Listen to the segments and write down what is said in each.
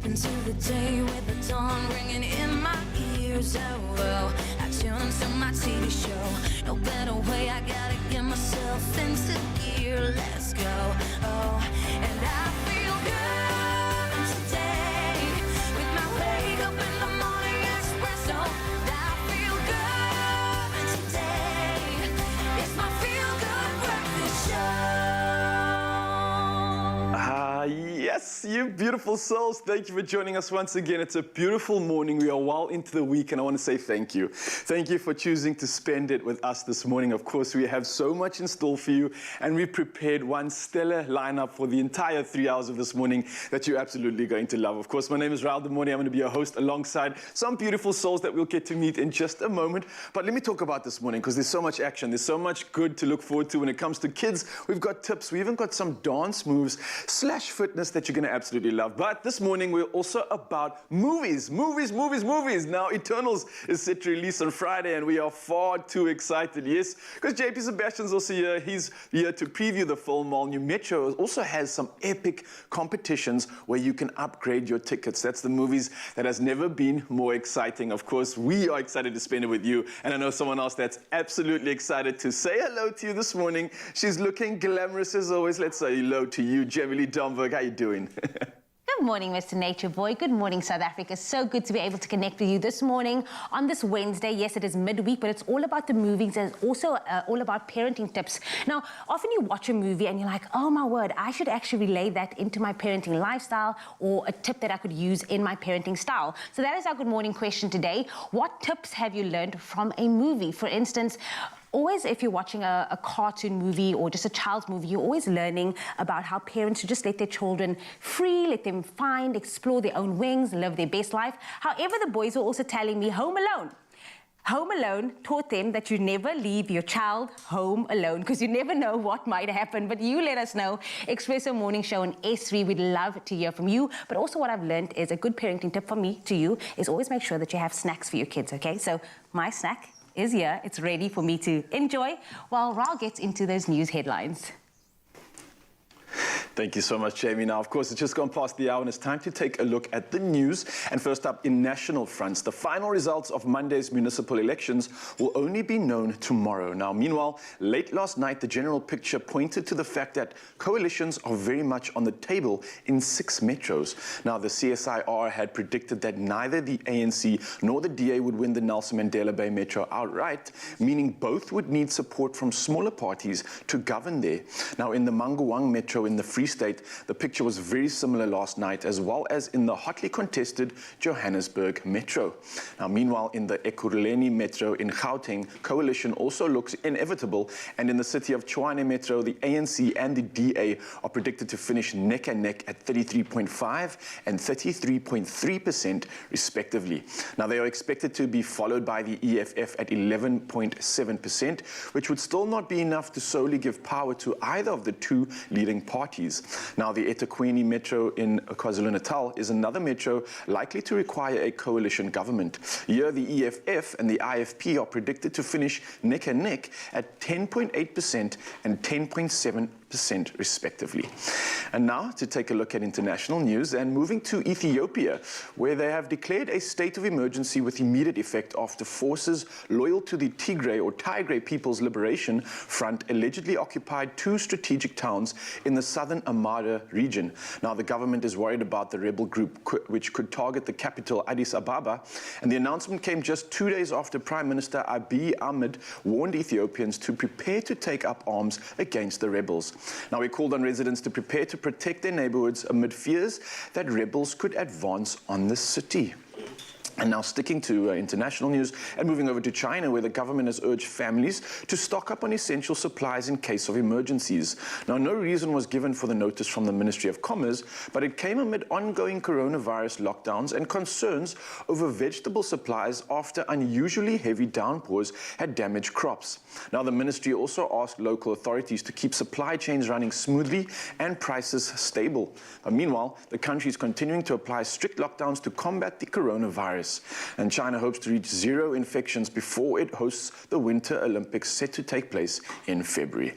into the day with the dawn ringing in my ears. Oh, I tune into my TV show. No better way, I gotta get myself into gear. Let's go. Oh, and I feel good today with my wake up in the morning Expresso. I feel good today. It's my feel good breakfast show. Yes, you beautiful souls. Thank you for joining us once again. It's a beautiful morning. We are well into the week, and I want to say thank you. Thank you for choosing to spend it with us this morning. Of course, we have so much in store for you, and we've prepared one stellar lineup for the entire 3 hours of this morning that you're absolutely going to love. Of course, my name is Raul Good morning. I'm going to be your host alongside some beautiful souls that we'll get to meet in just a moment. But let me talk about this morning, because there's so much action. There's so much good to look forward to when it comes to kids. We've got tips. We even got some dance moves / fitness that you're going to absolutely love. But this morning, we're also about movies. Now, Eternals is set to release on Friday, and we are far too excited, yes, because JP Sebastian's also here. He's here to preview the film, while New Metro also has some epic competitions where you can upgrade your tickets. That's the movies that has never been more exciting. Of course, we are excited to spend it with you, and I know someone else that's absolutely excited to say hello to you this morning. She's looking glamorous as always. Let's say hello to you, Jamie Lee Domberg. How you doing? Good morning, Mr. Nature Boy. Good morning, South Africa. So good to be able to connect with you this morning on this Wednesday. Yes, it is midweek, but it's all about the movies and also all about parenting tips. Now, often you watch a movie and you're like, oh my word, I should actually relay that into my parenting lifestyle, or a tip that I could use in my parenting style. So that is our good morning question today. What tips have you learned from a movie? For instance, always, if you're watching a cartoon movie or just a child's movie, you're always learning about how parents should just let their children free, let them find, explore their own wings, live their best life. However, the boys were also telling me Home Alone. Home Alone taught them that you never leave your child home alone, because you never know what might happen. But you let us know. Expresso Morning Show on S3. We'd love to hear from you. But also what I've learned is a good parenting tip from me to you is always make sure that you have snacks for your kids, okay? So my snack is here. It's ready for me to enjoy while Raul gets into those news headlines. Thank you so much, Jamie. Now, of course, it's just gone past the hour, and it's time to take a look at the news. And first up, in national fronts, the final results of Monday's municipal elections will only be known tomorrow. Now, meanwhile, late last night, the general picture pointed to the fact that coalitions are very much on the table in 6 metros. Now, the CSIR had predicted that neither the ANC nor the DA would win the Nelson Mandela Bay Metro outright, meaning both would need support from smaller parties to govern there. Now, in the Mangaung Metro in the Free State, the picture was very similar last night, as well as in the hotly contested Johannesburg Metro. Now, meanwhile, in the Ekurhuleni Metro in Gauteng, coalition also looks inevitable, and in the city of Tshwane Metro, the ANC and the DA are predicted to finish neck and neck at 33.5% and 33.3% respectively. Now, they are expected to be followed by the EFF at 11.7%, which would still not be enough to solely give power to either of the two leading parties. Now, the eThekwini Metro in KwaZulu-Natal is another metro likely to require a coalition government. Here, the EFF and the IFP are predicted to finish neck and neck at 10.8% and 10.7% respectively. And now to take a look at international news, and moving to Ethiopia, where they have declared a state of emergency with immediate effect after forces loyal to the Tigray People's Liberation Front allegedly occupied 2 strategic towns in the southern Amhara region. Now, the government is worried about the rebel group which could target the capital Addis Ababa, and the announcement came just 2 days after Prime Minister Abiy Ahmed warned Ethiopians to prepare to take up arms against the rebels. Now, he called on residents to prepare to protect their neighborhoods amid fears that rebels could advance on the city. And now sticking to international news and moving over to China, where the government has urged families to stock up on essential supplies in case of emergencies. Now, no reason was given for the notice from the Ministry of Commerce, but it came amid ongoing coronavirus lockdowns and concerns over vegetable supplies after unusually heavy downpours had damaged crops. Now, the ministry also asked local authorities to keep supply chains running smoothly and prices stable. But meanwhile, the country is continuing to apply strict lockdowns to combat the coronavirus. And China hopes to reach 0 infections before it hosts the Winter Olympics set to take place in February.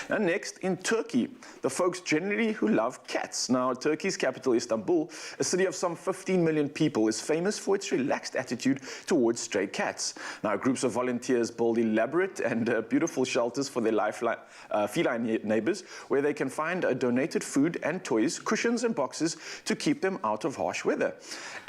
And next, in Turkey, the folks generally who love cats. Now, Turkey's capital, Istanbul, a city of some 15 million people, is famous for its relaxed attitude towards stray cats. Now, groups of volunteers build elaborate and beautiful shelters for their feline neighbors, where they can find donated food and toys, cushions and boxes to keep them out of harsh weather.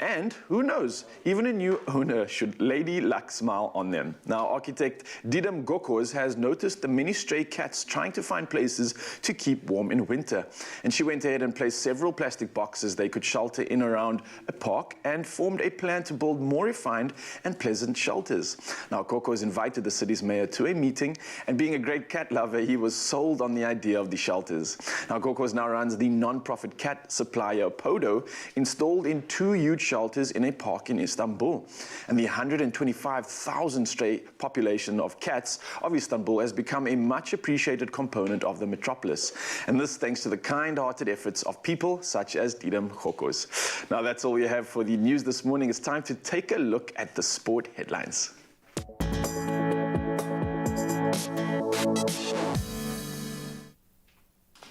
And who knows, even a new owner should Lady Luck smile on them. Now, architect Didem Gokos has noticed the many stray cats trying to find places to keep warm in winter. And she went ahead and placed several plastic boxes they could shelter in around a park and formed a plan to build more refined and pleasant shelters. Now, Gokos invited the city's mayor to a meeting, and being a great cat lover, he was sold on the idea of the shelters. Now, Gokos now runs the non-profit cat supplier Podo, installed in 2 huge shelters in a park in Istanbul. And the 125,000 stray population of cats of Istanbul has become a much appreciated component of the metropolis. And this thanks to the kind-hearted efforts of people such as Didem Gokos. Now, that's all we have for the news this morning. It's time to take a look at the sport headlines.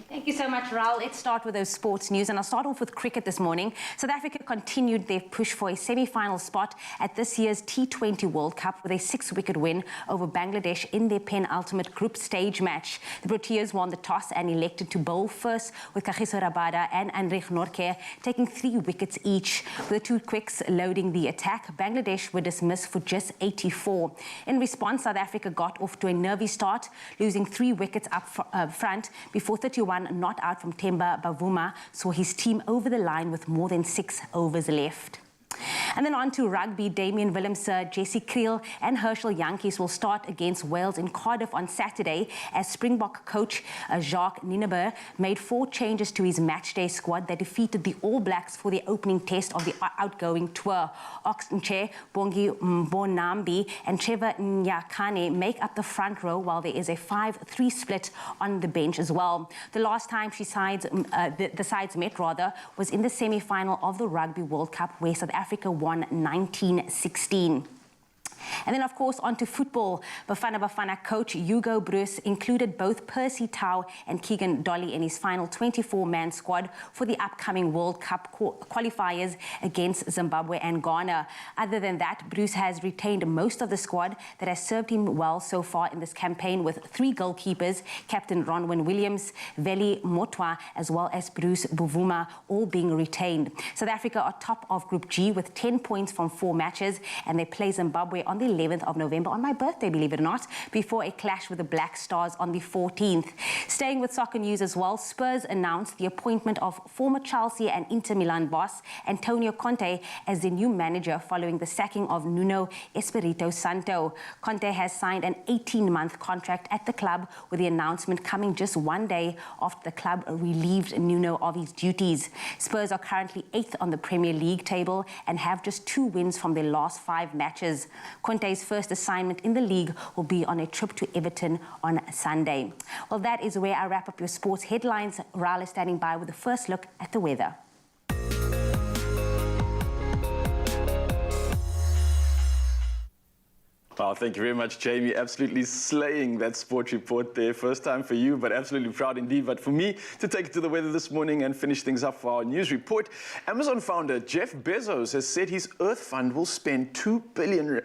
Thank you so much, Raul. Let's start with those sports news, and I'll start off with cricket this morning. South Africa continued their push for a semi-final spot at this year's T20 World Cup with a 6-wicket win over Bangladesh in their penultimate group stage match. The Proteas won the toss and elected to bowl first, with Kagiso Rabada and Anrich Nortje taking 3 wickets each. With the 2 quicks loading the attack, Bangladesh were dismissed for just 84. In response, South Africa got off to a nervy start, losing 3 wickets up front before 31 not out from Themba Bavuma saw his team over the line with more than 6 overs left. And then on to rugby. Damian Willemse, Jesse Kriel and Herschel Yankees will start against Wales in Cardiff on Saturday as Springbok coach Jacques Nienaber made 4 changes to his matchday squad that defeated the All Blacks for the opening test of the outgoing tour. Oxenche, Bongi Mbonambi and Trevor Nyakane make up the front row, while there is a 5-3 split on the bench as well. The last time the sides met was in the semi-final of the Rugby World Cup, where South Africa won 1916. And then, of course, on to football. Bafana coach Hugo Broos included both Percy Tau and Keegan Dolly in his final 24-man squad for the upcoming World Cup qualifiers against Zimbabwe and Ghana. Other than that, Broos has retained most of the squad that has served him well so far in this campaign, with 3 goalkeepers, Captain Ronwen Williams, Veli Motwa, as well as Bruce Buvuma, all being retained. South Africa are top of Group G with 10 points from 4 matches, and they play Zimbabwe on the 11th of November, on my birthday, believe it or not, before a clash with the Black Stars on the 14th. Staying with soccer news as well, Spurs announced the appointment of former Chelsea and Inter Milan boss Antonio Conte as the new manager following the sacking of Nuno Espirito Santo. Conte has signed an 18-month contract at the club, with the announcement coming just 1 day after the club relieved Nuno of his duties. Spurs are currently 8th on the Premier League table and have just 2 wins from their last 5 matches. Conte's first assignment in the league will be on a trip to Everton on Sunday. Well, that is where I wrap up your sports headlines. Raul is standing by with the first look at the weather. Wow, thank you very much, Jamie. Absolutely slaying that sport report there. First time for you, but absolutely proud indeed. But for me to take it to the weather this morning and finish things up for our news report, Amazon founder Jeff Bezos has said his Earth Fund will spend $2 billion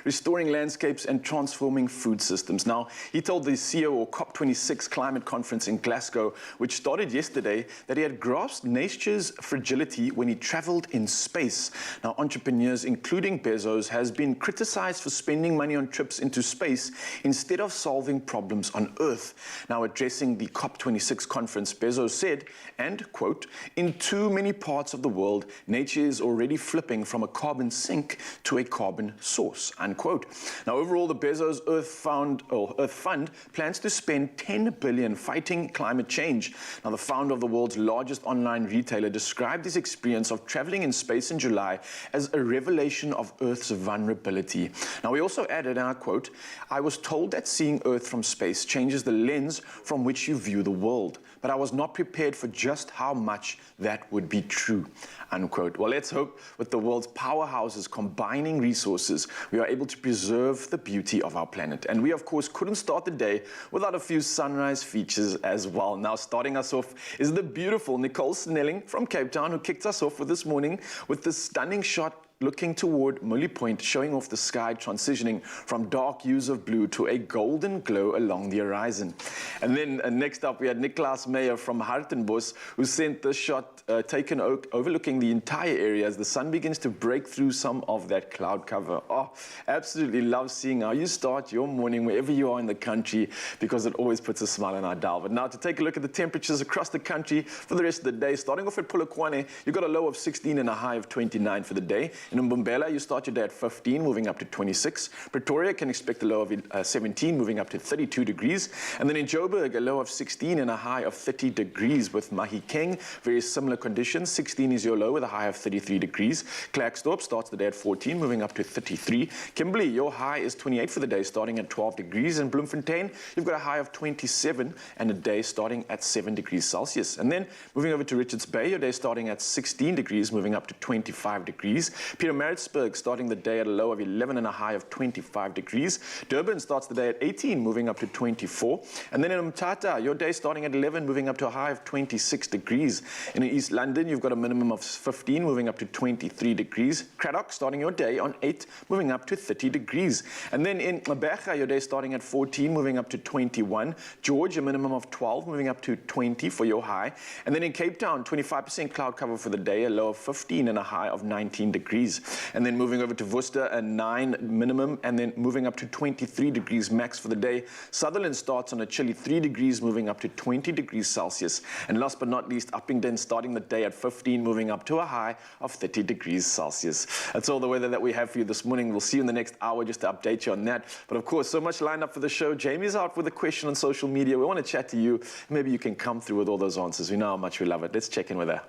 restoring landscapes and transforming food systems. Now, he told the CEO of COP26 climate conference in Glasgow, which started yesterday, that he had grasped nature's fragility when he traveled in space. Now, entrepreneurs, including Bezos, has been criticized for spending money on trips into space instead of solving problems on Earth. Now, addressing the COP26 conference, Bezos said, and quote, "In too many parts of the world, nature is already flipping from a carbon sink to a carbon source," unquote. Now, overall, the Bezos Earth Fund plans to spend $10 billion fighting climate change. Now, the founder of the world's largest online retailer described his experience of traveling in space in July as a revelation of Earth's vulnerability. Now, we also added, and I quote, "I was told that seeing Earth from space changes the lens from which you view the world, but I was not prepared for just how much that would be true," unquote. Well, let's hope with the world's powerhouses combining resources, we are able to preserve the beauty of our planet. And we, of course, couldn't start the day without a few sunrise features as well. Now, starting us off is the beautiful Nicole Snelling from Cape Town, who kicked us off with this morning with this stunning shot looking toward Mully Point, showing off the sky transitioning from dark hues of blue to a golden glow along the horizon. And then next up, we had Niklaas Meyer from Hartenbos, who sent this shot taken overlooking the entire area as the sun begins to break through some of that cloud cover. Oh, absolutely love seeing how you start your morning wherever you are in the country, because it always puts a smile on our dial. But now to take a look at the temperatures across the country for the rest of the day. Starting off at Polokwane, you've got a low of 16 and a high of 29 for the day. In Mbombela, you start your day at 15, moving up to 26. Pretoria can expect a low of 17, moving up to 32 degrees. And then in Joburg, a low of 16 and a high of 30 degrees with Mahikeng. Very similar conditions. 16 is your low with a high of 33 degrees. Klerksdorp starts the day at 14, moving up to 33. Kimberley, your high is 28 for the day, starting at 12 degrees. And Bloemfontein, you've got a high of 27 and a day starting at 7 degrees Celsius. And then moving over to Richards Bay, your day starting at 16 degrees, moving up to 25 degrees. Pietermaritzburg starting the day at a low of 11 and a high of 25 degrees. Durban starts the day at 18, moving up to 24. And then in Mthatha, your day starting at 11, moving up to a high of 26 degrees. In East London, you've got a minimum of 15, moving up to 23 degrees. Cradock starting your day on 8, moving up to 30 degrees. And then in Mabega, your day starting at 14, moving up to 21. George, a minimum of 12, moving up to 20 for your high. And then in Cape Town, 25% cloud cover for the day, a low of 15 and a high of 19 degrees. And then moving over to Worcester, a 9 minimum, and then moving up to 23 degrees max for the day. Sutherland starts on a chilly 3 degrees, moving up to 20 degrees Celsius. And last but not least, Uppington starting the day at 15, moving up to a high of 30 degrees Celsius. That's all the weather that we have for you this morning. We'll see you in the next hour just to update you on that. But of course, so much lined up for the show. Jamie's out with a question on social media. We want to chat to you. Maybe you can come through with all those answers. We know how much we love it. Let's check in with her.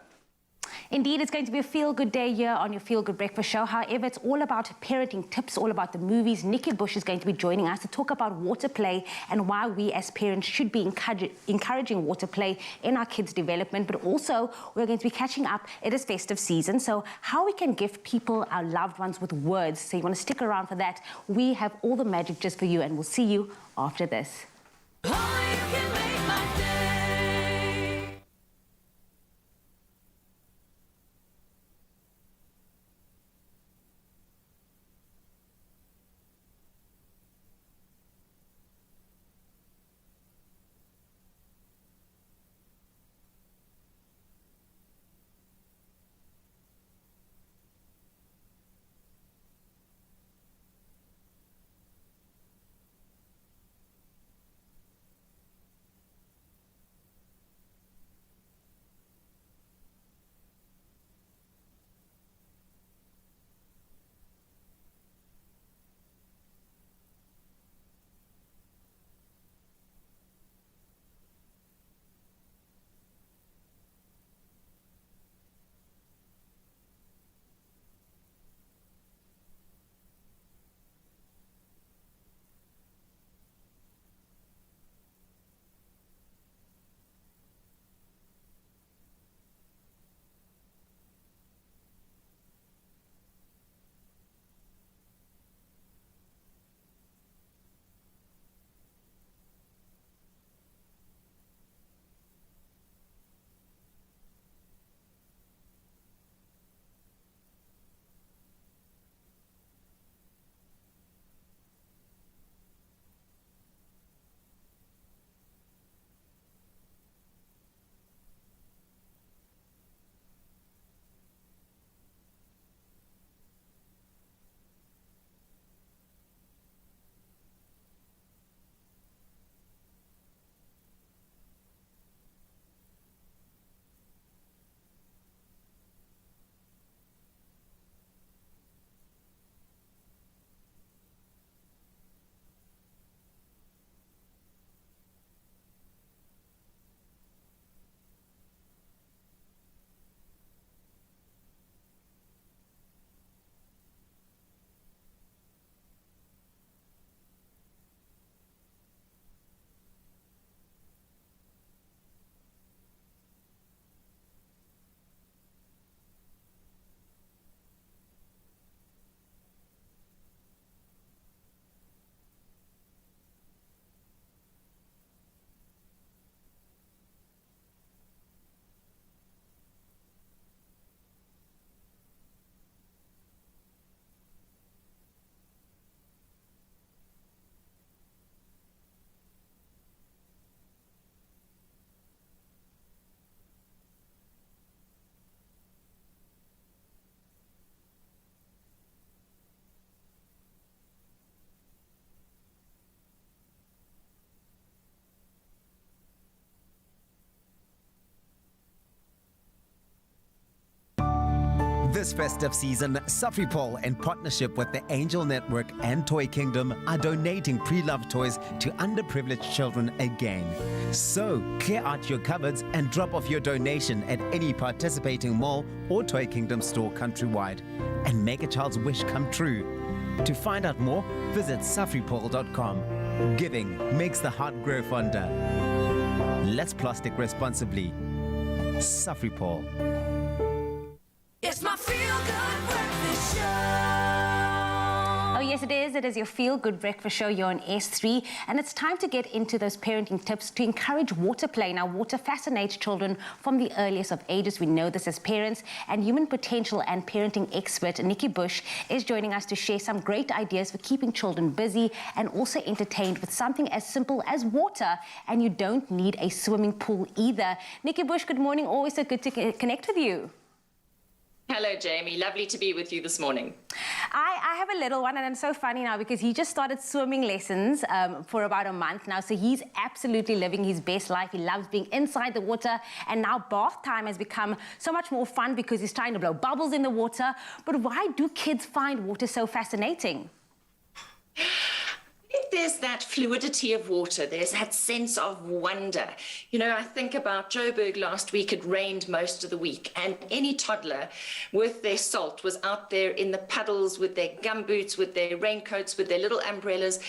Indeed, it's going to be a feel-good day here on your Feel Good Breakfast Show. However, it's all about parenting tips, all about the movies. Nikki Bush is going to be joining us to talk about water play and why we as parents should be encouraging water play in our kids' development. But also, we're going to be catching up. It is festive season, so how we can gift people, our loved ones, with words. So you want to stick around for that. We have all the magic just for you, and we'll see you after this. Oh, you can make my day. This festive season, Safripol, in partnership with the Angel Network and Toy Kingdom, are donating pre-loved toys to underprivileged children again. So, clear out your cupboards and drop off your donation at any participating mall or Toy Kingdom store countrywide and make a child's wish come true. To find out more, visit safripol.com. Giving makes the heart grow fonder. Let's plastic responsibly. Safripol. It's my feel-good breakfast show. Oh, yes, it is. It is your feel-good breakfast show. You're on S3, and it's time to get into those parenting tips to encourage water play. Now, water fascinates children from the earliest of ages. We know this as parents, and human potential and parenting expert Nikki Bush is joining us to share some great ideas for keeping children busy and also entertained with something as simple as water. And you don't need a swimming pool either. Nikki Bush, good morning. Always so good to connect with you. Hello, Jamie. Lovely to be with you this morning. I have a little one, and it's so funny now because he just started swimming lessons for about a month now. So he's absolutely living his best life. He loves being inside the water, and now bath time has become so much more fun because he's trying to blow bubbles in the water. But why do kids find water so fascinating? There's that fluidity of water. There's that sense of wonder. You know, I think about Joburg last week. It rained most of the week, and any toddler with their salt was out there in the puddles with their gumboots, with their raincoats, with their little umbrellas,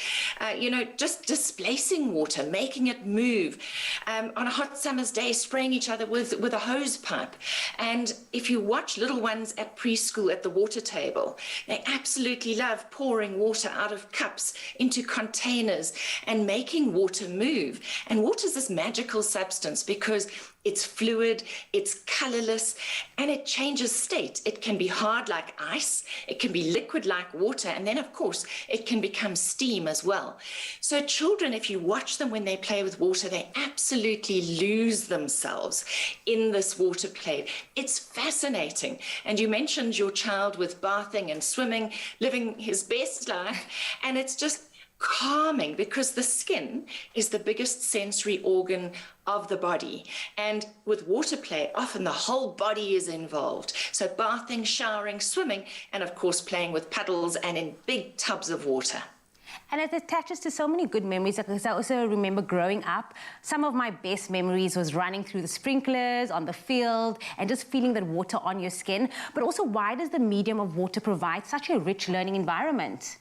just displacing water, making it move. On a hot summer's day, spraying each other with a hose pipe. And if you watch little ones at preschool at the water table, they absolutely love pouring water out of cups into containers and making water move. And water is this magical substance because it's fluid, it's colorless, and it changes state. It can be hard like ice, it can be liquid like water, and then of course it can become steam as well. So children, if you watch them when they play with water, they absolutely lose themselves in this water play. It's fascinating. And you mentioned your child with bathing and swimming, living his best life, and it's just calming because the skin is the biggest sensory organ of the body, and with water play often the whole body is involved. So bathing, showering, swimming, and of course playing with paddles and in big tubs of water. And it attaches to so many good memories, because I also remember growing up, some of my best memories was running through the sprinklers on the field and just feeling that water on your skin. But also, why does the medium of water provide such a rich learning environment?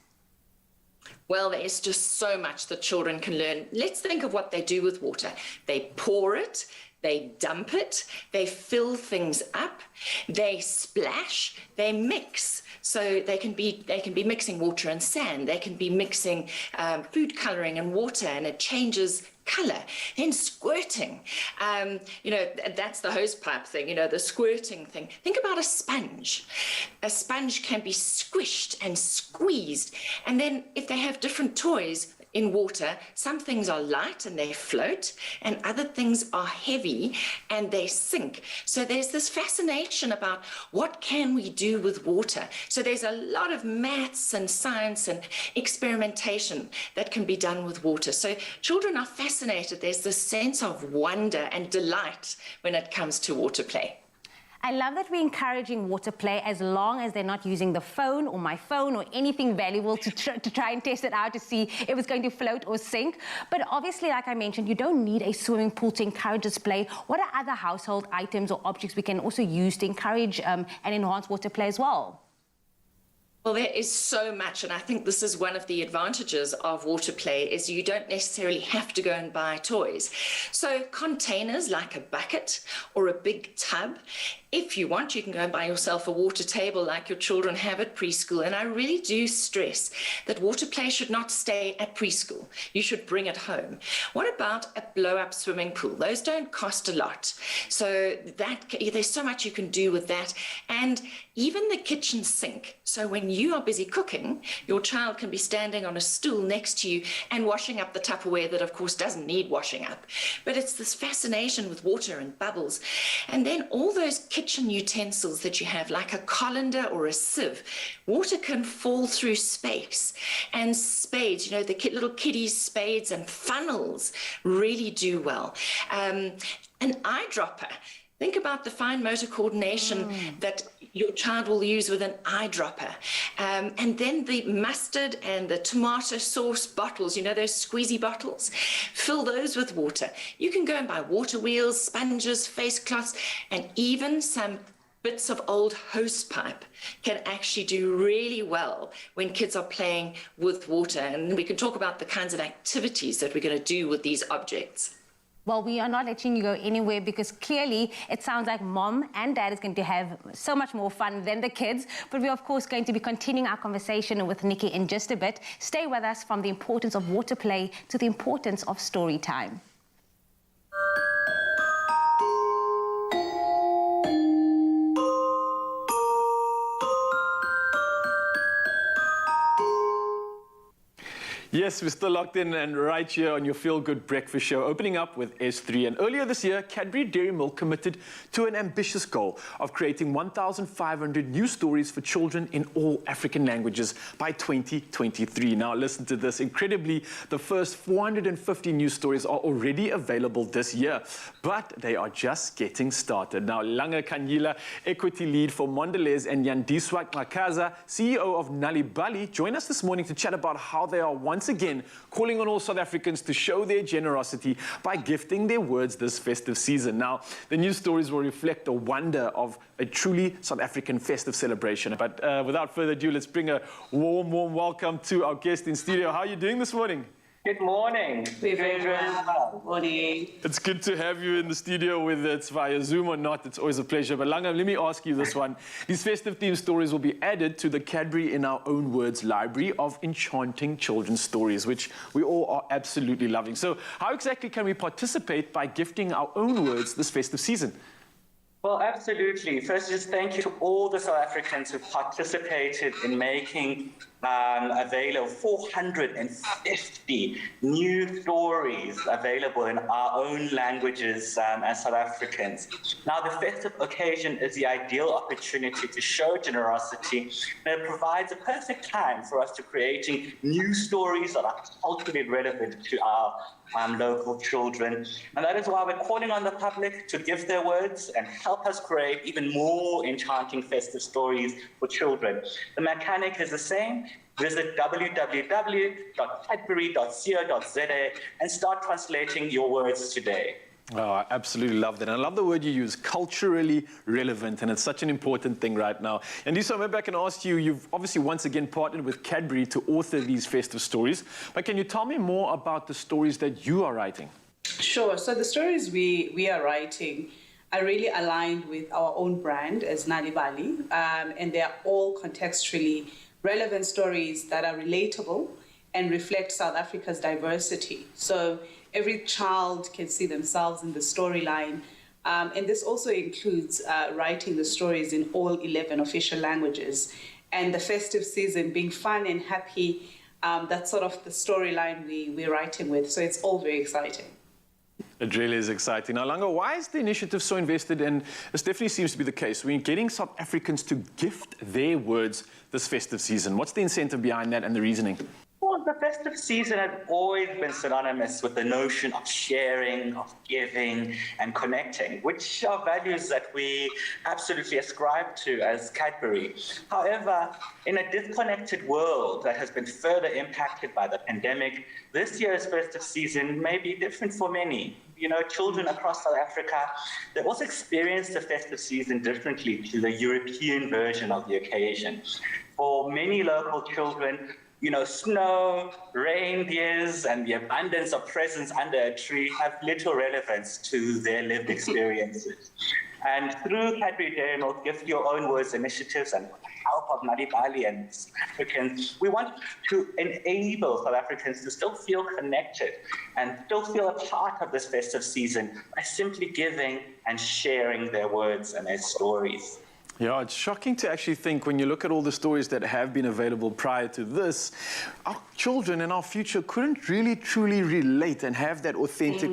Well, there's just so much that children can learn. Let's think of what they do with water. They pour it, they dump it, they fill things up, they splash, they mix. So they can be mixing water and sand, they can be mixing food coloring and water, and it changes color. Then squirting, that's the hose pipe thing, the squirting thing. Think about a sponge. A sponge can be squished and squeezed, and then if they have different toys in water, some things are light and they float, and other things are heavy and they sink. So there's this fascination about what can we do with water. So there's a lot of maths and science and experimentation that can be done with water. So children are fascinated. There's this sense of wonder and delight when it comes to water play. I love that we're encouraging water play as long as they're not using the phone or my phone or anything valuable to try and test it out to see if it's going to float or sink. But obviously, like I mentioned, you don't need a swimming pool to encourage this play. What are other household items or objects we can also use to encourage and enhance water play as well? Well, there is so much, and I think this is one of the advantages of water play, is you don't necessarily have to go and buy toys. So containers like a bucket or a big tub. If you want, you can go and buy yourself a water table like your children have at preschool. And I really do stress that water play should not stay at preschool. You should bring it home. What about a blow-up swimming pool? Those don't cost a lot. So there's so much you can do with that. And even the kitchen sink. So when you are busy cooking, your child can be standing on a stool next to you and washing up the Tupperware that, of course, doesn't need washing up. But it's this fascination with water and bubbles. And then all those kitchen utensils that you have, like a colander or a sieve, water can fall through space. And spades, the little kiddies' spades and funnels really do well. An eyedropper. Think about the fine motor coordination that your child will use with an eyedropper. And then the mustard and the tomato sauce bottles, you know, those squeezy bottles, fill those with water. You can go and buy water wheels, sponges, face cloths, and even some bits of old hose pipe can actually do really well when kids are playing with water. And we can talk about the kinds of activities that we're going to do with these objects. Well, we are not letting you go anywhere because clearly it sounds like mom and dad is going to have so much more fun than the kids. But we're, of course, going to be continuing our conversation with Nikki in just a bit. Stay with us from the importance of water play to the importance of story time. Yes, we're still locked in and right here on your Feel Good Breakfast Show, opening up with S3. And earlier this year, Cadbury Dairy Milk committed to an ambitious goal of creating 1,500 new stories for children in all African languages by 2023. Now, listen to this. Incredibly, the first 450 new stories are already available this year, but they are just getting started. Now, Langa Kanyila, Equity Lead for Mondelez, and Yandiswa Makaza, CEO of Nalibali, join us this morning to chat about how they are once again calling on all South Africans to show their generosity by gifting their words this festive season. Now, the news stories will reflect the wonder of a truly South African festive celebration. But without further ado, let's bring a warm welcome to our guest in studio. How are you doing this morning? Good morning. We're very well. Good morning. It's good to have you in the studio, whether it's via Zoom or not. It's always a pleasure. But Langa, let me ask you this one. These festive theme stories will be added to the Cadbury in Our Own Words library of enchanting children's stories, which we all are absolutely loving. So how exactly can we participate by gifting our own words this festive season? Well, absolutely. First, just thank you to all the South Africans who participated in making available 450 new stories available in our own languages as South Africans. Now, the festive occasion is the ideal opportunity to show generosity, and it provides a perfect time for us to creating new stories that are culturally relevant to our local children. And that is why we're calling on the public to give their words and help us create even more enchanting festive stories for children. The mechanic is the same. Visit www.cadbury.co.za and start translating your words today. Oh, I absolutely love that. And I love the word you use, culturally relevant, and it's such an important thing right now. And Lisa, maybe I can ask you, you've obviously once again partnered with Cadbury to author these festive stories, but can you tell me more about the stories that you are writing? Sure. So the stories we are writing are really aligned with our own brand as Nalibali, and they are all contextually relevant stories that are relatable and reflect South Africa's diversity. So every child can see themselves in the storyline. And this also includes writing the stories in all 11 official languages. And the festive season being fun and happy, that's sort of the storyline we're writing with. So it's all very exciting. It really is exciting. Now, Langa, why is the initiative so invested? And this definitely seems to be the case. We're getting South Africans to gift their words this festive season. What's the incentive behind that and the reasoning? Well, the festive season has always been synonymous with the notion of sharing, of giving, and connecting, which are values that we absolutely ascribe to as Cadbury. However, in a disconnected world that has been further impacted by the pandemic, this year's festive season may be different for many. You know, children across South Africa, they also experience the festive season differently to the European version of the occasion. For many local children, you know, snow, reindeers, and the abundance of presents under a tree have little relevance to their lived experiences. And through Cadbury Dairy Milk Gift Your Own Words initiatives and with the help of Nalibali and South Africans, we want to enable South Africans to still feel connected and still feel a part of this festive season by simply giving and sharing their words and their stories. Yeah, it's shocking to actually think when you look at all the stories that have been available prior to this, our children and our future couldn't really truly relate and have that authentic,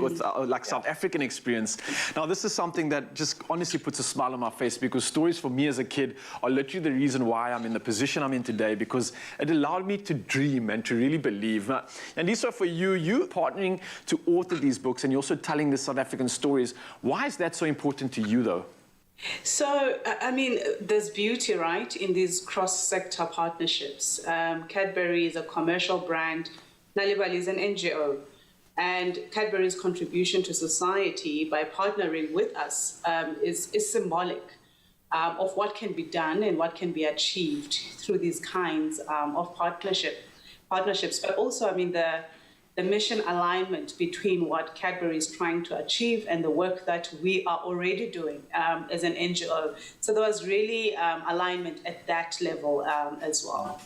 South African experience. Now, this is something that just honestly puts a smile on my face, because stories for me as a kid are literally the reason why I'm in the position I'm in today, because it allowed me to dream and to really believe. And Lisa, for you partnering to author these books and you're also telling the South African stories, why is that so important to you, though? So, I mean, there's beauty, right, in these cross-sector partnerships. Cadbury is a commercial brand. Nalibali is an NGO. And Cadbury's contribution to society by partnering with us is symbolic of what can be done and what can be achieved through these kinds of partnerships. But also, I mean, the mission alignment between what Cadbury is trying to achieve and the work that we are already doing as an NGO. So there was really alignment at that level as well.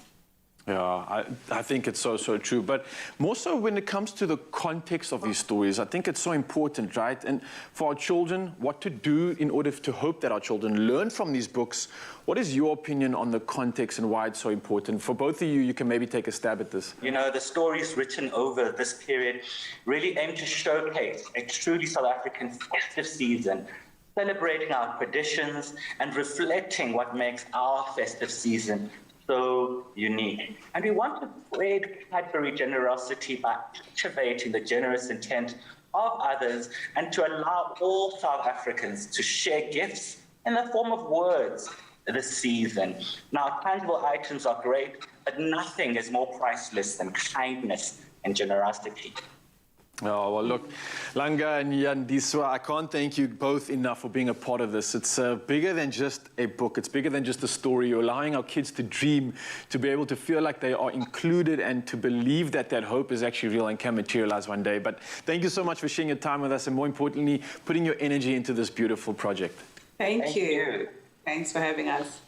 Yeah, I think it's so true. But more so when it comes to the context of these stories, I think it's so important, right? And for our children, what to do in order to hope that our children learn from these books. What is your opinion on the context and why it's so important? For both of you, you can maybe take a stab at this. You know, the stories written over this period really aim to showcase a truly South African festive season, celebrating our traditions and reflecting what makes our festive season so unique. And we want to spread Cadbury generosity by activating the generous intent of others and to allow all South Africans to share gifts in the form of words this season. Now, tangible items are great, but nothing is more priceless than kindness and generosity. Oh, well, look, Langa and Yandiswa, I can't thank you both enough for being a part of this. It's bigger than just a book. It's bigger than just a story. You're allowing our kids to dream, to be able to feel like they are included and to believe that that hope is actually real and can materialize one day. But thank you so much for sharing your time with us and, more importantly, putting your energy into this beautiful project. Thank you. Thanks for having us.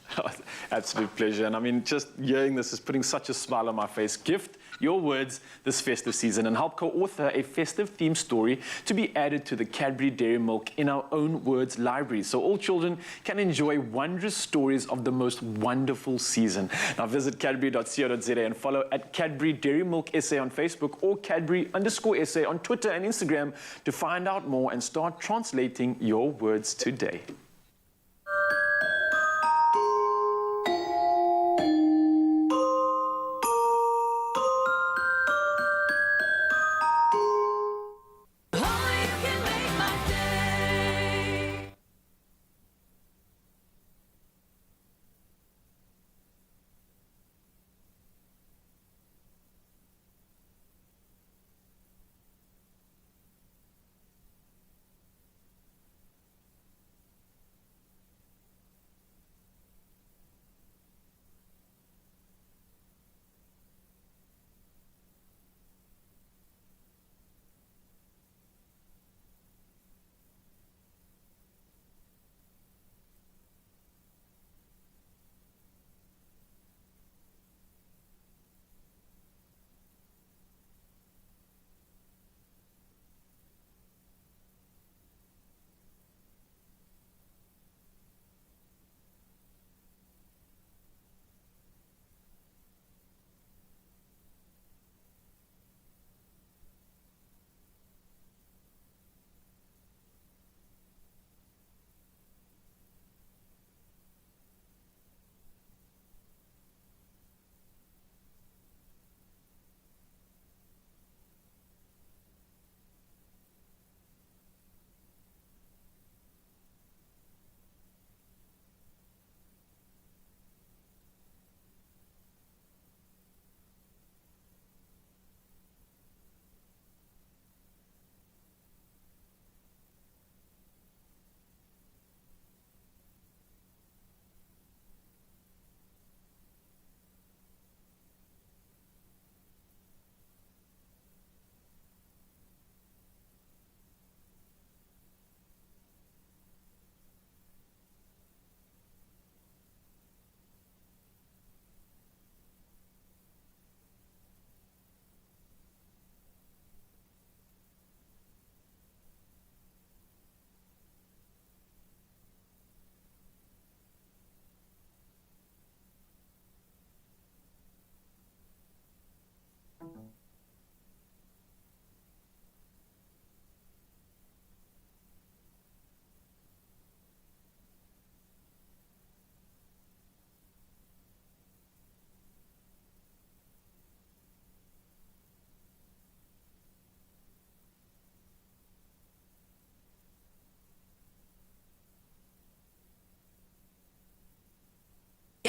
Absolute pleasure. And I mean, just hearing this is putting such a smile on my face. Gift your words this festive season and help co-author a festive themed story to be added to the Cadbury Dairy Milk in our own words library, so all children can enjoy wondrous stories of the most wonderful season. Now visit cadbury.co.za and follow at Cadbury Dairy Milk SA on Facebook or Cadbury_SA on Twitter and Instagram to find out more and start translating your words today.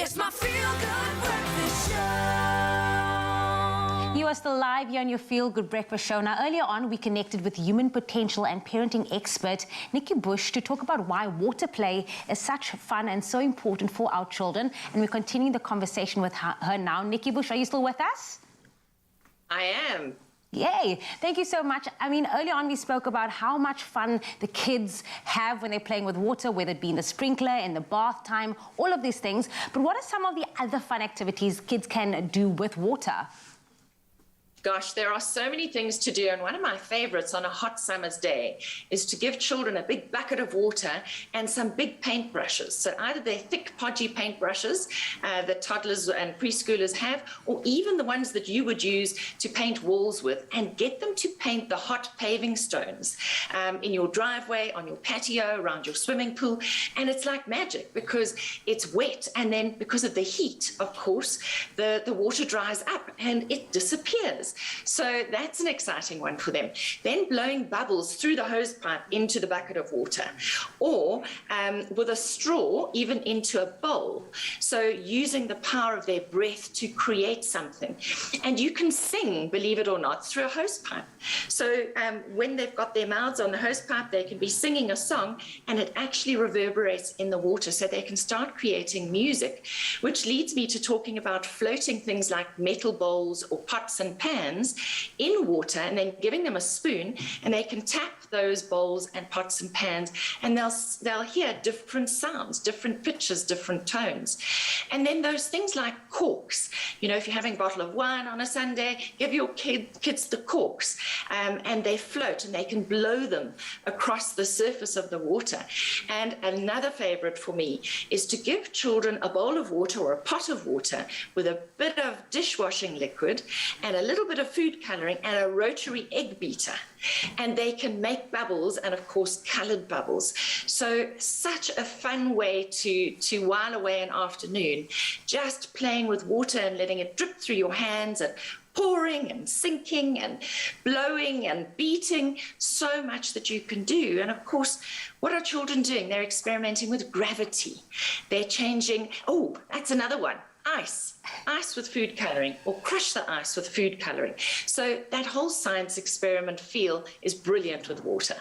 It's my feel-good breakfast show. You are still live here on your Feel Good Breakfast show. Now, earlier on, we connected with human potential and parenting expert Nikki Bush to talk about why water play is such fun and so important for our children. And we're continuing the conversation with her now. Nikki Bush, are you still with us? I am. Yay! Thank you so much. I mean, earlier on we spoke about how much fun the kids have when they're playing with water, whether it be in the sprinkler, in the bath time, all of these things. But what are some of the other fun activities kids can do with water? Gosh, there are so many things to do, and one of my favorites on a hot summer's day is to give children a big bucket of water and some big paintbrushes. So either they're thick, podgy paintbrushes that toddlers and preschoolers have, or even the ones that you would use to paint walls with, and get them to paint the hot paving stones in your driveway, on your patio, around your swimming pool. And it's like magic because it's wet, and then because of the heat, of course, the water dries up and it disappears. So that's an exciting one for them. Then blowing bubbles through the hose pipe into the bucket of water, or with a straw even into a bowl. So using the power of their breath to create something. And you can sing, believe it or not, through a hose pipe. So when they've got their mouths on the hose pipe, they can be singing a song and it actually reverberates in the water. So they can start creating music, which leads me to talking about floating things like metal bowls or pots and pans in water, and then giving them a spoon, and they can tap those bowls and pots and pans, and they'll hear different sounds, different pitches, different tones. And then those things like corks. You know, if you're having a bottle of wine on a Sunday, give your kids the corks, and they float, and they can blow them across the surface of the water. And another favorite for me is to give children a bowl of water or a pot of water with a bit of dishwashing liquid and a little bit of food coloring and a rotary egg beater. And they can make bubbles, and of course colored bubbles. So such a fun way to while away an afternoon, just playing with water and letting it drip through your hands and pouring and sinking and blowing and beating. So much that you can do. And of course, what are children doing? They're experimenting with gravity. They're changing, oh, that's another one. Ice with food coloring, or crush the ice with food coloring. So that whole science experiment feel is brilliant with water.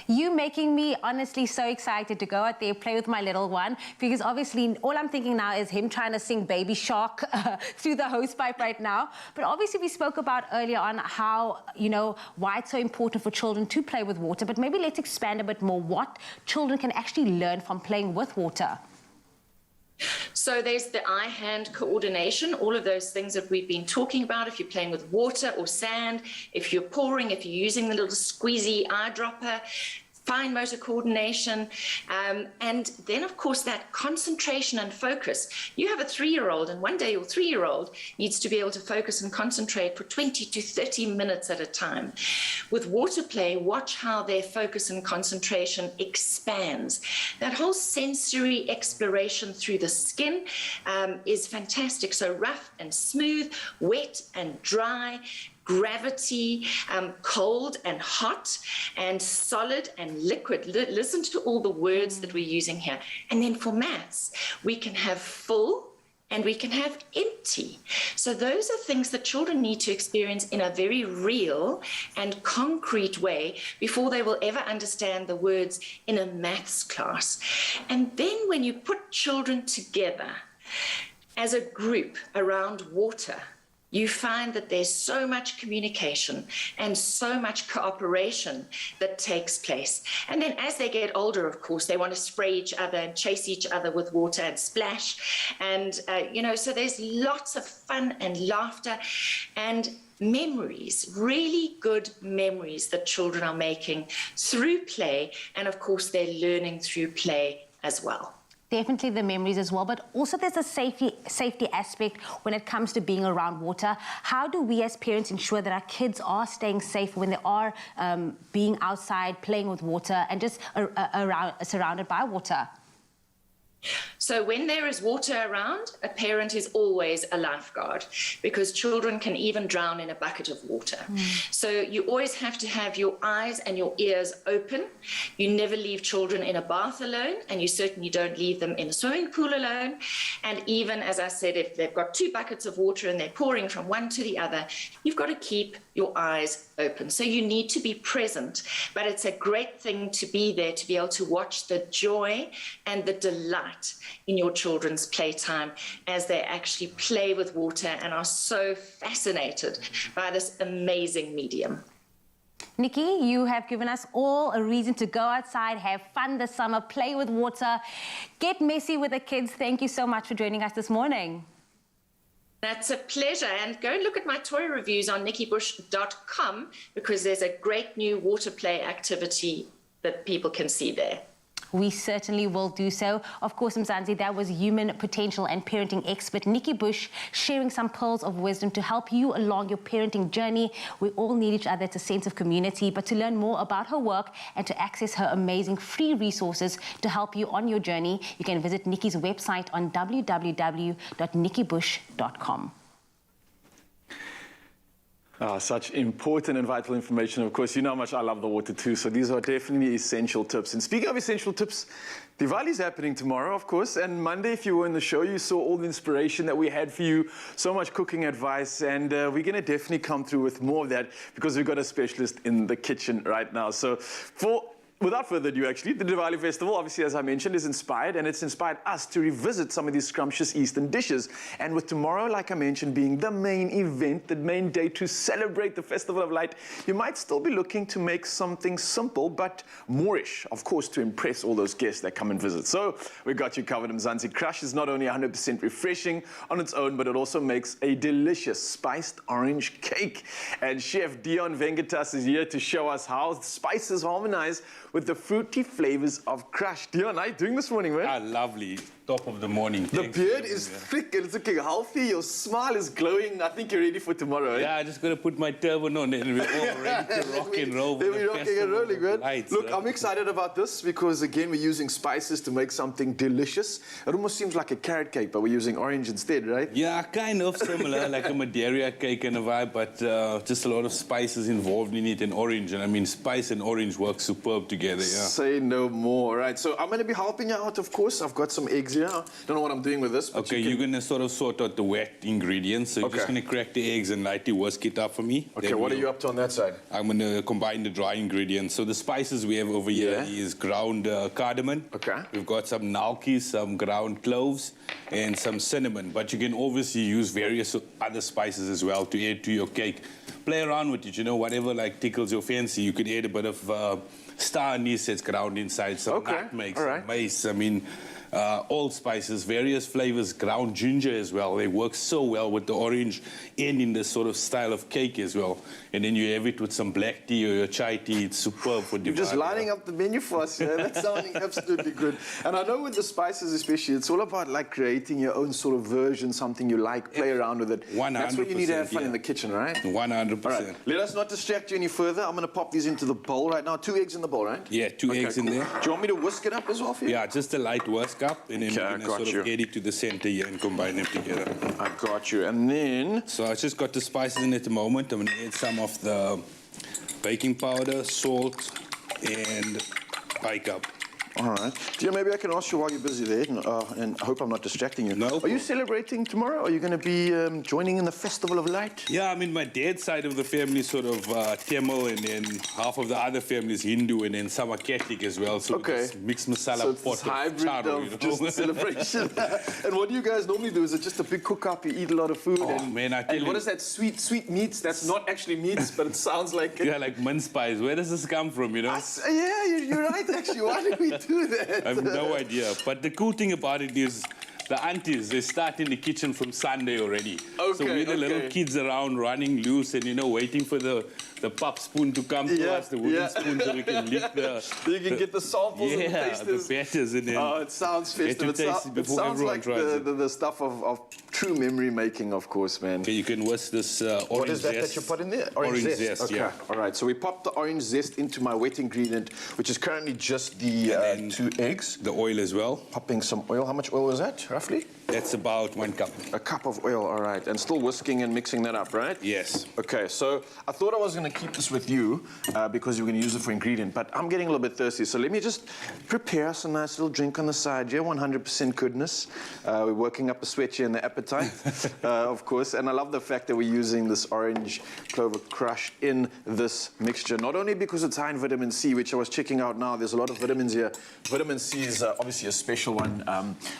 You making me honestly so excited to go out there, play with my little one, because obviously all I'm thinking now is him trying to sing Baby Shark through the hosepipe right now. But obviously we spoke about earlier on how, you know, why it's so important for children to play with water, but maybe let's expand a bit more what children can actually learn from playing with water. So there's the eye-hand coordination, all of those things that we've been talking about. If you're playing with water or sand, if you're pouring, if you're using the little squeezy eyedropper, fine motor coordination, and then of course that concentration and focus. You have a 3-year-old, and one day your 3-year-old needs to be able to focus and concentrate for 20 to 30 minutes at a time. With water play, watch how their focus and concentration expands. That whole sensory exploration through the skin is fantastic. So rough and smooth, wet and dry, gravity, cold and hot, and solid and liquid. Listen to all the words that we're using here. And then for maths, we can have full and we can have empty. So those are things that children need to experience in a very real and concrete way before they will ever understand the words in a maths class. And then when you put children together as a group around water, you find that there's so much communication and so much cooperation that takes place. And then as they get older, of course, they want to spray each other and chase each other with water and splash. And, so there's lots of fun and laughter and memories, really good memories that children are making through play. And of course, they're learning through play as well. Definitely the memories as well, but also there's a safety aspect when it comes to being around water. How do we as parents ensure that our kids are staying safe when they are being outside, playing with water and just surrounded by water? So when there is water around, a parent is always a lifeguard because children can even drown in a bucket of water. So you always have to have your eyes and your ears open. You never leave children in a bath alone, and you certainly don't leave them in a swimming pool alone. And even, as I said, if they've got 2 buckets of water and they're pouring from one to the other, you've got to keep your eyes open. So you need to be present, but it's a great thing to be there, to be able to watch the joy and the delight in your children's playtime as they actually play with water and are so fascinated by this amazing medium. Nikki, you have given us all a reason to go outside, have fun this summer, play with water, get messy with the kids. Thank you so much for joining us this morning. That's a pleasure. And go and look at my toy reviews on nikkibush.com because there's a great new water play activity that people can see there. We certainly will do so. Of course, Mzansi, that was human potential and parenting expert Nikki Bush sharing some pearls of wisdom to help you along your parenting journey. We all need each other. It's a sense of community. But to learn more about her work and to access her amazing free resources to help you on your journey, you can visit Nikki's website on www.nikkibush.com. Such important and vital information. Of course, you know how much I love the water too, so these are definitely essential tips. And speaking of essential tips, Diwali is happening tomorrow, of course, and Monday, if you were in the show, you saw all the inspiration that we had for you, so much cooking advice, and we're going to definitely come through with more of that because we've got a specialist in the kitchen right now. So without further ado, actually, the Diwali festival, obviously, as I mentioned, is inspired, and it's inspired us to revisit some of these scrumptious Eastern dishes. And with tomorrow, like I mentioned, being the main event, the main day to celebrate the Festival of Light, you might still be looking to make something simple, but Moorish, of course, to impress all those guests that come and visit. So we got you covered. Mzansi Crush is not only 100% refreshing on its own, but it also makes a delicious spiced orange cake. And Chef Dion Vengatas is here to show us how spices harmonize with the fruity flavors of crush. Dion, how are you doing this morning, man? Lovely. Top of the morning. The beard is thick and it's looking healthy. Your smile is glowing. I think you're ready for tomorrow, eh? Yeah, I just got to put my turban on and we're all ready to rock and roll. Then we're rocking and rolling, man. Lights, Look, I'm excited about this because, again, we're using spices to make something delicious. It almost seems like a carrot cake, but we're using orange instead, right? Yeah, kind of similar, like a Madeira cake and a vibe, but just a lot of spices involved in it and orange. And I mean, spice and orange work superb together, yeah. Say no more, right? So I'm going to be helping you out, of course. I've got some eggs here. Don't know what I'm doing with this. Okay, you're going to sort of sort out the wet ingredients. So you're just going to crack the eggs and lightly whisk it up for me. Okay, then what are you up to on that side? I'm going to combine the dry ingredients. So the spices we have over here is ground cardamom. Okay. We've got some nalki, some ground cloves, and some cinnamon. But you can obviously use various other spices as well to add to your cake. Play around with it, you know, whatever like tickles your fancy. You could add a bit of star anise that's ground inside, some nutmeg, some mace. I mean, all spices, various flavors, ground ginger as well. They work so well with the orange and in this sort of style of cake as well. And then you have it with some black tea or your chai tea. It's superb for Diwali. You're just lining up the menu for us, yeah? That's sounding absolutely good. And I know with the spices especially, it's all about like creating your own sort of version, something you like, play around with it. 100%. That's what you need to have fun in the kitchen, right? 100%. All right. Let us not distract you any further. I'm going to pop these into the bowl right now. 2 eggs in the bowl, right? Yeah, 2 eggs in there. Do you want me to whisk it up as well for you? Yeah, just a light whisk up, and then we're going to sort of get it to the center here and combine them together. I got you. And then... So I just got the spices in at the moment. I'm going to add some of the baking powder, salt, and pie cup. All right. Dear, maybe I can ask you while you're busy there, and I hope I'm not distracting you. No. Are you celebrating tomorrow? Are you going to be joining in the Festival of Light? Yeah, I mean, my dad's side of the family is sort of Tamil, and then half of the other family is Hindu, and then some are Catholic as well. So it's mixed masala so it's pot this hybrid charo, of just celebration. And what do you guys normally do? Is it just a big cook-up? You eat a lot of food? Oh, man, I tell you. What is that sweet meats? That's not actually meats, but it sounds like it. Yeah, like mince pies. Where does this come from, you know? Yeah, you're right, actually. Why did we do that? I have no idea. But the cool thing about it is the aunties, they start in the kitchen from Sunday already. So we're the little kids around running loose and, you know, waiting for the pop spoon to come to us, the wooden spoon, so we can lick the... You can get the samples and the tasters. the batters. And then it sounds festive. It sounds like the stuff of true memory making, of course, man. Okay, you can whisk this orange What is that zest. that you put in there? Orange zest, Okay, yeah. all right. So we popped the orange zest into my wet ingredient, which is currently just the And then 2 eggs. The oil as well. Popping some oil. How much oil was that, roughly? That's about 1 cup. A cup of oil, all right. And still whisking and mixing that up, right? Yes. Okay, so I thought I was going to keep this with you because you were going to use it for ingredient, but I'm getting a little bit thirsty, so let me just prepare us a nice little drink on the side here, 100% goodness. We're working up the sweat here and the appetite, of course, and I love the fact that we're using this orange clover crush in this mixture, not only because it's high in vitamin C, which I was checking out now, there's a lot of vitamins here. Vitamin C is obviously a special one,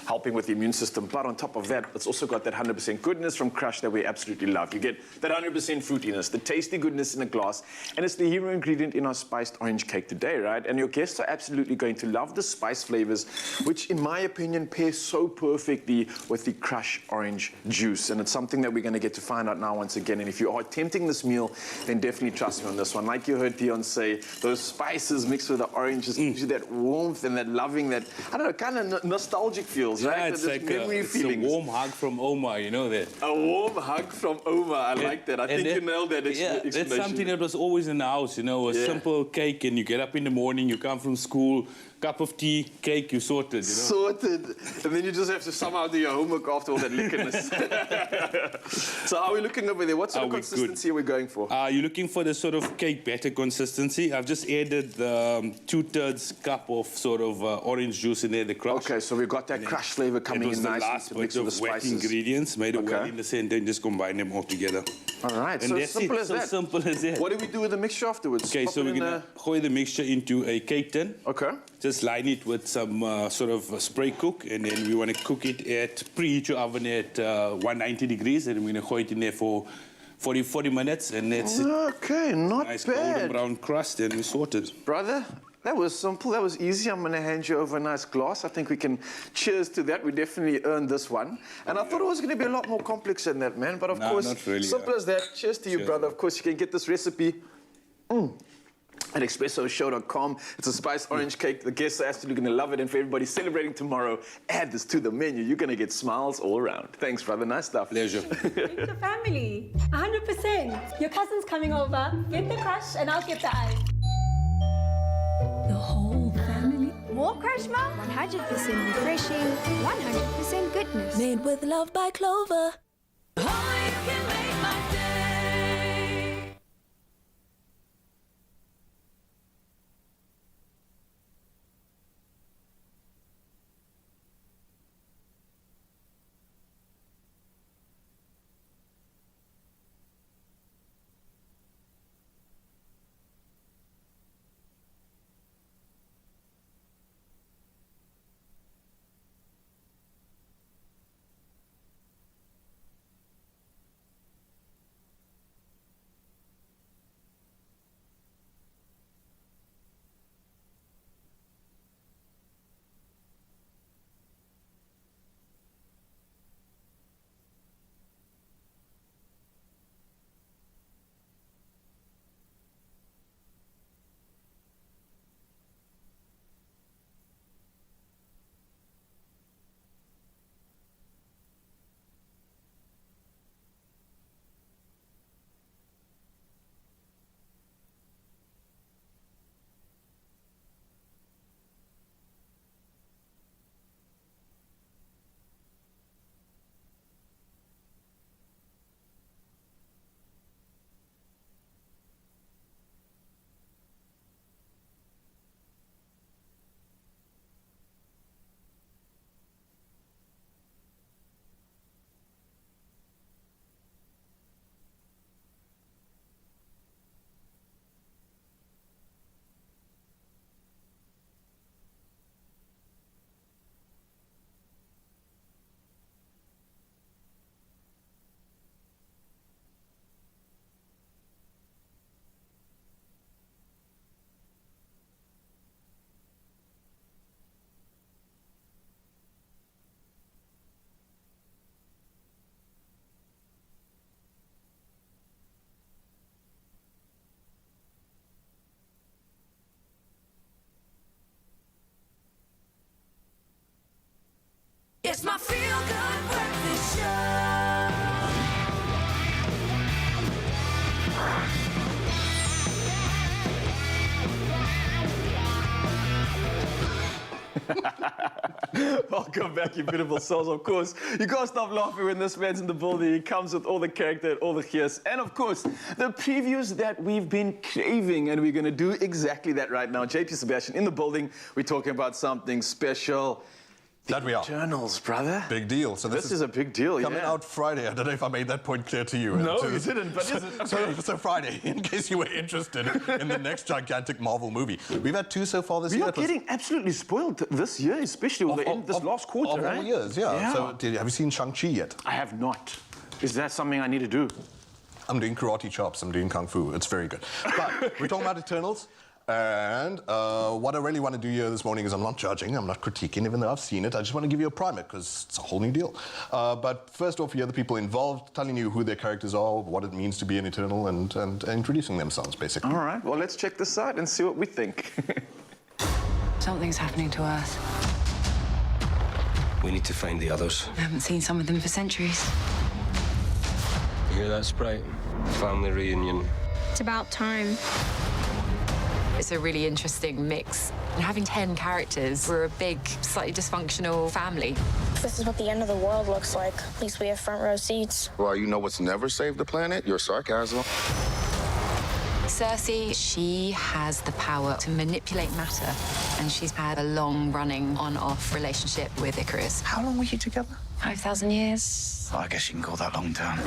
helping with the immune system, but on top of that, it's also got that 100% goodness from crush that we absolutely love. You get that 100% fruitiness, the tasty goodness in a glass, and it's the hero ingredient in our spiced orange cake today, right? And your guests are absolutely going to love the spice flavors, which in my opinion pair so perfectly with the crush orange juice. And it's something that we're going to get to find out now once again. And if you are attempting this meal, then definitely trust me on this one. Like you heard Dion say, those spices mixed with the oranges gives you that warmth and that loving, that, I don't know, kind of nostalgic feels, right? Yeah, it's Those like memory it's a feelings. warm hug from Oma, you know that. A warm hug from Oma. I like that. I think you nailed that explanation. That's something that was always in the house, you know, a simple cake, and you get up in the morning, you come from school, cup of tea, cake, you sorted, you know. Sorted. And then you just have to somehow do your homework after all that liquorness. So how are we looking over there? What sort of we consistency are we going for? You're looking for the sort of cake batter consistency. I've just added the 2/3 cup of sort of orange juice in there, the crush. Okay, so we've got that crush flavor coming in nicely. nicely Last to bit mix with of the wet spices. ingredients, made it well Okay. in the center, and just combine them all together. All right, And so that's simple it. as So that. simple as that. What do we do with the mixture afterwards? Okay, Pop so it we're in gonna pour the mixture into a cake tin. Okay. Just line it with some sort of spray cook, and then we want to cook it at preheat your oven at 190 degrees, and we're going to cook it in there for 40 minutes, and that's it. Okay, not Nice golden bad. brown crust, and we sorted. Brother, that was simple, that was easy. I'm going to hand you over a nice glass. I think we can cheers to that. We definitely earned this one. And I thought it was going to be a lot more complex than that, man. But of Nah, course, not really, simple as that. Cheers to you, Cheers, brother. man. Of course, you can get this recipe at expressoshow.com. It's a spiced orange cake. The guests are absolutely going to love it. And for everybody celebrating tomorrow, add this to the menu. You're going to get smiles all around. Thanks, brother. Nice stuff. Pleasure. The family, 100%. Your cousin's coming over. Get the crush and I'll get the ice. The whole family. More Crush Mom, 100% refreshing, 100% goodness. Made with love by Clover. Oh, you can make my day. It's my feel-good breakfast show. Welcome back, you beautiful souls. Of course, you can't stop laughing when this man's in the building. He comes with all the character, all the gears, and of course, the previews that we've been craving, and we're going to do exactly that right now. JP Sebastian in the building. We're talking about something special. That we are. Eternals, brother. Big deal. So this is a big deal, coming out Friday. I don't know if I made that point clear to you. No, you didn't, but so Friday, in case you were interested in the next gigantic Marvel movie. We've had 2 so far this year. We are getting absolutely spoiled this year, especially with this last quarter, of all years, yeah. So have you seen Shang-Chi yet? I have not. Is that something I need to do? I'm doing karate chops. I'm doing kung fu. It's very good. But we're talking about Eternals. And what I really want to do here this morning is I'm not judging, I'm not critiquing, even though I've seen it. I just want to give you a primer, because it's a whole new deal. But first off, here are the people involved, telling you who their characters are, what it means to be an Eternal, and introducing themselves, basically. All right, well, let's check this out and see what we think. Something's happening to Earth. We need to find the others. I haven't seen some of them for centuries. You hear that, Sprite? Family reunion. It's about time. It's a really interesting mix. And having 10 characters, we're a big, slightly dysfunctional family. This is what the end of the world looks like. At least we have front row seats. Well, you know what's never saved the planet? Your sarcasm. Cersei, she has the power to manipulate matter, and she's had a long-running on-off relationship with Icarus. How long were you together? 5,000 years. Well, I guess you can call that long term.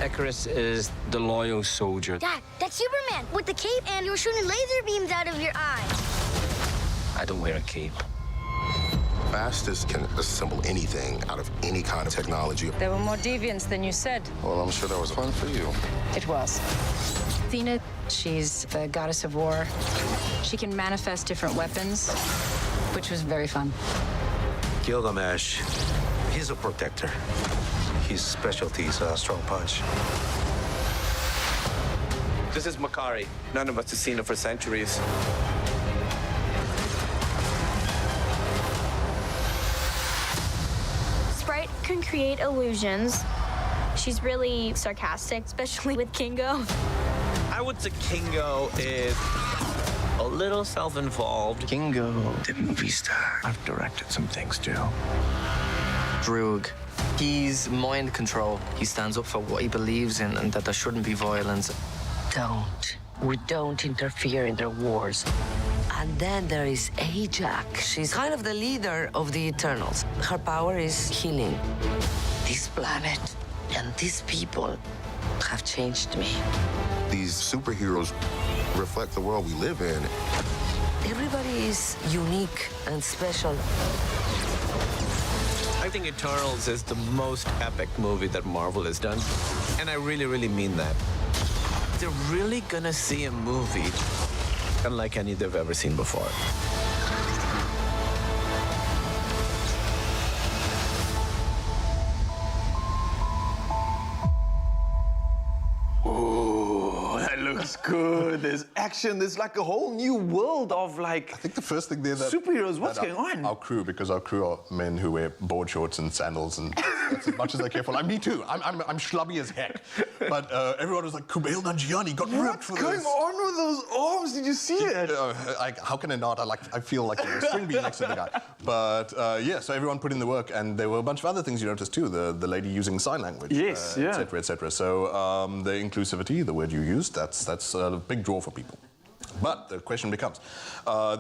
Icarus is the loyal soldier. Dad, that's Superman with the cape, and you're shooting laser beams out of your eyes. I don't wear a cape. Fastest can assemble anything out of any kind of technology. There were more deviants than you said. Well, I'm sure that was fun for you. It was. Athena, she's the goddess of war. She can manifest different weapons, which was very fun. Gilgamesh, he's a protector. His specialty is a strong punch. This is Makari. None of us have seen her for centuries. Sprite can create illusions. She's really sarcastic, especially with Kingo. I would say Kingo is a little self-involved. Kingo, the movie star. I've directed some things too. Droog. He's mind control. He stands up for what he believes in and that there shouldn't be violence. We don't interfere in their wars. And then there is Ajax. She's kind of the leader of the Eternals. Her power is healing. This planet and these people have changed me. These superheroes reflect the world we live in. Everybody is unique and special. I think Eternals is the most epic movie that Marvel has done. And I really, really mean that. They're really gonna see a movie unlike any they've ever seen before. Oh, that looks good. There's action. There's like a whole new world of like. I think the first thing there that superheroes. What's going on? Our crew, because our crew are men who wear board shorts and sandals, and that's as much as they care for. Like me too. I'm schlubby as heck. But everyone was like, Kumail Nanjiani got ripped for this. What's going on with those arms? Did you see it? How can I not? I feel like a string bean next to the guy. But yeah, so everyone put in the work, and there were a bunch of other things you noticed too. The lady using sign language. Yes, yeah. Et cetera, et cetera. So the inclusivity, the word you used, that's a big draw for people. But the question becomes,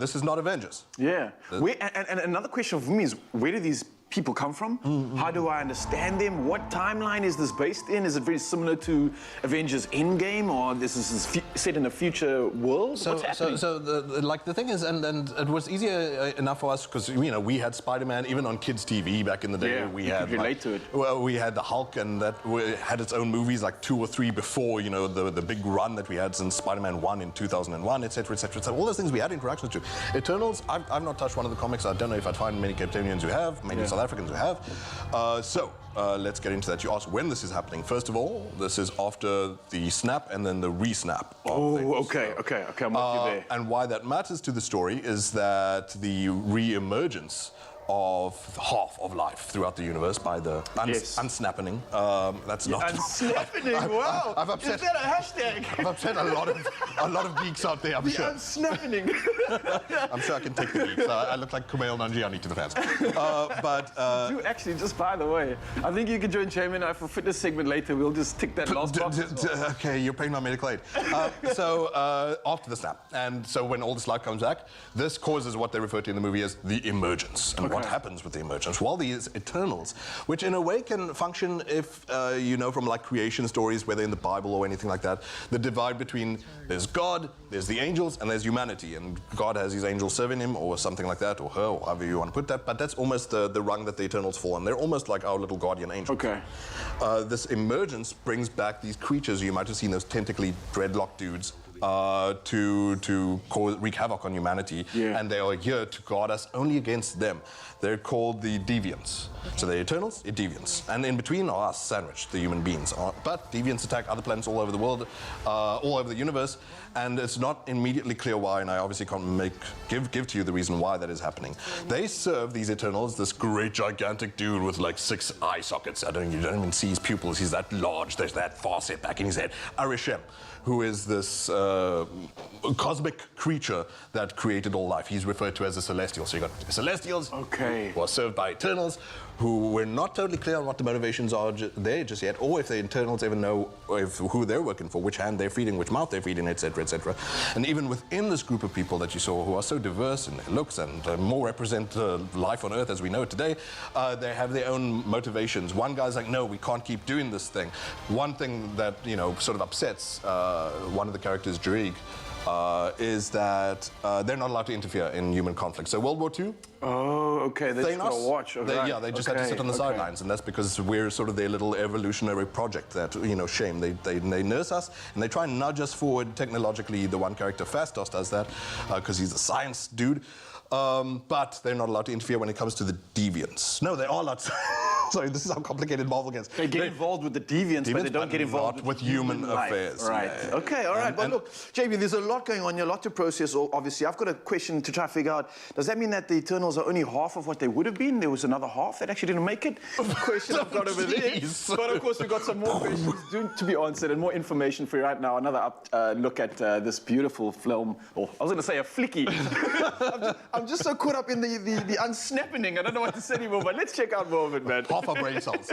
this is not Avengers. Yeah. And another question for me is, where do these people come from? How do I understand them? What timeline is this based in? Is it very similar to Avengers Endgame, or this is set in a future world? What's happening? The thing is, and it was easier enough for us because we had Spider-Man even on kids' TV back in the day. Yeah, we you had could relate to it. Well, we had the Hulk, and that had its own movies, like 2 or 3 before the big run that we had since Spider-Man 1 in 2001, etc., etc. So all those things we had interactions to. Eternals, I've not touched one of the comics. I don't know if I'd find many Cape Townians who have, many South Africans who have. So let's get into that. You asked when this is happening. First of all, this is after the snap and then the re-snap. Oh, okay, okay, I'm with you there. And why that matters to the story is that the re-emergence of half of life throughout the universe by the unsnapping. That's not unsnapping. Wow! I've upset, is that a hashtag? I've upset a lot of geeks out there. I'm sure. Unsnapping. I'm sure I can take the geeks. I look like Kumail Nanjiani to the fans. You actually, just by the way, I think you can join Jamie and I for fitness segment later. We'll just tick that last box. Okay, you're paying my medical aid. So after the snap, and so when all this life comes back, this causes what they refer to in the movie as the emergence. And what happens with the emergence? Well, these Eternals, which in a way can function if you know from like creation stories, whether in the Bible or anything like that, the divide between there's God, there's the angels, and there's humanity. And God has his angels serving him, or something like that, or her, or however you want to put that. But that's almost the rung that the Eternals fall on. They're almost like our little guardian angels. Okay. This emergence brings back these creatures. You might have seen those tentacly dreadlock dudes to wreak havoc on humanity, and they are here to guard us only against them. They're called the Deviants. So the Eternals, the Deviants. And in between are us, sandwiched, the human beings. But Deviants attack other planets all over the world, all over the universe, and it's not immediately clear why, and I obviously can't give to you the reason why that is happening. They serve, these Eternals, this great gigantic dude with like 6 eye sockets. You don't even see his pupils, he's that large, there's that far set back in his head. Arishem, who is this cosmic creature that created all life. He's referred to as a Celestial. So you got Celestials, who are served by Eternals, who we're not totally clear on what the motivations are there just yet, or if the Eternals even know who they're working for, which hand they're feeding, which mouth they're feeding, etc., etc. And even within this group of people that you saw, who are so diverse in their looks and more represent life on Earth as we know it today, they have their own motivations. One guy's like, no, we can't keep doing this thing. One thing that, you know, sort of upsets one of the characters, Jurig, is that they're not allowed to interfere in human conflict. So World War II. Oh, okay. They just gotta watch. They just had to sit on the sidelines, and that's because we're sort of their little evolutionary project. That, you know, shame. They nurse us and they try and nudge us forward technologically. The one character, Fastos, does that because he's a science dude. But they're not allowed to interfere when it comes to the Deviants. No, they are allowed to. Sorry, this is how complicated Marvel gets. They get involved with the Deviants, but they don't get involved with human affairs. Right. Yeah. Okay, all right. But look, JB, there's a lot going on here, a lot to process, obviously. I've got a question to try to figure out. Does that mean that the Eternals are only half of what they would have been? There was another half that actually didn't make it? Question I've got over there. But of course, we've got some more questions to be answered and more information for you right now. Another look at this beautiful film. Or I was going to say a flicky. I'm just so caught up in the unsnapping. I don't know what to say anymore, but let's check out more of it, man. Half our brain cells.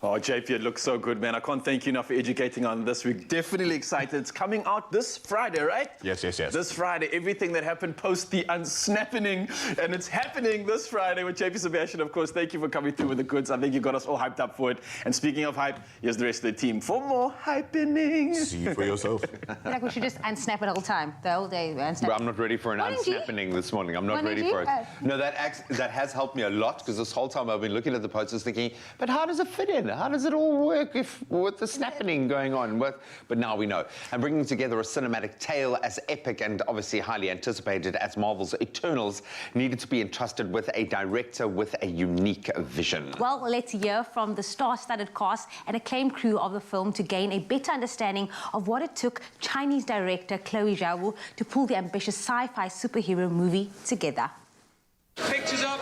Oh, JP, it looks so good, man. I can't thank you enough for educating on this. We're definitely excited. It's coming out this Friday, right? Yes, yes, yes. This Friday, everything that happened post the unsnapping, and it's happening this Friday with JP Sebastian, of course. Thank you for coming through with the goods. I think you got us all hyped up for it. And speaking of hype, here's the rest of the team for more hypening. See for yourself. I feel like we should just unsnap it all the time, the whole day. Well, I'm not ready for an unsnapping this morning. I'm not ready for it. No, that has helped me a lot, because this whole time I've been looking at the posters thinking, but how does it fit in? How does it all work with the snapping going on? But now we know. And bringing together a cinematic tale as epic and obviously highly anticipated as Marvel's Eternals needed to be entrusted with a director with a unique vision. Well, let's hear from the star-studded cast and acclaimed crew of the film to gain a better understanding of what it took Chinese director Chloe Zhao to pull the ambitious sci-fi superhero movie together. Pictures up.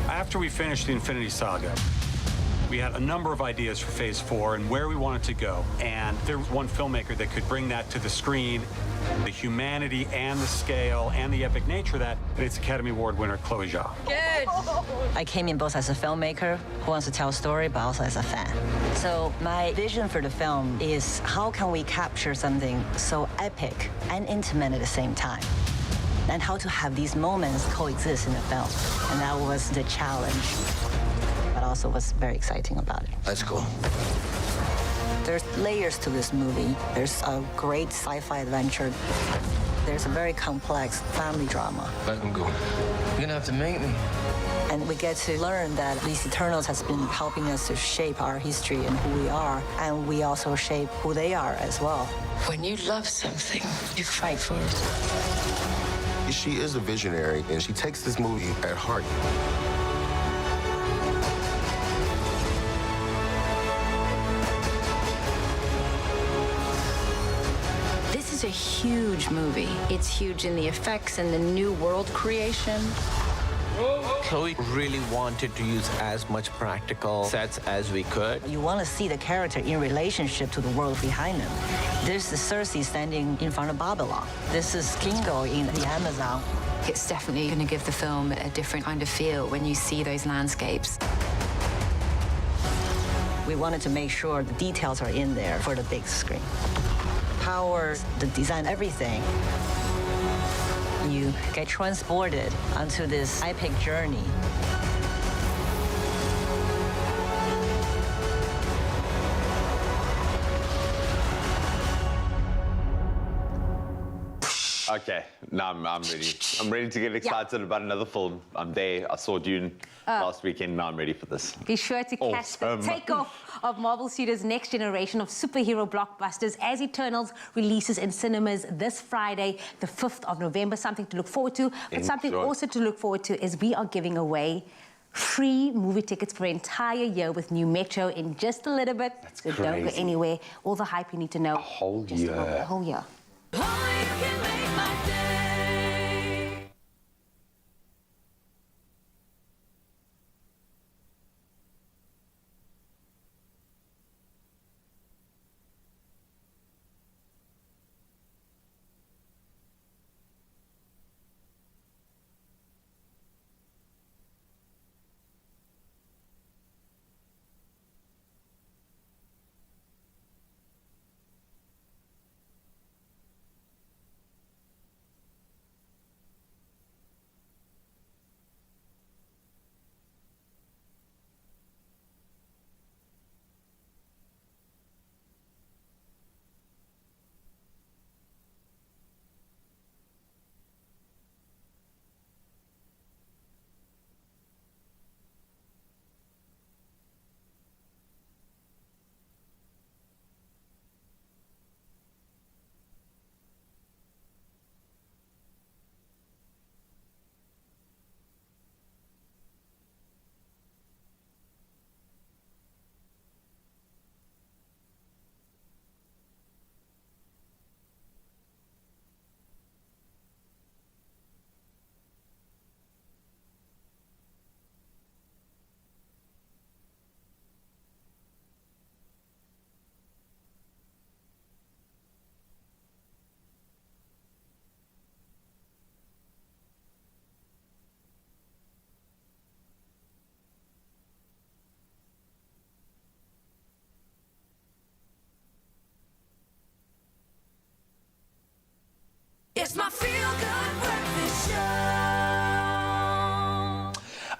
After we finished the Infinity Saga, We had a number of ideas for Phase 4 and where we wanted to go. And there was one filmmaker that could bring that to the screen, the humanity and the scale and the epic nature of that. And it's Academy Award winner Chloe Zhao. Good. I came in both as a filmmaker who wants to tell a story, but also as a fan. So my vision for the film is how can we capture something so epic and intimate at the same time? And how to have these moments coexist in the film. And that was the challenge, but also was very exciting about it. Let's go. There's layers to this movie. There's a great sci-fi adventure. There's a very complex family drama. Let him go. You're gonna have to make me. And we get to learn that these Eternals has been helping us to shape our history and who we are, and we also shape who they are as well. When you love something, you fight for it. She is a visionary, and she takes this movie at heart. This is a huge movie. It's huge in the effects and the new world creation. Chloe really wanted to use as much practical sets as we could. You want to see the character in relationship to the world behind them. There's the Cersei standing in front of Babylon. This is Kingo in the Amazon. It's definitely going to give the film a different kind of feel when you see those landscapes. We wanted to make sure the details are in there for the big screen. Powers, the design, everything. You get transported onto this epic journey. Okay, now I'm ready. I'm ready to get excited about another film. I'm there. I saw Dune last weekend. Now I'm ready for this. Be sure to catch the takeoff of Marvel Studios' next generation of superhero blockbusters as Eternals releases in cinemas this Friday, the 5th of November. Something to look forward to. But something also to look forward to is we are giving away free movie tickets for an entire year with New Metro in just a little bit. That's so crazy. Don't go anywhere. All the hype you need to know. A whole just year. A whole year. It's my feel-good breakfast show.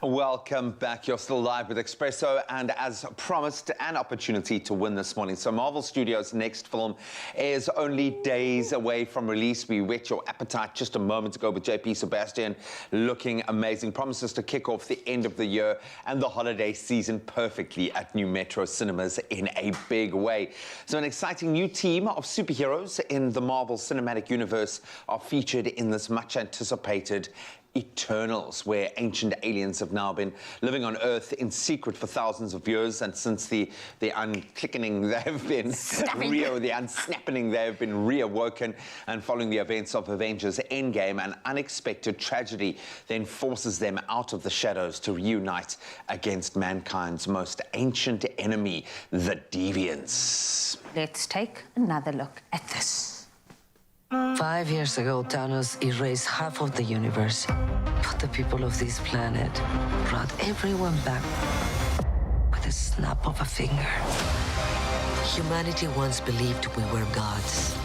Welcome back. You're still live with Expresso, and as promised, an opportunity to win this morning. So Marvel Studios' next film is only days away from release. We whet your appetite just a moment ago with JP Sebastian looking amazing. Promises to kick off the end of the year and the holiday season perfectly at New Metro Cinemas in a big way. So an exciting new team of superheroes in the Marvel Cinematic Universe are featured in this much anticipated Eternals, where ancient aliens have now been living on Earth in secret for thousands of years, and since the unclickening, they have been the unsnapping, they have been reawoken, and following the events of Avengers Endgame, an unexpected tragedy then forces them out of the shadows to reunite against mankind's most ancient enemy, the Deviants. Let's take another look at this. 5 years ago, Thanos erased half of the universe. But the people of this planet brought everyone back with a snap of a finger. Humanity once believed we were gods.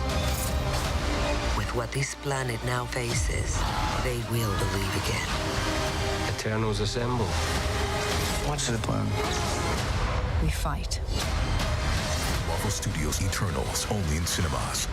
With what this planet now faces, they will believe again. Eternals assemble. What's the plan? We fight. Marvel Studios Eternals, only in cinemas.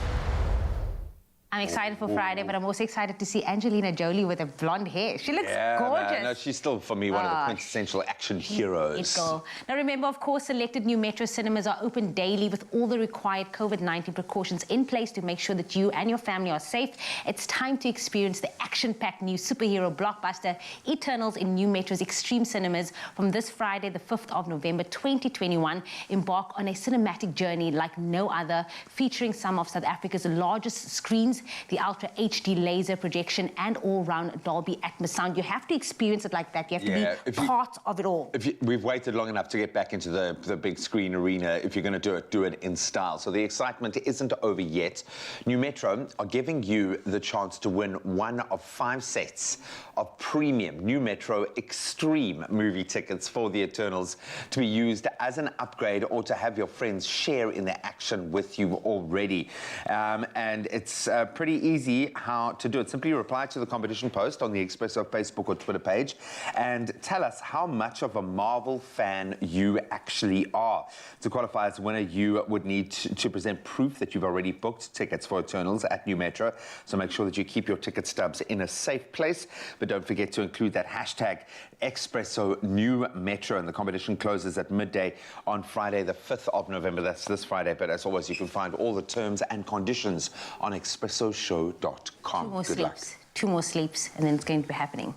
I'm excited for Friday, but I'm also excited to see Angelina Jolie with her blonde hair. She looks gorgeous. Man. No, she's still, for me, one of the quintessential action heroes. Now, remember, of course, selected new Metro cinemas are open daily with all the required COVID-19 precautions in place to make sure that you and your family are safe. It's time to experience the action-packed new superhero blockbuster, Eternals, in new Metro's Extreme Cinemas from this Friday, the 5th of November, 2021. Embark on a cinematic journey like no other, featuring some of South Africa's largest screens, the Ultra HD laser projection, and all-round Dolby Atmos sound. You have to experience it like that. You have to be part of it all. We've waited long enough to get back into the big screen arena. If you're going to do it in style. So the excitement isn't over yet. New Metro are giving you the chance to win one of 5 sets of premium New Metro Extreme movie tickets for the Eternals to be used as an upgrade or to have your friends share in the action with you already. And it's pretty easy how to do it. Simply reply to the competition post on the Expresso Facebook or Twitter page and tell us how much of a Marvel fan you actually are. To qualify as a winner, you would need to present proof that you've already booked tickets for Eternals at New Metro. So make sure that you keep your ticket stubs in a safe place, but don't forget to include that hashtag Expresso New Metro, and the competition closes at midday on Friday, the 5th of November. That's this Friday, but as always, you can find all the terms and conditions on expressoshow.com. Good luck. 2 more sleeps, and then it's going to be happening.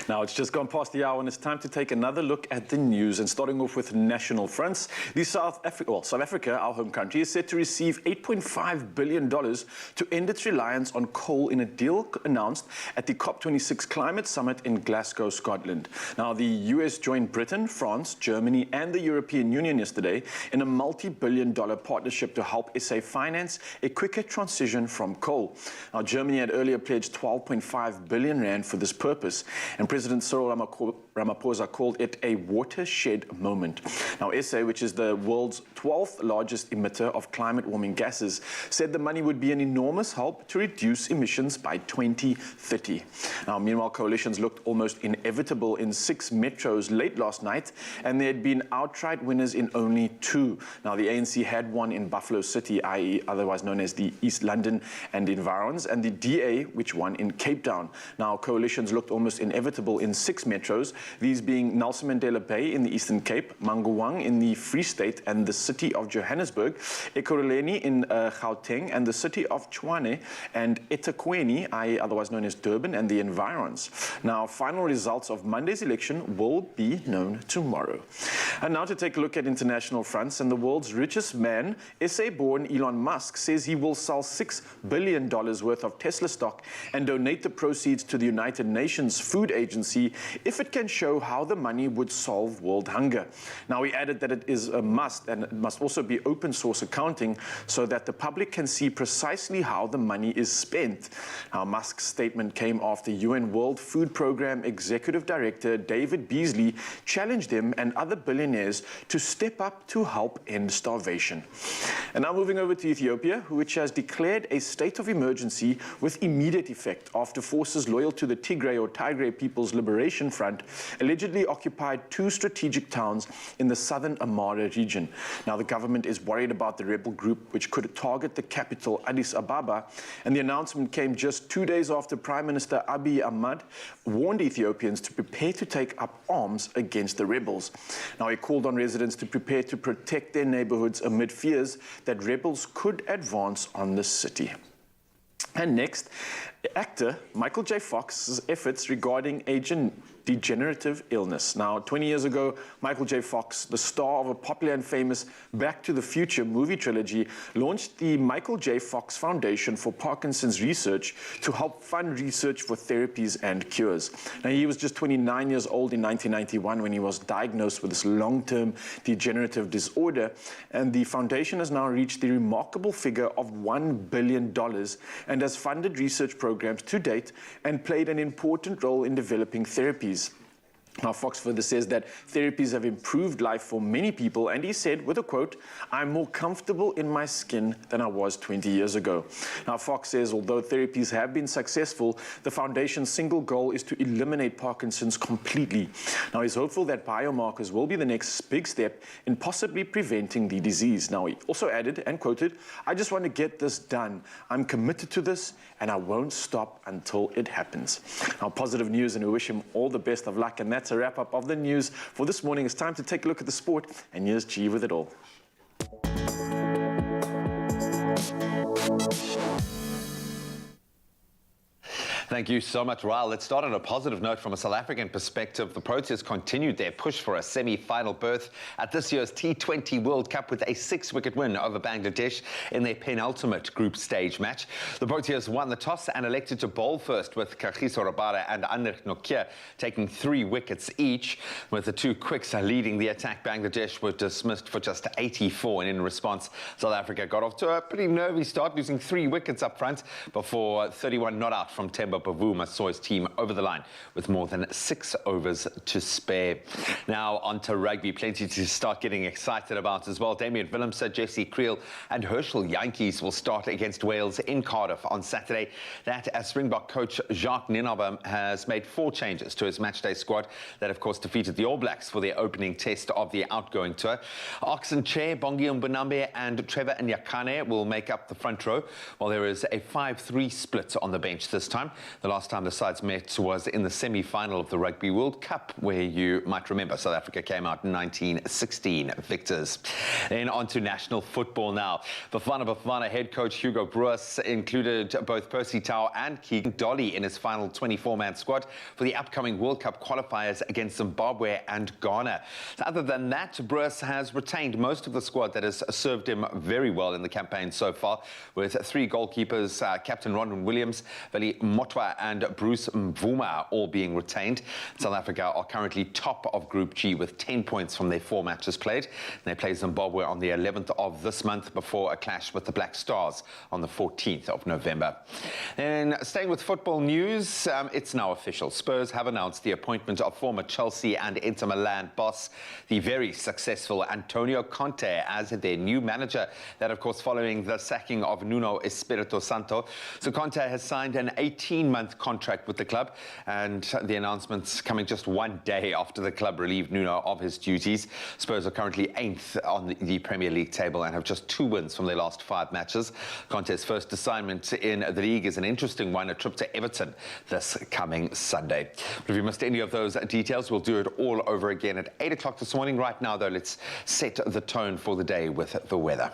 Now, it's just gone past the hour, and it's time to take another look at the news. And starting off with national fronts, South Africa, our home country, is set to receive $8.5 billion to end its reliance on coal in a deal announced at the COP26 Climate Summit in Glasgow, Scotland. Now, the US joined Britain, France, Germany, and the European Union yesterday in a multi-billion-dollar partnership to help SA finance a quicker transition from coal. Now, Germany had earlier pledged 12.5 billion rand for this purpose, and President Cyril Ramaphosa called it a watershed moment. Now, SA, which is the world's 12th largest emitter of climate-warming gases, said the money would be an enormous help to reduce emissions by 2030. Now, meanwhile, coalitions looked almost inevitable in 6 metros late last night, and there had been outright winners in only 2. Now, the ANC had won in Buffalo City, i.e. otherwise known as the East London and environs, and the DA, which won in Cape Town. Now, coalitions looked almost inevitable in 6 metros, these being Nelson Mandela Bay in the Eastern Cape, Mangaung in the Free State and the city of Johannesburg, Ekurhuleni in Gauteng and the city of Tshwane, and eThekwini, otherwise known as Durban, and the environs. Now, final results of Monday's election will be known tomorrow. And now to take a look at international fronts, and the world's richest man, SA-born Elon Musk, says he will sell $6 billion worth of Tesla stock and donate the proceeds to the United Nations Food Agency if it can show how the money would solve world hunger. Now, he added that it is a must, and it must also be open source accounting so that the public can see precisely how the money is spent. Now, Musk's statement came after UN World Food Programme Executive Director David Beasley challenged him and other billionaires to step up to help end starvation. And now moving over to Ethiopia, which has declared a state of emergency with immediate effect after forces loyal to the Tigray people People's Liberation Front allegedly occupied 2 strategic towns in the southern Amhara region. Now, the government is worried about the rebel group, which could target the capital, Addis Ababa, and the announcement came just 2 days after Prime Minister Abiy Ahmed warned Ethiopians to prepare to take up arms against the rebels. Now, he called on residents to prepare to protect their neighborhoods amid fears that rebels could advance on the city. And next, actor Michael J. Fox's efforts regarding a degenerative illness. Now, 20 years ago, Michael J. Fox, the star of a popular and famous Back to the Future movie trilogy, launched the Michael J. Fox Foundation for Parkinson's Research to help fund research for therapies and cures. Now, he was just 29 years old in 1991 when he was diagnosed with this long-term degenerative disorder, and the foundation has now reached the remarkable figure of $1 billion and has funded research programs to date and played an important role in developing therapies. Now, Fox further says that therapies have improved life for many people, and he said, with a quote, "I'm more comfortable in my skin than I was 20 years ago." Now, Fox says, although therapies have been successful, the foundation's single goal is to eliminate Parkinson's completely. Now, he's hopeful that biomarkers will be the next big step in possibly preventing the disease. Now, he also added and quoted, "I just want to get this done. I'm committed to this, and I won't stop until it happens." Now, positive news, and we wish him all the best of luck, and that's a wrap-up of the news for this morning. It's time to take a look at the sport, and here's G with it all. Thank you so much, Raul. Let's start on a positive note from a South African perspective. The Proteas continued their push for a semi-final berth at this year's T20 World Cup with a 6-wicket win over Bangladesh in their penultimate group stage match. The Proteas won the toss and elected to bowl first, with Kagiso Rabada and Anrich Nokia taking 3 wickets each. With the 2 quicks leading the attack, Bangladesh were dismissed for just 84, and in response, South Africa got off to a pretty nervy start, losing 3 wickets up front before 31 not out from Temba Bavuma saw his team over the line with more than 6 overs to spare. Now on to rugby, plenty to start getting excited about as well. Damian Willemse, Jesse Creel and Herschel Jantjies will start against Wales in Cardiff on Saturday. That as Springbok coach Jacques Nienaber has made 4 changes to his matchday squad that of course defeated the All Blacks for their opening test of the outgoing tour. Oxen Che, Bongi Mbonambe and Trevor Nyakane will make up the front row, while there is a 5-3 split on the bench this time. The last time the sides met was in the semi-final of the Rugby World Cup, where you might remember South Africa came out in 1916 victors. Then on to national football now. Bafana head coach Hugo Broos included both Percy Tau and Keegan Dolly in his final 24-man squad for the upcoming World Cup qualifiers against Zimbabwe and Ghana. Other than that, Broos has retained most of the squad that has served him very well in the campaign so far, with 3 goalkeepers, Captain Ronwen Williams, Veli Motwa and Bruce Mvuma all being retained. South Africa are currently top of Group G with 10 points from their 4 matches played. They play Zimbabwe on the 11th of this month before a clash with the Black Stars on the 14th of November. Then staying with football news, it's now official. Spurs have announced the appointment of former Chelsea and Inter Milan boss, the very successful Antonio Conte, as their new manager. That, of course, following the sacking of Nuno Espirito Santo. So Conte has signed an 18-month contract with the club, and the announcement's coming just 1 day after the club relieved Nuno of his duties. Spurs are currently 8th on the Premier League table and have just 2 wins from their last 5 matches. Conte's first assignment in the league is an interesting one, a trip to Everton this coming Sunday. But if you missed any of those details, we'll do it all over again at 8 o'clock this morning. Right now, though, let's set the tone for the day with the weather.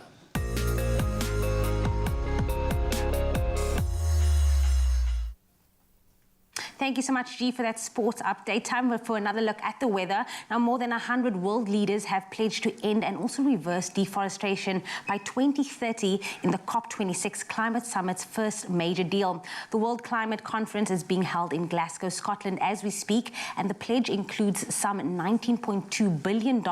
Thank you so much, G, for that sports update. Time for another look at the weather. Now, more than 100 world leaders have pledged to end and also reverse deforestation by 2030 in the COP26 Climate Summit's first major deal. The World Climate Conference is being held in Glasgow, Scotland, as we speak, and the pledge includes some $19.2 billion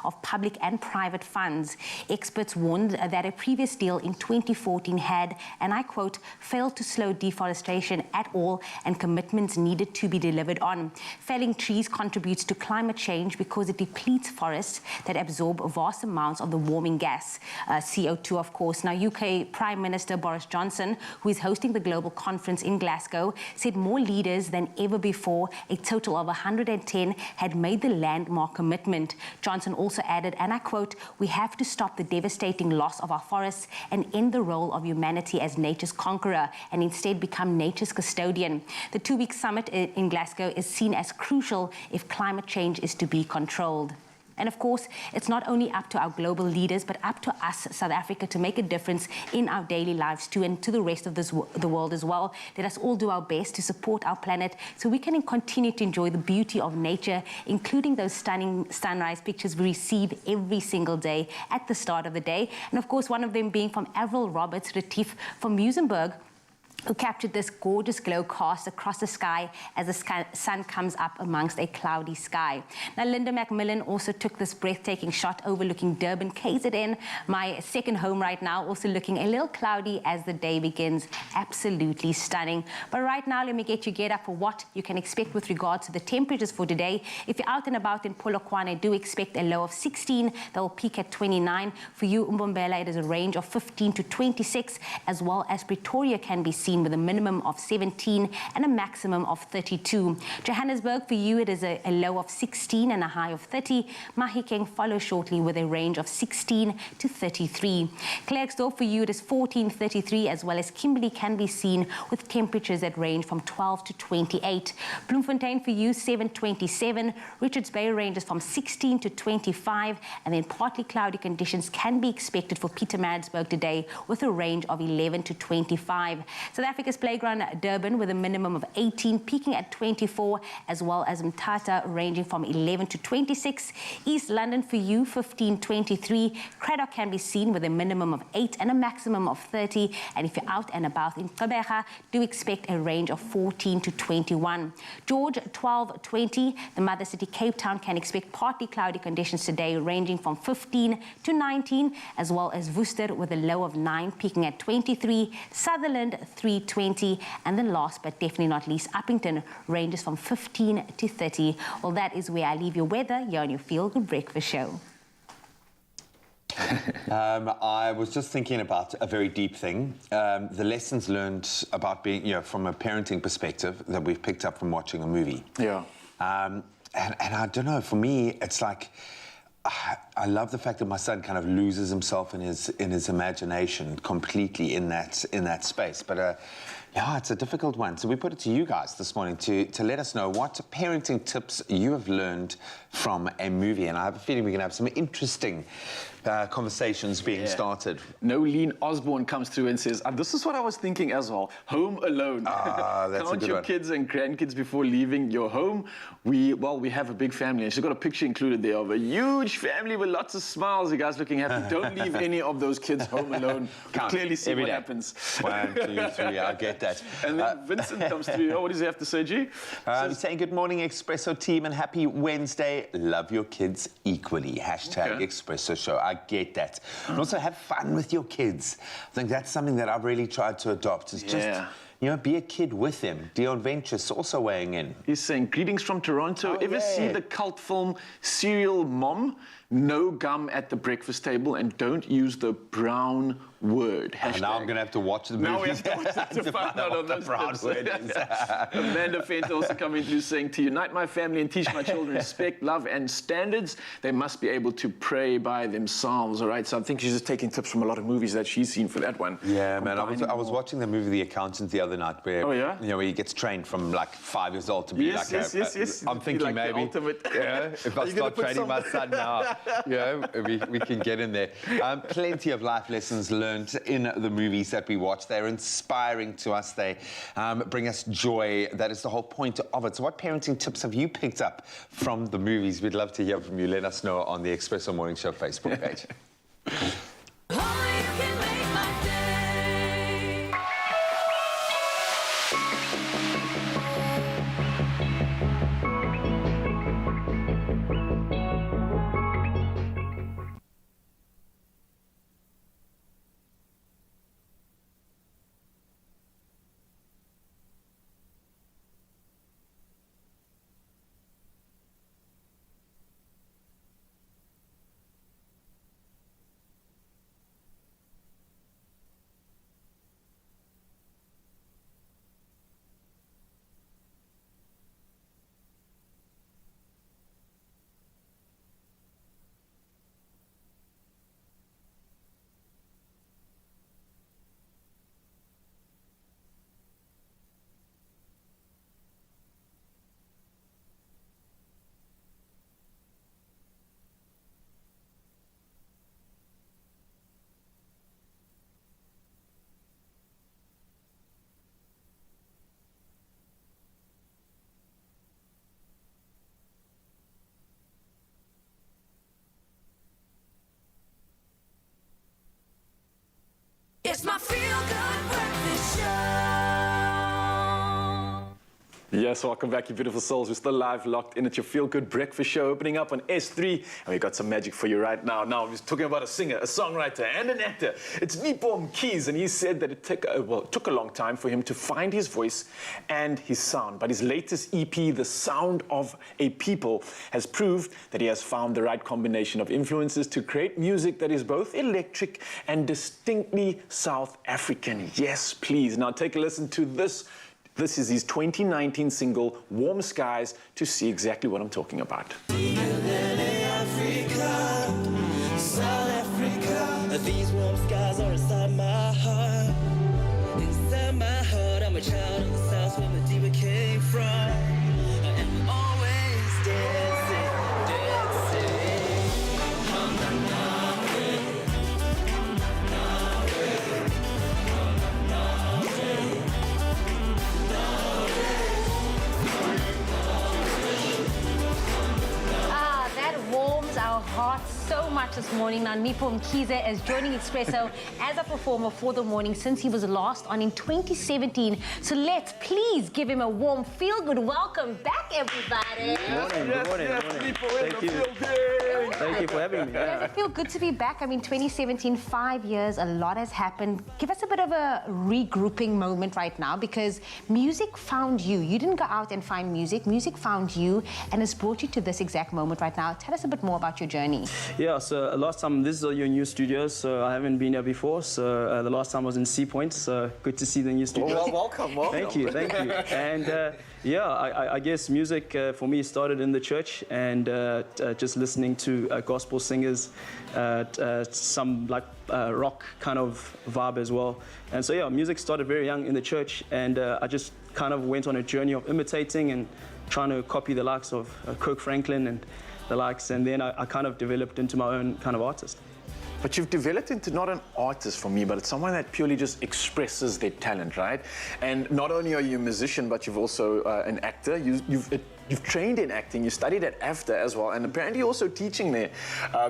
of public and private funds. Experts warned that a previous deal in 2014 had, and I quote, failed to slow deforestation at all, and commitments commitments needed to be delivered on. Felling trees contributes to climate change because it depletes forests that absorb vast amounts of the warming gas, CO2, of course. Now, UK Prime Minister Boris Johnson, who is hosting the global conference in Glasgow, said more leaders than ever before, a total of 110, had made the landmark commitment. Johnson also added, and I quote, "We have to stop the devastating loss of our forests and end the role of humanity as nature's conqueror and instead become nature's custodian." The two-week summit in Glasgow is seen as crucial if climate change is to be controlled. And of course, it's not only up to our global leaders, but up to us, South Africa, to make a difference in our daily lives too, and to the rest of the world as well. Let us all do our best to support our planet so we can continue to enjoy the beauty of nature, including those stunning sunrise pictures we receive every single day at the start of the day. And of course, one of them being from Avril Roberts Retief from Muizenberg, who captured this gorgeous glow cast across the sky as the sun comes up amongst a cloudy sky. Now, Linda Macmillan also took this breathtaking shot overlooking Durban, KZN, my second home right now, also looking a little cloudy as the day begins. Absolutely stunning. But right now, let me get you geared up for what you can expect with regards to the temperatures for today. If you're out and about in Polokwane, do expect a low of 16. That will peak at 29. For you, Umbombela, it is a range of 15 to 26, as well as Pretoria can be seen with a minimum of 17 and a maximum of 32. Johannesburg, for you, it is a low of 16 and a high of 30. Mahikeng follows shortly with a range of 16 to 33. Klerksdorp, for you, it is 14, 33, as well as Kimberley can be seen with temperatures that range from 12 to 28. Bloemfontein, for you, 7, 27. Richards Bay ranges from 16 to 25, and then partly cloudy conditions can be expected for Pietermaritzburg today with a range of 11 to 25. South Africa's playground Durban with a minimum of 18, peaking at 24, as well as Mthatha ranging from 11 to 26. East London, for you, 15, 23. Cradock can be seen with a minimum of 8 and a maximum of 30. And if you're out and about in Gqeberha, do expect a range of 14 to 21. George, 12, 20. The mother city Cape Town can expect partly cloudy conditions today, ranging from 15 to 19, as well as Worcester with a low of 9, peaking at 23. Sutherland, 320, and then last but definitely not least, Uppington ranges from 15 to 30. Well, that is where I leave your weather here on your Feel Good Breakfast Show. I was just thinking about a very deep thing. The lessons learned about being, from a parenting perspective that we've picked up from watching a movie. Yeah. And I don't know, for me, it's like, I love the fact that my son kind of loses himself in his imagination completely in that space. But yeah, it's a difficult one. So we put it to you guys this morning to let us know what parenting tips you have learned from a movie. And I have a feeling we're going to have some interesting conversations being started. Nolene Osborne comes through and says, this is what I was thinking as well. Home alone. That's Count a good your one. kids and grandkids before leaving your home. We have a big family. And she's got a picture included there of a huge family with lots of smiles. You guys looking happy. Don't leave any of those kids home alone. Clearly see what happens. 1, 2, 3, I get that. And then Vincent comes through. Oh, what does he have to say, G? Saying good morning, Expresso team, and happy Wednesday. Love your kids equally. Hashtag Expresso Show. I get that. And also have fun with your kids. I think that's something that I've really tried to adopt. Is just, be a kid with them. Dion Ventures also weighing in. He's saying, greetings from Toronto. Ever see the cult film Serial Mom? No gum at the breakfast table and don't use the brown word. Hashtag. Now I'm going to have to watch the movie. Now we have to watch that to find out on those brown word. Amanda Fent also coming through saying, to unite my family and teach my children respect, love and standards, they must be able to pray by themselves. All right, so I think she's just taking tips from a lot of movies that she's seen for that one. Yeah, man, I was watching the movie The Accountant the other night where, where he gets trained from like 5 years old to be yes. I'm thinking like maybe, if I start training my son now, we can get in there. Plenty of life lessons learned in the movies that we watch. They're inspiring to us. They bring us joy. That is the whole point of it. So what parenting tips have you picked up from the movies? We'd love to hear from you. Let us know on the Expresso Morning Show Facebook page. Yes, welcome back, you beautiful souls. We're still live, locked in at your Feel Good Breakfast Show, opening up on S3, and we got some magic for you right now. Now, we're talking about a singer, a songwriter, and an actor. It's Nipom Keys, and he said that it took a long time for him to find his voice and his sound. But his latest EP, The Sound of a People, has proved that he has found the right combination of influences to create music that is both electric and distinctly South African. Yes, please. Now, take a listen to this. This is his 2019 single, Warm Skies, to see exactly what I'm talking about. These warm skies are inside my heart. Inside my heart, I'm a child of the South where the diva came from. And always dancing, dancing. That warms our hearts so much this morning. Now, Nipom Keys is joining Expresso as a performer for the morning since he was last on in 2017. So let's please give him a warm, feel-good welcome back, everybody. Good morning. Thank you. Thank you for having me. Does it feel good to be back? I mean, 2017, 5 years, a lot has happened. Give us a bit of a regrouping moment right now, because music found you. You didn't go out and find music. Music found you and has brought you to this exact moment right now. Tell us a bit more about your journey. Yeah, so last time, this is your new studio, so I haven't been here before. So the last time I was in Sea Point, so good to see the new studio. Well, welcome. Thank you. And yeah, I guess music for me started in the church, and just listening to gospel singers, some like rock kind of vibe as well. And so yeah, music started very young in the church, and I just kind of went on a journey of imitating and trying to copy the likes of Kirk Franklin and the likes, and then I kind of developed into my own kind of artist. But you've developed into not an artist for me, but it's someone that purely just expresses their talent, right? And not only are you a musician, but you've also an actor. You've trained in acting, you studied at AFDA as well, and apparently also teaching there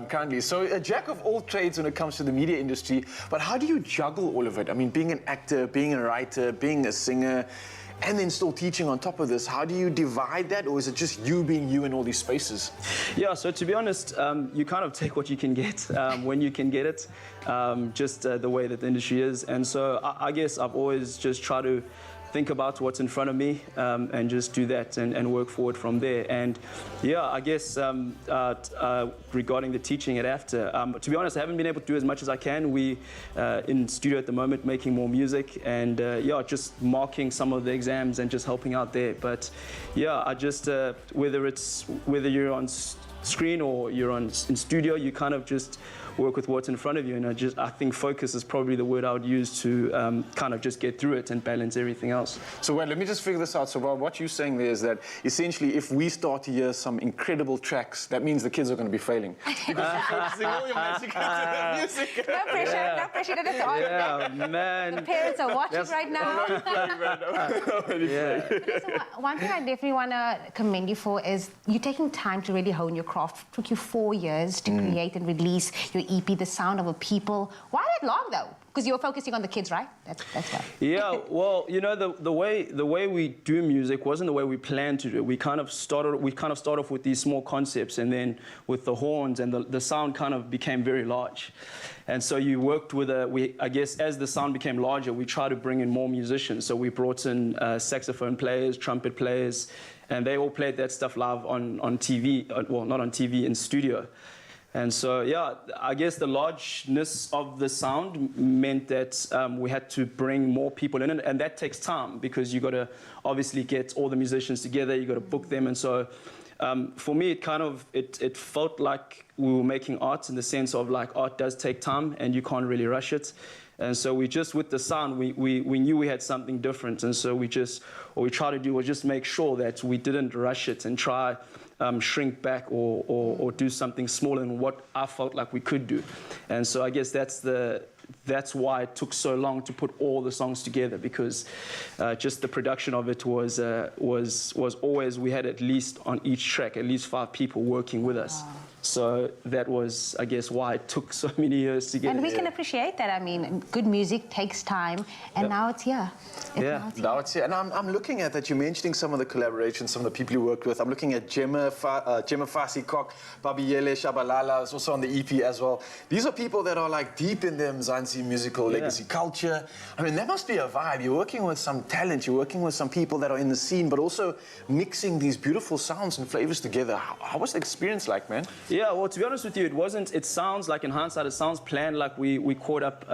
currently. So a jack of all trades when it comes to the media industry, but how do you juggle all of it? I mean, being an actor, being a writer, being a singer, and then still teaching on top of this, how do you divide that, or is it just you being you in all these spaces? Yeah, so to be honest, you kind of take what you can get when you can get it, just the way that the industry is. And so I guess I've always just tried to think about what's in front of me and just do that and work forward from there. And yeah, I guess regarding the teaching at AFDA, to be honest, I haven't been able to do as much as I can. We in studio at the moment making more music, and yeah, just marking some of the exams and just helping out there. But yeah, I just whether you're on screen or you're in studio, you kind of just work with what's in front of you, and I think focus is probably the word I would use to kind of just get through it and balance everything else. So well, let me just figure this out. So Bob, what you're saying there is that essentially if we start to hear some incredible tracks, that means the kids are going to be failing. Because you're focusing all your magic into the music. No pressure, no pressure. Yeah, man. The parents are watching right now. One thing I definitely want to commend you for is you taking time to really hone your craft. It took you 4 years to create and release your EP, The Sound of a People. Why that long though? Because you were focusing on the kids, right? That's why. Yeah, well, you know, the way we do music wasn't the way we planned to do it. We kind of start off with these small concepts, and then with the horns and the sound kind of became very large. And so you worked with I guess as the sound became larger, we tried to bring in more musicians. So we brought in saxophone players, trumpet players, and they all played that stuff live on TV, well, not on TV, in studio. And so, yeah, I guess the largeness of the sound meant that we had to bring more people in, and that takes time because you got to obviously get all the musicians together, you got to book them, and so for me, it felt like we were making art in the sense of like art does take time and you can't really rush it. And so we just, with the sound, we knew we had something different, and so what we tried to do was just make sure that we didn't rush it and try shrink back or do something smaller than what I felt like we could do. And so I guess that's why it took so long to put all the songs together, because just the production of it was always, we had at least on each track, at least 5 people working with us. Wow. So that was, I guess, why it took so many years to get And it. we can appreciate that. I mean, good music takes time, and now it's here. Now it's here. And I'm looking at that. You're mentioning some of the collaborations, some of the people you worked with. I'm looking at Gemma Fasikok, Babiyele Shabalala is also on the EP as well. These are people that are like deep in their Mzansi musical legacy culture. I mean, that must be a vibe. You're working with some talent. You're working with some people that are in the scene, but also mixing these beautiful sounds and flavors together. How was the experience like, man? Yeah, well, to be honest with you, it sounds like in hindsight, it sounds planned, like we caught up,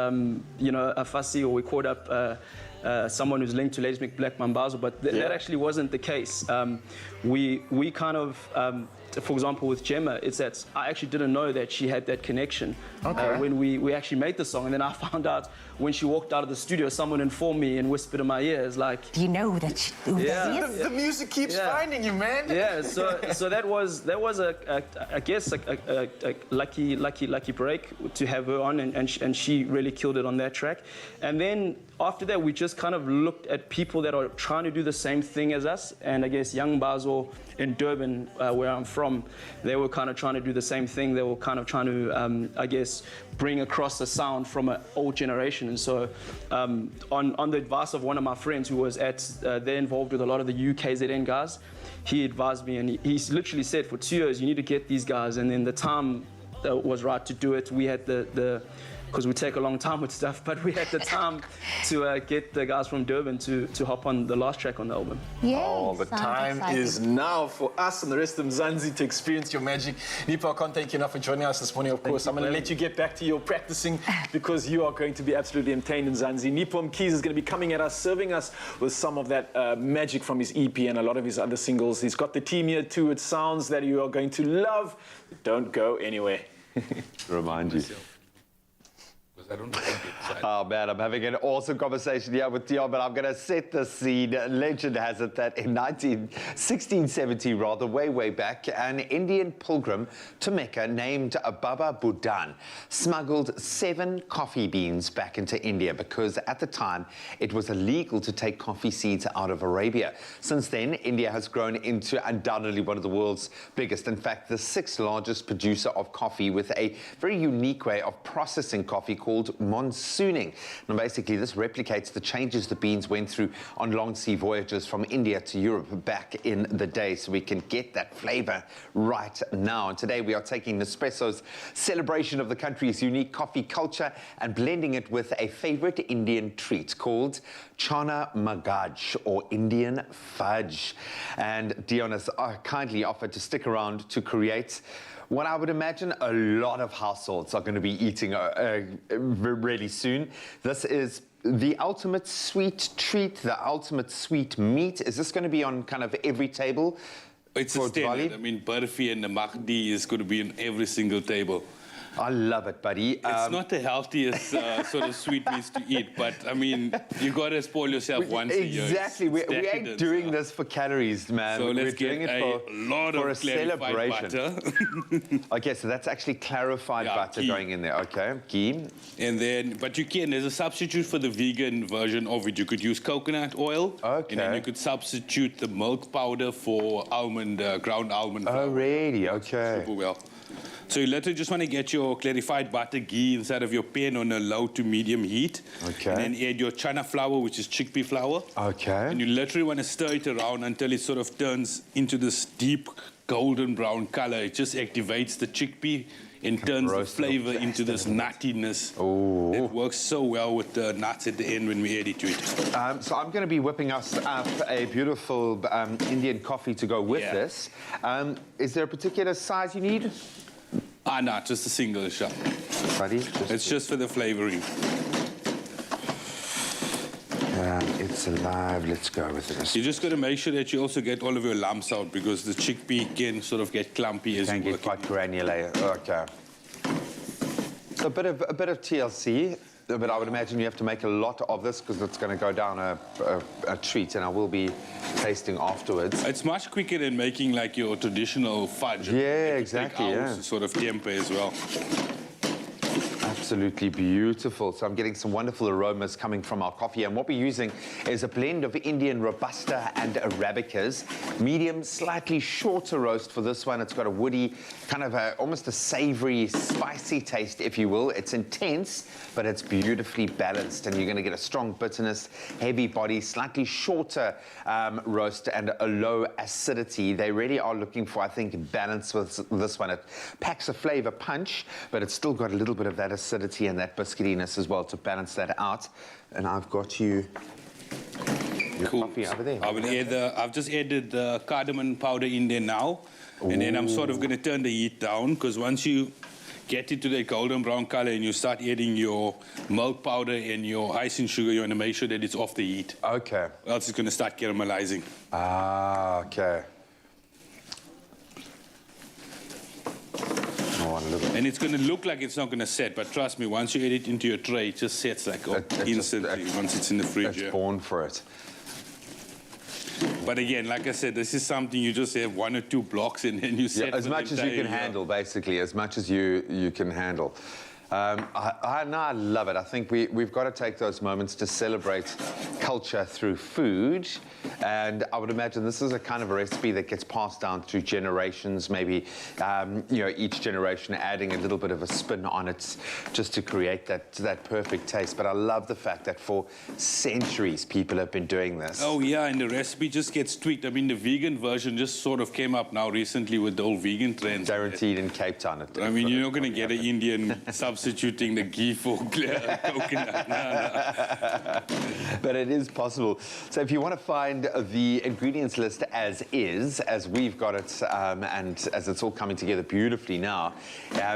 you know, a Fasi, or we caught up someone who's linked to Ladies Make Black Mambazo, but that actually wasn't the case. We kind of, for example, with Gemma, it's that I actually didn't know that she had that connection when we actually made the song, and then I found out when she walked out of the studio, someone informed me and whispered in my ears, like, "Do you know that who that is?" The music keeps finding you, man. Yeah, so that was I guess a lucky break to have her on, and she really killed it on that track. And then after that, we just kind of looked at people that are trying to do the same thing as us, and I guess Young Bazo in Durban, where I'm from, they were kind of trying to do the same thing. They were kind of trying to, I guess, bring across the sound from an old generation. And so on the advice of one of my friends who was they're involved with a lot of the UKZN guys, he advised me, and he literally said, for 2 years, you need to get these guys. And then the time was right to do it. We had because we take a long time with stuff, but we had the time to get the guys from Durban to hop on the last track on the album. Yes, oh, the time is now for us and the rest of Mzansi to experience your magic. Nipo, I can't thank you enough for joining us this morning, of course. I'm going to let you get back to your practicing because you are going to be absolutely entertained in Mzansi. Nipo Mkhize is going to be coming at us, serving us with some of that magic from his EP and a lot of his other singles. He's got the team here too. It sounds that you are going to love. Don't go anywhere. Remind you. I don't know. Oh man, I'm having an awesome conversation here with Dion, but I'm going to set the scene. Legend has it that in 1670, rather, way back, an Indian pilgrim to Mecca named Baba Budan smuggled 7 coffee beans back into India because at the time it was illegal to take coffee seeds out of Arabia. Since then, India has grown into undoubtedly one of the world's biggest, in fact, the 6th largest producer of coffee, with a very unique way of processing coffee called monsooning. Now, basically, this replicates the changes the beans went through on long sea voyages from India to Europe back in the day, so we can get that flavor right now. And today we are taking Expresso's celebration of the country's unique coffee culture and blending it with a favorite Indian treat called Chana Magaj, or Indian fudge. And Dion has kindly offered to stick around to create what I would imagine a lot of households are going to be eating really soon. This is the ultimate sweet treat, the ultimate sweet meat. Is this going to be on kind of every table? It's a standard. I mean, Barfi and the Mahdi is going to be on every single table. I love it, buddy. It's not the healthiest sort of sweetmeats to eat, but I mean, you got to spoil yourself once a year. Exactly. We ain't doing this for calories, man. So We're let's doing get it for a celebration. Butter. Okay, so that's actually clarified butter going in there. Okay, ghee. And then, but there's a substitute for the vegan version of it. You could use coconut oil. Okay. And then you could substitute the milk powder for ground almond flour. Oh, really? Okay. Super well. So you literally just want to get your clarified butter ghee inside of your pan on a low to medium heat. Okay. And then add your chana flour, which is chickpea flour. Okay. And you literally want to stir it around until it sort of turns into this deep golden brown color. It just activates the chickpea and turns the flavor into this nuttiness. Oh. It works so well with the nuts at the end when we add it to it. So I'm going to be whipping us up a beautiful Indian coffee to go with this. Is there a particular size you need? No, just a single shot. Buddy? It's just for the flavoring. It's alive. Let's go with this. You just got to make sure that you also get all of your lumps out because the chickpea can sort of get clumpy as you work. Can get quite granular. Okay. So a bit of TLC. But I would imagine you have to make a lot of this because it's going to go down a treat, and I will be tasting afterwards. It's much quicker than making like your traditional fudge. Yeah, exactly. To sort of temper as well. Absolutely beautiful. So I'm getting some wonderful aromas coming from our coffee, and what we're using is a blend of Indian Robusta and Arabicas. Medium, slightly shorter roast for this one. It's got a woody, kind of almost a savory, spicy taste, if you will. It's intense, but it's beautifully balanced, and you're going to get a strong bitterness, heavy body, slightly shorter roast, and a low acidity. They really are looking for, I think, balance with this one. It packs a flavor punch, but it's still got a little bit of that acidity and that biscuitiness as well to balance that out. And I've got you your coffee over there. I've just added the cardamom powder in there now. Ooh. And then I'm sort of going to turn the heat down, because once you get it to the golden brown color and you start adding your milk powder and your icing sugar, you want to make sure that it's off the heat. Okay. Or else it's going to start caramelizing. Ah, okay. And it's going to look like it's not going to set, but trust me, once you add it into your tray, it just sets like instantly once it's in the fridge. It's born for it. But again, like I said, this is something you just have 1 or 2 blocks and then you set as much as you can handle, basically, as much as you can handle. I love it. I think we've got to take those moments to celebrate culture through food. And I would imagine this is a kind of a recipe that gets passed down through generations, maybe, each generation adding a little bit of a spin on it just to create that perfect taste. But I love the fact that for centuries, people have been doing this. Oh, yeah, and the recipe just gets tweaked. I mean, the vegan version just sort of came up now recently with the whole vegan trend. Guaranteed in Cape Town. I mean, you're not going to get an Indian substituting the ghee for coconut. No. But it is possible. So if you want to find the ingredients list as is, as we've got it, and as it's all coming together beautifully now,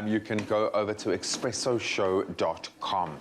you can go over to expressoshow.com.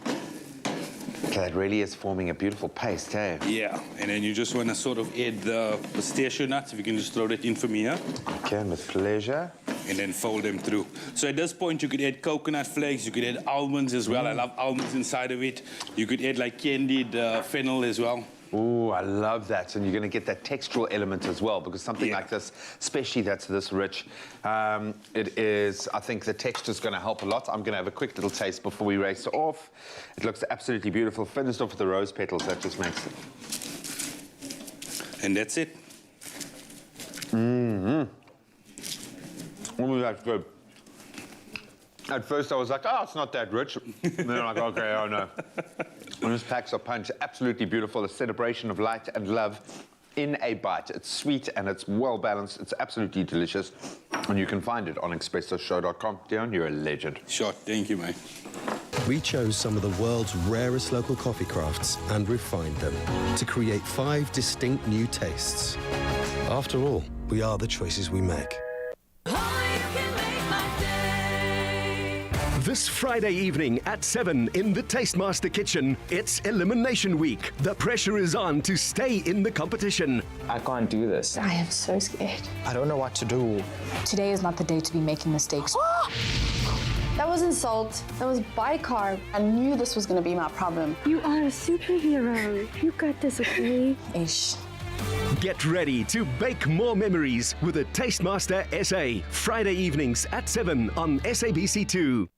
Okay, that really is forming a beautiful paste, eh? Yeah, and then you just want to sort of add the pistachio nuts, if you can just throw that in from here. Okay, with pleasure. And then fold them through. So at this point, you could add coconut flakes, you could add almonds as well. I love almonds inside of it. You could add like candied fennel as well. Ooh, I love that. And you're going to get that textural element as well, because something like this, especially that's this rich, it is, I think the texture's going to help a lot. I'm going to have a quick little taste before we race off. It looks absolutely beautiful. Finished off with the rose petals. That just makes it. And that's it. Mm-hmm. Oh, that's good. At first I was like, oh, it's not that rich. And then I'm like, okay, oh no. And this packs a punch. Absolutely beautiful. A celebration of light and love in a bite. It's sweet and it's well balanced. It's absolutely delicious. And you can find it on expressoshow.com. Dion, you're a legend. Sure, thank you, mate. We chose some of the world's rarest local coffee crafts and refined them to create 5 distinct new tastes. After all, we are the choices we make. This Friday evening at 7 in the Tastemaster kitchen, it's Elimination Week. The pressure is on to stay in the competition. I can't do this. I am so scared. I don't know what to do. Today is not the day to be making mistakes. That wasn't salt. That was bicarb. I knew this was going to be my problem. You are a superhero. You got this, okay? Ish. Get ready to bake more memories with the Tastemaster SA. Friday evenings at 7 on SABC2.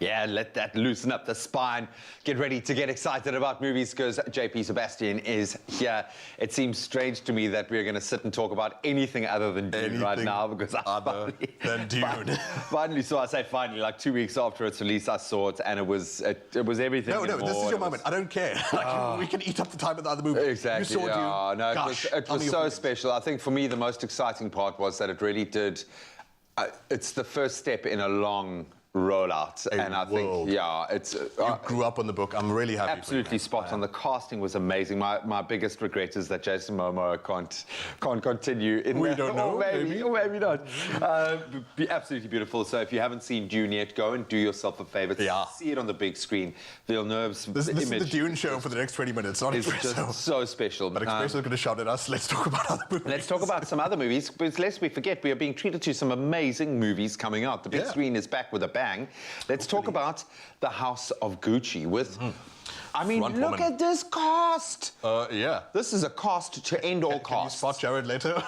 Yeah, let that loosen up the spine. Get ready to get excited about movies because JP Sebastian is here. It seems strange to me that we're going to sit and talk about anything other than Dune right now because other than Dune. Finally, so I say finally, like 2 weeks after its release, I saw it and it was everything. No, and this is more. your moment. I don't care. Like, we can eat up the time of the other movie. Exactly. You saw Dune. No, Gosh, it was so special. I think for me, the most exciting part was that it really did. It's the first step in a long rollout, and I think, yeah, it's. You grew up on the book. I'm really happy. Absolutely spot on. The casting was amazing. My biggest regret is that Jason Momoa can't continue. We don't know. Or maybe not. Be absolutely beautiful. So if you haven't seen Dune yet, go and do yourself a favor. See it on the big screen. Villeneuve's This is the Dune show for the next 20 minutes. Not it's Expresso. Just so special. But Expresso is going to shout at us. Let's talk about other movies. Let's talk about some other movies. But lest we forget, we are being treated to some amazing movies coming out. The big screen is back with a bang. Let's talk about The House of Gucci with... I mean, look at this cast! Yeah. This is a cast to end all casts. Can you spot Jared Leto?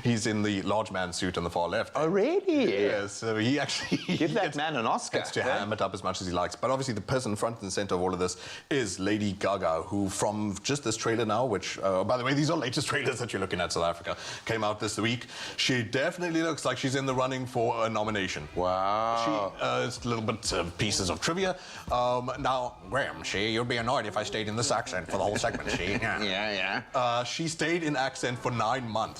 He's in the large man suit on the far left. Oh, really? Yes. So he actually... Give that man an Oscar. Gets to ham it up as much as he likes. But obviously the person front and center of all of this is Lady Gaga, who from just this trailer now, which, by the way, these are latest trailers that you're looking at, South Africa, came out this week. She definitely looks like she's in the running for a nomination. Wow. It's a little bit pieces of trivia. Now, Graham, you'd be annoyed if I stayed in this accent for the whole segment, Yeah. She stayed in accent for 9 months.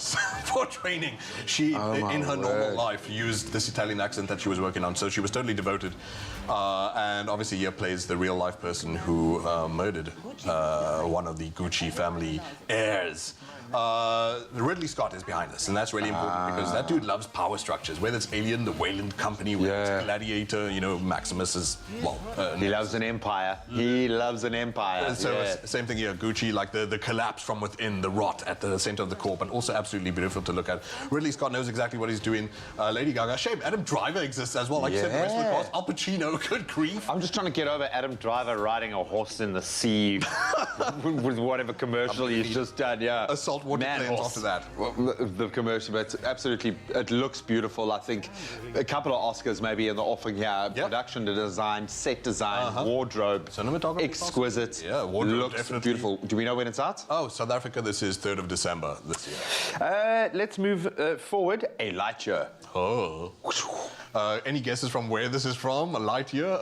For training. She, in her normal life, used this Italian accent that she was working on, so she was totally devoted. And obviously here plays the real-life person who murdered one of the Gucci family heirs. Ridley Scott is behind this, and that's really important because that dude loves power structures, whether it's Alien, the Wayland Company, whether it's Gladiator, you know, Maximus is, well... he loves an empire. He loves an empire. So same thing here, Gucci, like the collapse from within, the rot at the center of the core, but also absolutely beautiful to look at. Ridley Scott knows exactly what he's doing. Lady Gaga, shame, Adam Driver exists as well. Like you said, the rest of the cast, Al Pacino, good grief. I'm just trying to get over Adam Driver riding a horse in the sea with whatever commercial he's just done, Assault water planes after that. Well, the commercial, but absolutely, it looks beautiful. I think a couple of Oscars maybe in the offing here. Production design, set design, wardrobe. Cinematography. Exquisite. Yeah, wardrobe looks definitely. beautiful. Do we know when it's out? Oh, South Africa, this is 3rd of December this year. Let's move forward. A light year. Oh. Any guesses from where this is from? A light year?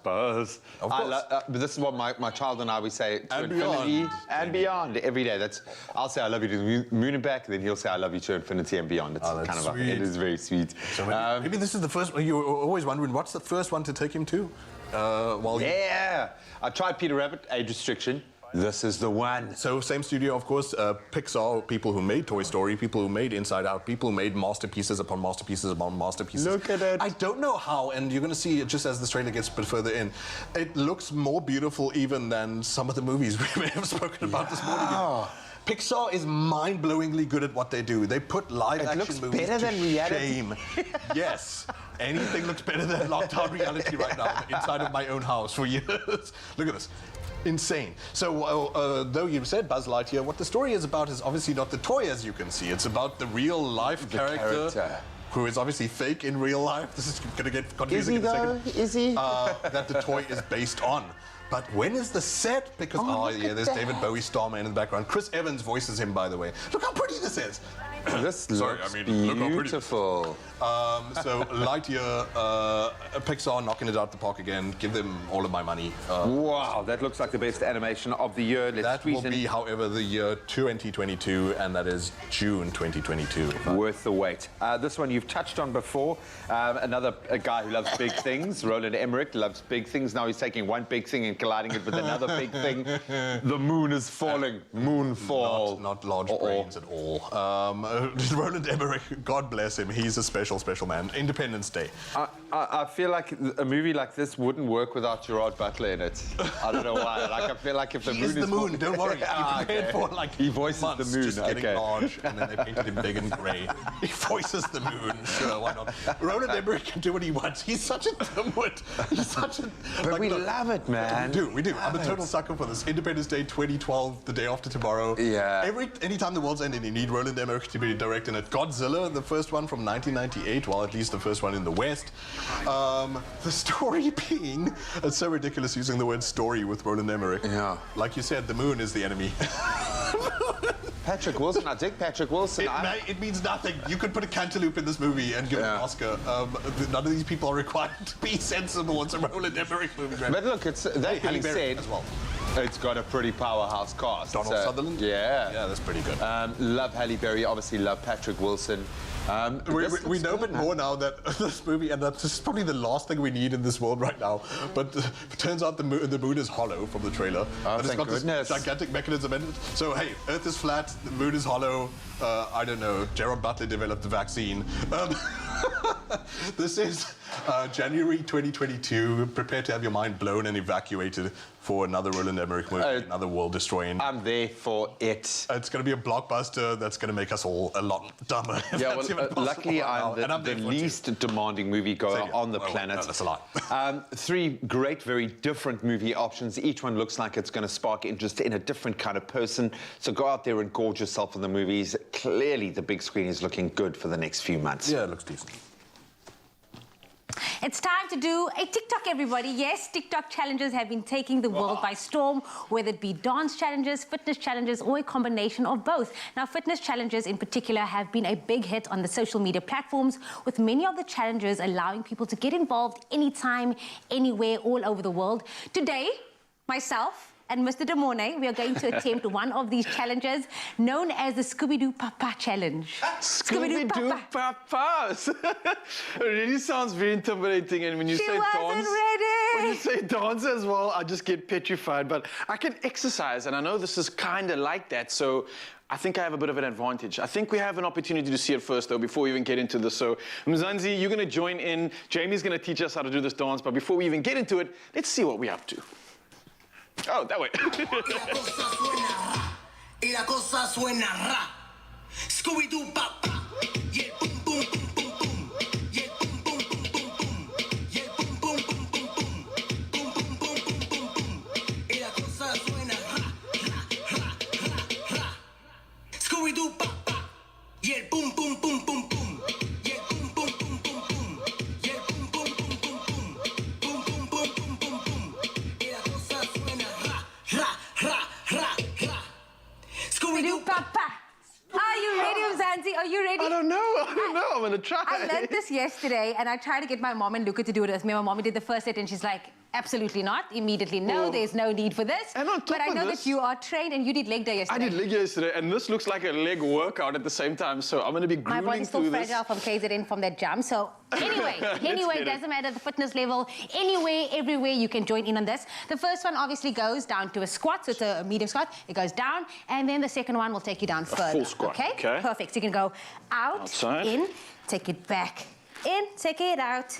Buzz. Of course. This is what my child and I, we say to And infinity beyond. and beyond every day. I'll say I love you to the moon and back, then he'll say I love you to infinity and beyond. It's kind of sweet. it is very sweet. So maybe this is the first one. You're always wondering, what's the first one to take him to? I tried Peter Rabbit, age restriction. This is the one. So same studio, of course, Pixar, people who made Toy Story, people who made Inside Out, people who made masterpieces upon masterpieces upon masterpieces. Look at it. I don't know how, and you're going to see it just as the trailer gets a bit further in. It looks more beautiful even than some of the movies we may have spoken about this morning. Pixar is mind-blowingly good at what they do. They put live-action movies better than reality. Shame. Yes. Anything looks better than lockdown reality right now inside of my own house for years. Look at this. Insane. So, though you've said Buzz Lightyear, what the story is about is obviously not the toy, as you can see. It's about the real-life character. Who is obviously fake in real life. This is going to get confusing in a second. Is he? That the toy is based on. But when is the set? Because, there's David Bowie, Starman in the background. Chris Evans voices him, by the way. Look how pretty this is. This looks beautiful. So Lightyear, Pixar knocking it out the park again. Give them all of my money. Wow, that looks like the best animation of the year. That will be, however, the year 2022, and that is June 2022. Worth the wait. This one you've touched on before. Another guy who loves big things. Roland Emmerich loves big things. Now he's taking one big thing and colliding it with another big thing. The moon is falling. Moonfall. Not large brains at all. Roland Emmerich, God bless him. He's a special man. Independence Day. I feel like a movie like this wouldn't work without Gerard Butler in it. I don't know why. Like I feel like if the moon is the moon, don't worry. He prepared for like he voices months, the moon. Just getting large, and then they painted him big and grey. He voices the moon. Sure, why not? Roland Emmerich can do what he wants. He's such a dimwit. He's such a. But we love it, man. We do. I'm a total sucker for this. Independence Day 2012, the day after tomorrow. Yeah. Anytime the world's ending, you need Roland Emmerich to be directing it. Godzilla, the first one from 1998, well, at least the first one in the West. The story being, it's so ridiculous using the word story with Roland Emmerich. Yeah. Like you said, the moon is the enemy. Patrick Wilson, I dig Patrick Wilson. It means nothing. You could put a cantaloupe in this movie and give it an Oscar. None of these people are required to be sensible. It's a Roland Emmerich movie. But look, it's that being said, as well. It's got a pretty powerhouse cast. Donald Sutherland? Yeah. Yeah, that's pretty good. Love Halle Berry, obviously love Patrick Wilson. We know a bit more now that this movie, and this is probably the last thing we need in this world right now, but it turns out the moon is hollow from the trailer. Oh, and it's got this gigantic mechanism in it. So, hey, Earth is flat, the moon is hollow. I don't know, Gerard Butler developed the vaccine. This is January 2022. Prepare to have your mind blown and evacuated for another Roland Emmerich movie, another world-destroying. I'm there for it. It's going to be a blockbuster that's going to make us all a lot dumber. Yeah, well, luckily I'm the least demanding moviegoer on the planet. No, that's a lie. 3 great, very different movie options. Each one looks like it's going to spark interest in a different kind of person. So go out there and gorge yourself in the movies. Clearly, the big screen is looking good for the next few months. Yeah, it looks decent. It's time to do a TikTok, everybody. Yes, TikTok challenges have been taking the world by storm, whether it be dance challenges, fitness challenges, or a combination of both. Now, fitness challenges in particular have been a big hit on the social media platforms, with many of the challenges allowing people to get involved anytime, anywhere, all over the world. Today, myself and Mr. De Mornay, we are going to attempt one of these challenges known as the Scooby-Doo Papa Challenge. Scooby-Doo Papas! It really sounds very intimidating, and when you say dance, when you say dance as well, I just get petrified. But I can exercise, and I know this is kind of like that, so I think I have a bit of an advantage. I think we have an opportunity to see it first, though, before we even get into this. So, Mzansi, you're going to join in. Jamie's going to teach us how to do this dance, but before we even get into it, let's see what we're up to. Oh, that way. Y la cosa suena ra. Scooby-Doo Papa. Y el pum pum pum pum pum. Y el pum pum pum pum pum. Y el pum pum pum pum pum. Pum pum pum pum pum pum. Y la cosa suena ra ra ra ra ra. Scooby-Doo Papa. Y el pum pum pum pum pum. Y el pum pum pum pum pum. Y el pum pum pum pum pum. Pum pum pum pum pum pum. Y la cosa suena ra ra ra ra ra. Scooby-Doo Papa. Are you ready, Mzansi? Are you ready? I don't know. I'm going to try. I learned this yesterday, and I tried to get my mom and Luca to do it with me. My mom did the first set, and she's like, absolutely not. Immediately, no, there's no need for this. And on top but I know that you are trained, and you did leg day yesterday. I did leg yesterday, and this looks like a leg workout at the same time, so I'm going to be grueling my body's still through this. fragile from KZN from that jump, so anyway, it doesn't matter the fitness level. Anywhere, everywhere, you can join in on this. The first one obviously goes down to a squat, so it's a medium squat. It goes down, and then the second one will take you down further. Full squat, okay? Perfect. So you can go outside, in, take it back, in, take it out,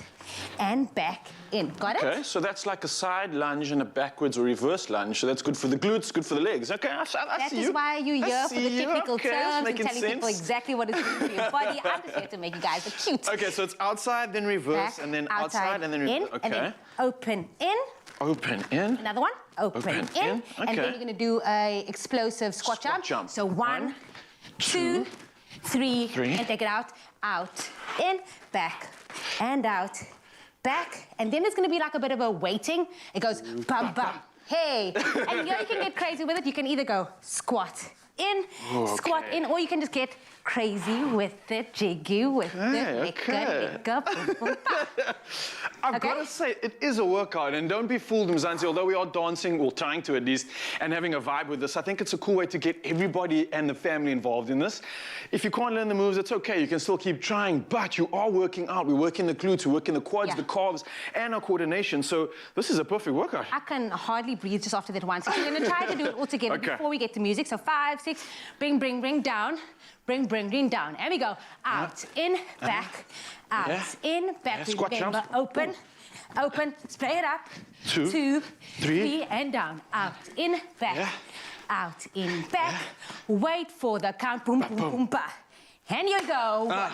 and back in. Got it? Okay, so that's like a side lunge and a backwards or reverse lunge. So that's good for the glutes, good for the legs. Okay, I see you. That is why you're here for the technical terms and telling sense. people exactly what it's doing for your body. I'm just here to make you guys look cute. Okay, so it's outside, then reverse, back, and then outside, and then in, okay. And then open in. Open in. Another one. Open in. Okay. And then you're going to do a explosive squat jump. So 1, 2, 3, and take it out, in, back, and out, back. And then there's going to be like a bit of a weighting. It goes bum, bum, hey. And you can get crazy with it. You can either go squat in, squat in, or you can just get crazy with it, jiggy with it. I've got to say, it is a workout, and don't be fooled, Mzansi, although we are dancing, or trying to at least, and having a vibe with this, I think it's a cool way to get everybody and the family involved in this. If you can't learn the moves, it's okay, you can still keep trying, but you are working out. We're working the glutes, we're working the quads, the calves, and our coordination, so this is a perfect workout. I can hardly breathe just after that one. So we're going to try to do it all together before we get to music. So 5, 6, bring down. Bring down. And we go out, in, back, out, in, back. Remember, open, spray it up. 2, 3, and down. Out, in, back, out, in, back. Wait for the count. Boom, boom, boom, ba. And you go.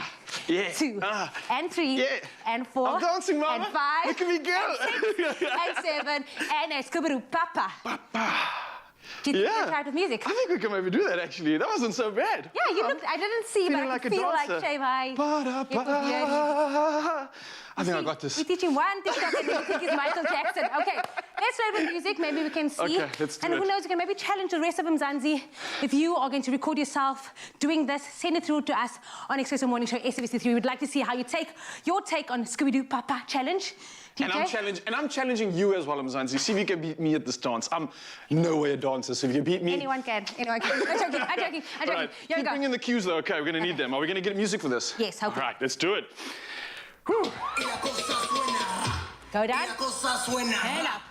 Yeah. 2, and 3, and 4, I'm dancing, Mama. and 5, Look at me go. and 6, and 7, and 8. Scooby-Doo, Papa. Do you think you can try it with music? I think we can maybe do that, actually. That wasn't so bad. Yeah, you looked, I didn't see, but I could feel like Shave High. I think I got this. We're teaching one TikTok and you think it's Michael Jackson. Okay, let's try with music. Maybe we can see. Okay, let's do and it. who knows, you can maybe challenge the rest of Mzansi. If you are going to record yourself doing this, send it through to us on Expresso Morning Show, SABC3. We would like to see how you take your take on Scooby-Doo Papa Challenge. And I'm challenging you as well, Mzansi. See if you can beat me at this dance. I'm nowhere a dancer, so if you can beat me... Anyone can. I'm joking. Right. Here we go. Keep bringing the cues, though. Okay, we're going to need them. Are we going to get music for this? Yes, hopefully. All right, let's do it. Whew. Go down. And up.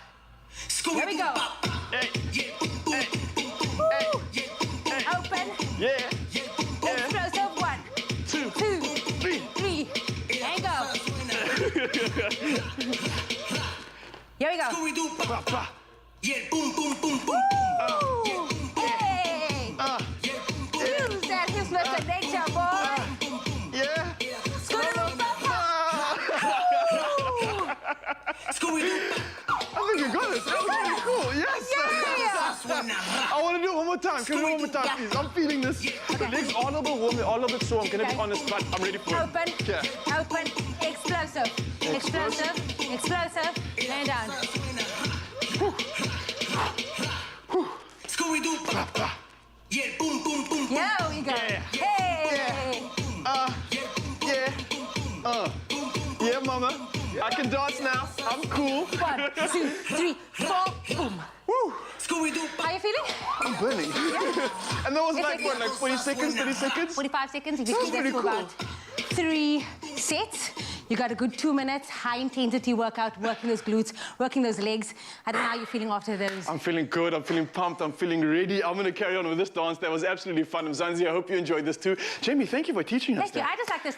Here we go. Hey. Open. Yeah. Explosive. 1, 2, 3. And go. Here we go. Papa. Boom, boom, boom, boom. Hey. Use that hips with nature, boy. Yeah. Scooby-Doo Papa. Scooby-Doo. I think you got it. That was really cool. Yes. Yeah. I want to do it one more time. Can we do it one more time, please? I'm feeling this. The legs are a little bit warm. They're all a little bit sore. I'm going to be honest, but I'm ready for it. Open. Yeah. Open. Explosive. Explosive. And down. Scooby-Doo Papa. Yeah, boom, boom, boom. Here we go. Yeah. Hey. Yeah, Mama. I can dance now. I'm cool. 1, 2, 3, 4. Boom. Woo. Scooby-Doo. How are you feeling? I'm burning. And that was like 40 seconds, 30 seconds? 45 seconds. If you Sounds do that pretty for cool. about 3 sets. You got a good 2 minutes, high intensity workout, working those glutes, working those legs. I don't know how you're feeling after those. I'm feeling good, I'm feeling pumped, I'm feeling ready. I'm going to carry on with this dance. That was absolutely fun. Mzansi, I hope you enjoyed this too. Jamie, thank you for teaching us Thank you. I just like this.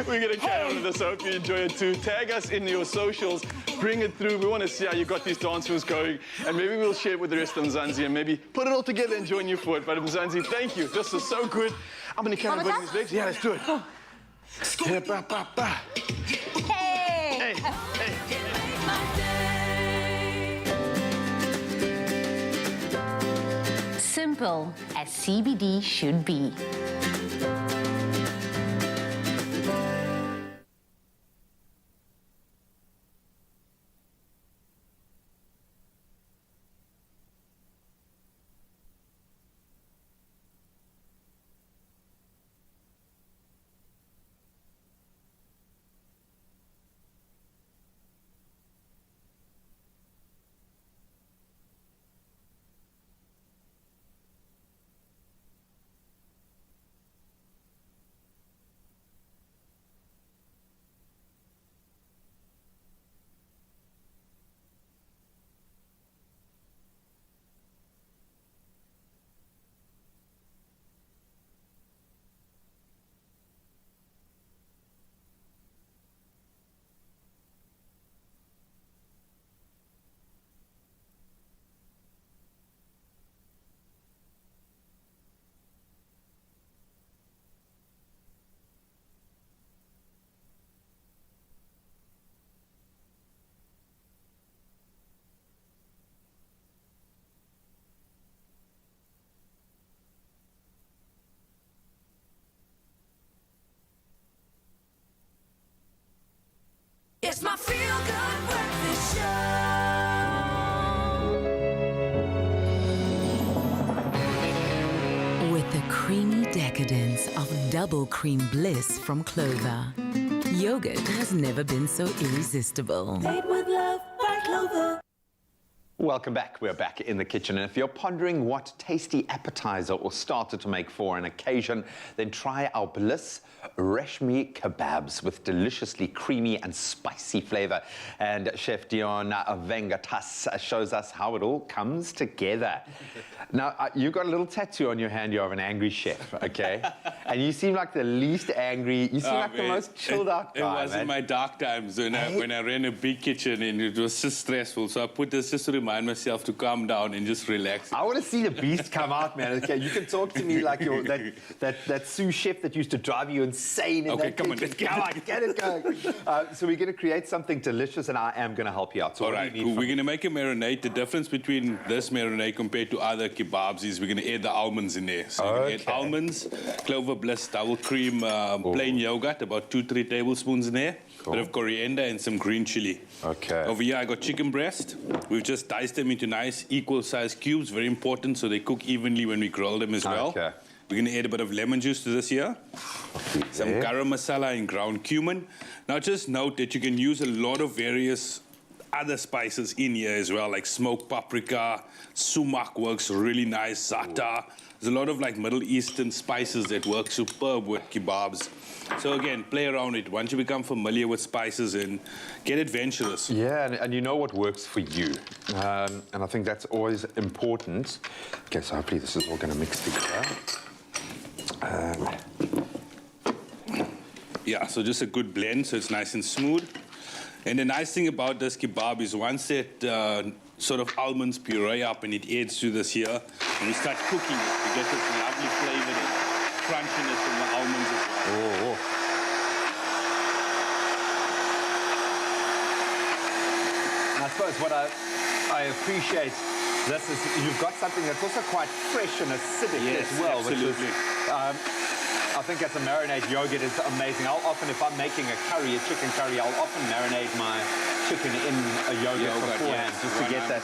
We're going to carry on with this. I hope you enjoy it too. Tag us in your socials. Bring it through. We want to see how you got these dance moves going. And maybe we'll share it with the rest of Mzansi and maybe put it all together and join you for it. But Mzansi, thank you. This is so good. I'm going to carry on burning these legs. Yeah, let's do it. Yeah, ba, ba, ba. Hey! Simple as CBD should be. It's my feel-good breakfast show. With the creamy decadence of double cream bliss from Clover, yogurt has never been so irresistible. Made with love by Clover. Welcome back. We're back in the kitchen. And if you're pondering what tasty appetizer or starter to make for an occasion, then try our Bliss Reshmi kebabs with deliciously creamy and spicy flavor. And Chef Dion Vengatas shows us how it all comes together. Now, you got a little tattoo on your hand. You're of an angry chef, okay? And you seem like the least angry. You seem like the most chilled out guy. It was in my dark times when I ran a big kitchen and it was so stressful. So I put this just to remind remind myself to calm down and just relax. I want to see the beast come out, man. Okay, you can talk to me like you're that sous chef that used to drive you insane. Okay, come on, let's get it going. So we're going to create something delicious, and I am going to help you out. So all right, cool. We're going to make a marinade. The difference between this marinade compared to other kebabs is we're going to add the almonds in there. So we're going to add almonds, clover bliss, double cream, plain yogurt, about 2-3 tablespoons in there. A bit of coriander and some green chili. Okay. Over here I got chicken breast. We've just diced them into nice equal sized cubes, very important, so they cook evenly when we grill them as well. Okay. We're going to add a bit of lemon juice to this here. Some garam masala and ground cumin. Now just note that you can use a lot of various other spices in here as well, like smoked paprika, sumac works really nice, za'atar. There's a lot of like Middle Eastern spices that work superb with kebabs. So again, play around it. Once you become familiar with spices and get adventurous. Yeah, and you know what works for you. And I think that's always important. Okay, so hopefully this is all going to mix together. Yeah, so just a good blend so it's nice and smooth. And the nice thing about this kebab is once that sort of almonds puree up and it adds to this here, and we start cooking it, you get this lovely flavor and crunchiness from the almonds as well. And I suppose what I appreciate this is you've got something that's also quite fresh and acidic as well. Absolutely. Which is, I think as a marinade yogurt is amazing. I'll often, if I'm making a curry, a chicken curry, I'll often marinate my chicken in a yogurt beforehand just to get that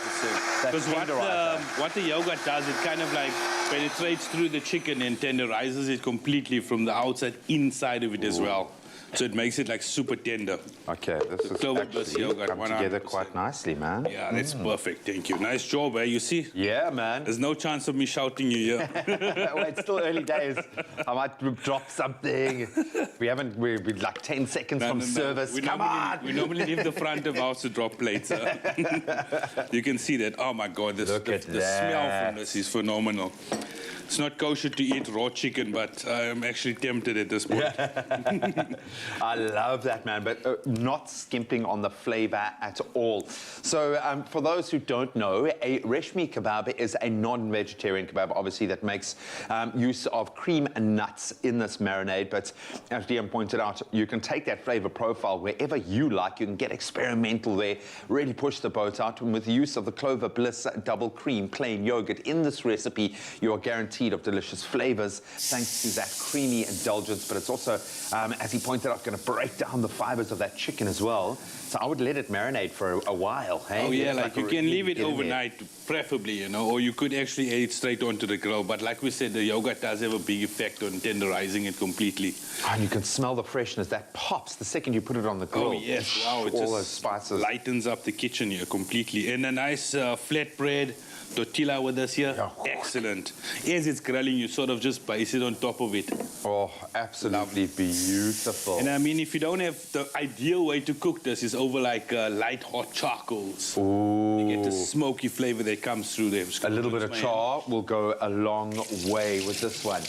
Because tenderizer. what the yogurt does, it kind of like penetrates through the chicken and tenderizes it completely from the outside inside of it as well. So it makes it like super tender. Okay, this is clover bliss yogurt, come together quite nicely, man. Yeah, that's perfect. Thank you. Nice job, eh? You see? Yeah, man. There's no chance of me shouting you here. Well, it's still early days. I might drop something. We're like 10 seconds from service. Come on! We normally leave the front of house to drop plates. You can see that. Oh my God, the smell from this is phenomenal. It's not kosher to eat raw chicken, but I'm actually tempted at this point. I love that, man, but not skimping on the flavor at all. So for those who don't know, a reshmi kebab is a non-vegetarian kebab, obviously, that makes use of cream and nuts in this marinade. But as Dion pointed out, you can take that flavor profile wherever you like. You can get experimental there, really push the boat out. And with the use of the Clover Bliss double cream plain yogurt in this recipe, you are guaranteed of delicious flavors thanks to that creamy indulgence. But it's also, as he pointed out, going to break down the fibers of that chicken as well. So I would let it marinate for a while. Hey? Oh yeah, like you can leave it overnight, preferably, you know, or you could actually add it straight onto the grill. But like we said, the yogurt does have a big effect on tenderizing it completely. And you can smell the freshness that pops the second you put it on the grill. Oh yes, wow! It all just those spices lightens up the kitchen here completely. And a nice flatbread tortilla with us here. Excellent. As it's grilling, you sort of just base it on top of it. Oh, absolutely beautiful. And I mean, if you don't have the ideal way to cook this is over like light hot charcoals. Ooh. You get the smoky flavor that comes through there. A little bit of char will go a long way with this one.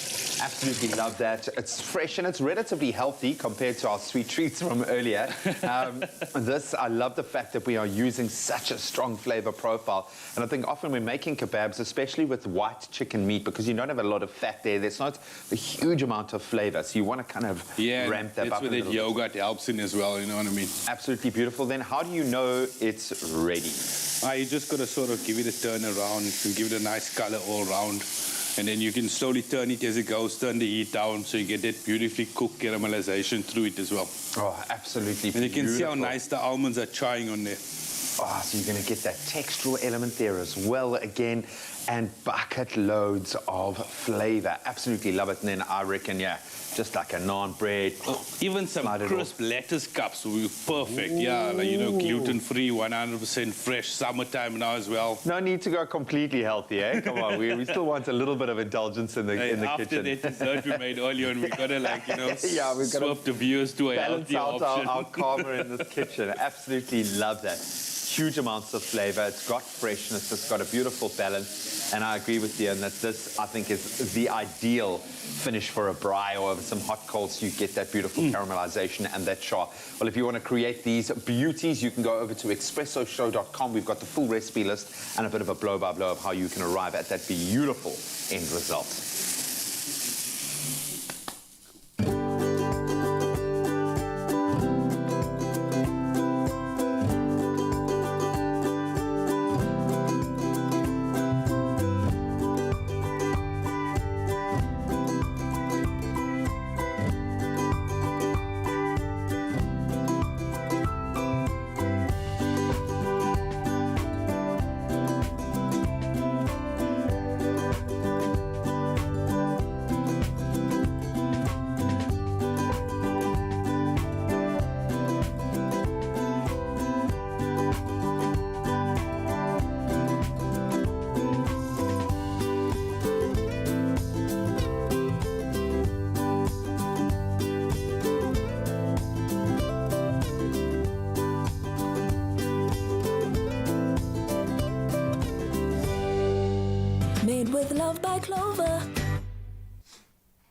Absolutely love that. It's fresh and it's relatively healthy compared to our sweet treats from earlier. I love the fact that we are using such a strong flavor profile. And I think often we're making kebabs, especially with white chicken meat, because you don't have a lot of fat there. There's not a huge amount of flavor. So you want to kind of ramp that up a little bit. That's where that yogurt helps in as well, you know what I mean? Absolutely beautiful. Then how do you know it's ready? You just got to sort of give it a turn around. You can give it a nice color all around. And then you can slowly turn it as it goes, turn the heat down so you get that beautifully cooked caramelization through it as well. Oh, absolutely beautiful. And you can see how nice the almonds are charring on there. Oh, so you're going to get that textural element there as well again, and bucket loads of flavor. Absolutely love it. And then I reckon, yeah, just like a naan bread. Oh, even some crisp lettuce cups will be perfect. Ooh. Yeah, like, you know, gluten-free, 100% fresh, summertime now as well. No need to go completely healthy, eh? Come on, we still want a little bit of indulgence in the kitchen. After that dessert we made earlier on, we got to, like, you know, swap the viewers to a healthier option. Balance out our karma in this kitchen. Absolutely love that. huge amounts of flavor. It's got freshness. It's got a beautiful balance. And I agree with Ian that this, I think, is the ideal finish for a braai or some hot coals. You get that beautiful caramelization and that char. Well, if you want to create these beauties, you can go over to expressoshow.com. We've got the full recipe list and a bit of a blow-by-blow of how you can arrive at that beautiful end result. Made with love by Clover.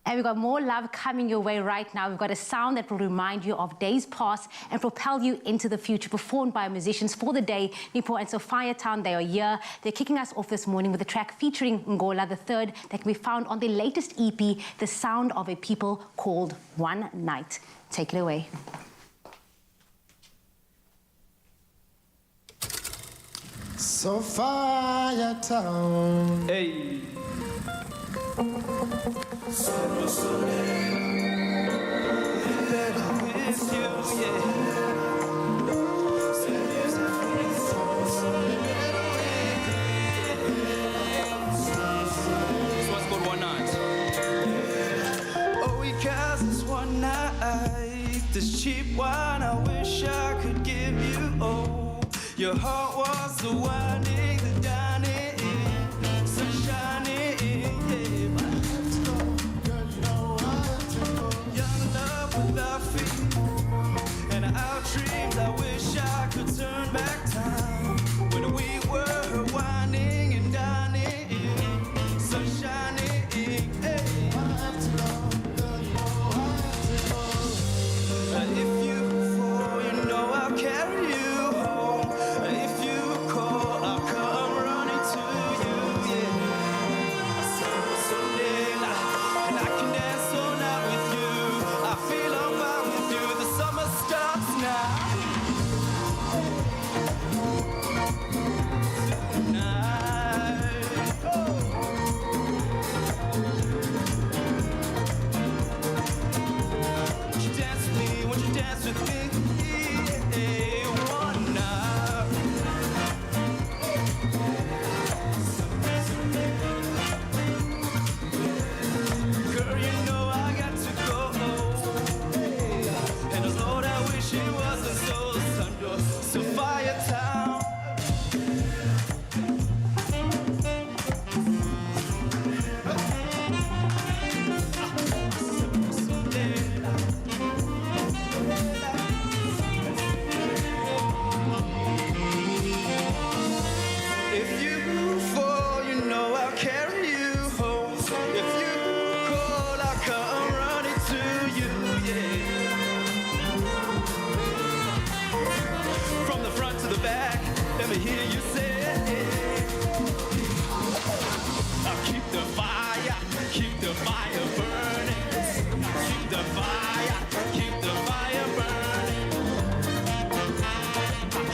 And we've got more love coming your way right now. We've got a sound that will remind you of days past and propel you into the future, performed by musicians for the day, Nipo and Sophia Town. They are here. They're kicking us off this morning with a track featuring Ngola the Third that can be found on their latest EP, The Sound of a People, called One Night. Take it away. Sophia Town. Hey. This cheap wine, I wish I could give you. Oh, your heart was the winding, the dining, sunshiny. Yeah, my hands go, girl, you know I have to go. Young love without fear, and our dreams. I wish I could turn back time when we were winding and dining, sunshiny. Yeah, I have to go, girl, you know I have to go. If you fall, you know I'll carry you home. If you call, I'll come running to you. Yeah, Sunday night, and I can dance all night with you. I feel alright with you. The summer starts now. Tonight, won't you dance with me? Won't you dance with me? Yeah, one night. Girl, you know I got to go. And Lord, I wish it wasn't so. Thunder, Sophia Town. If you fall, you know I'll carry you home. If you call, I'll come running to you. Yeah. From the front to the back, let me hear you say. I'll keep the fire burning. Keep the fire burning. I'll keep the fire burning. I'll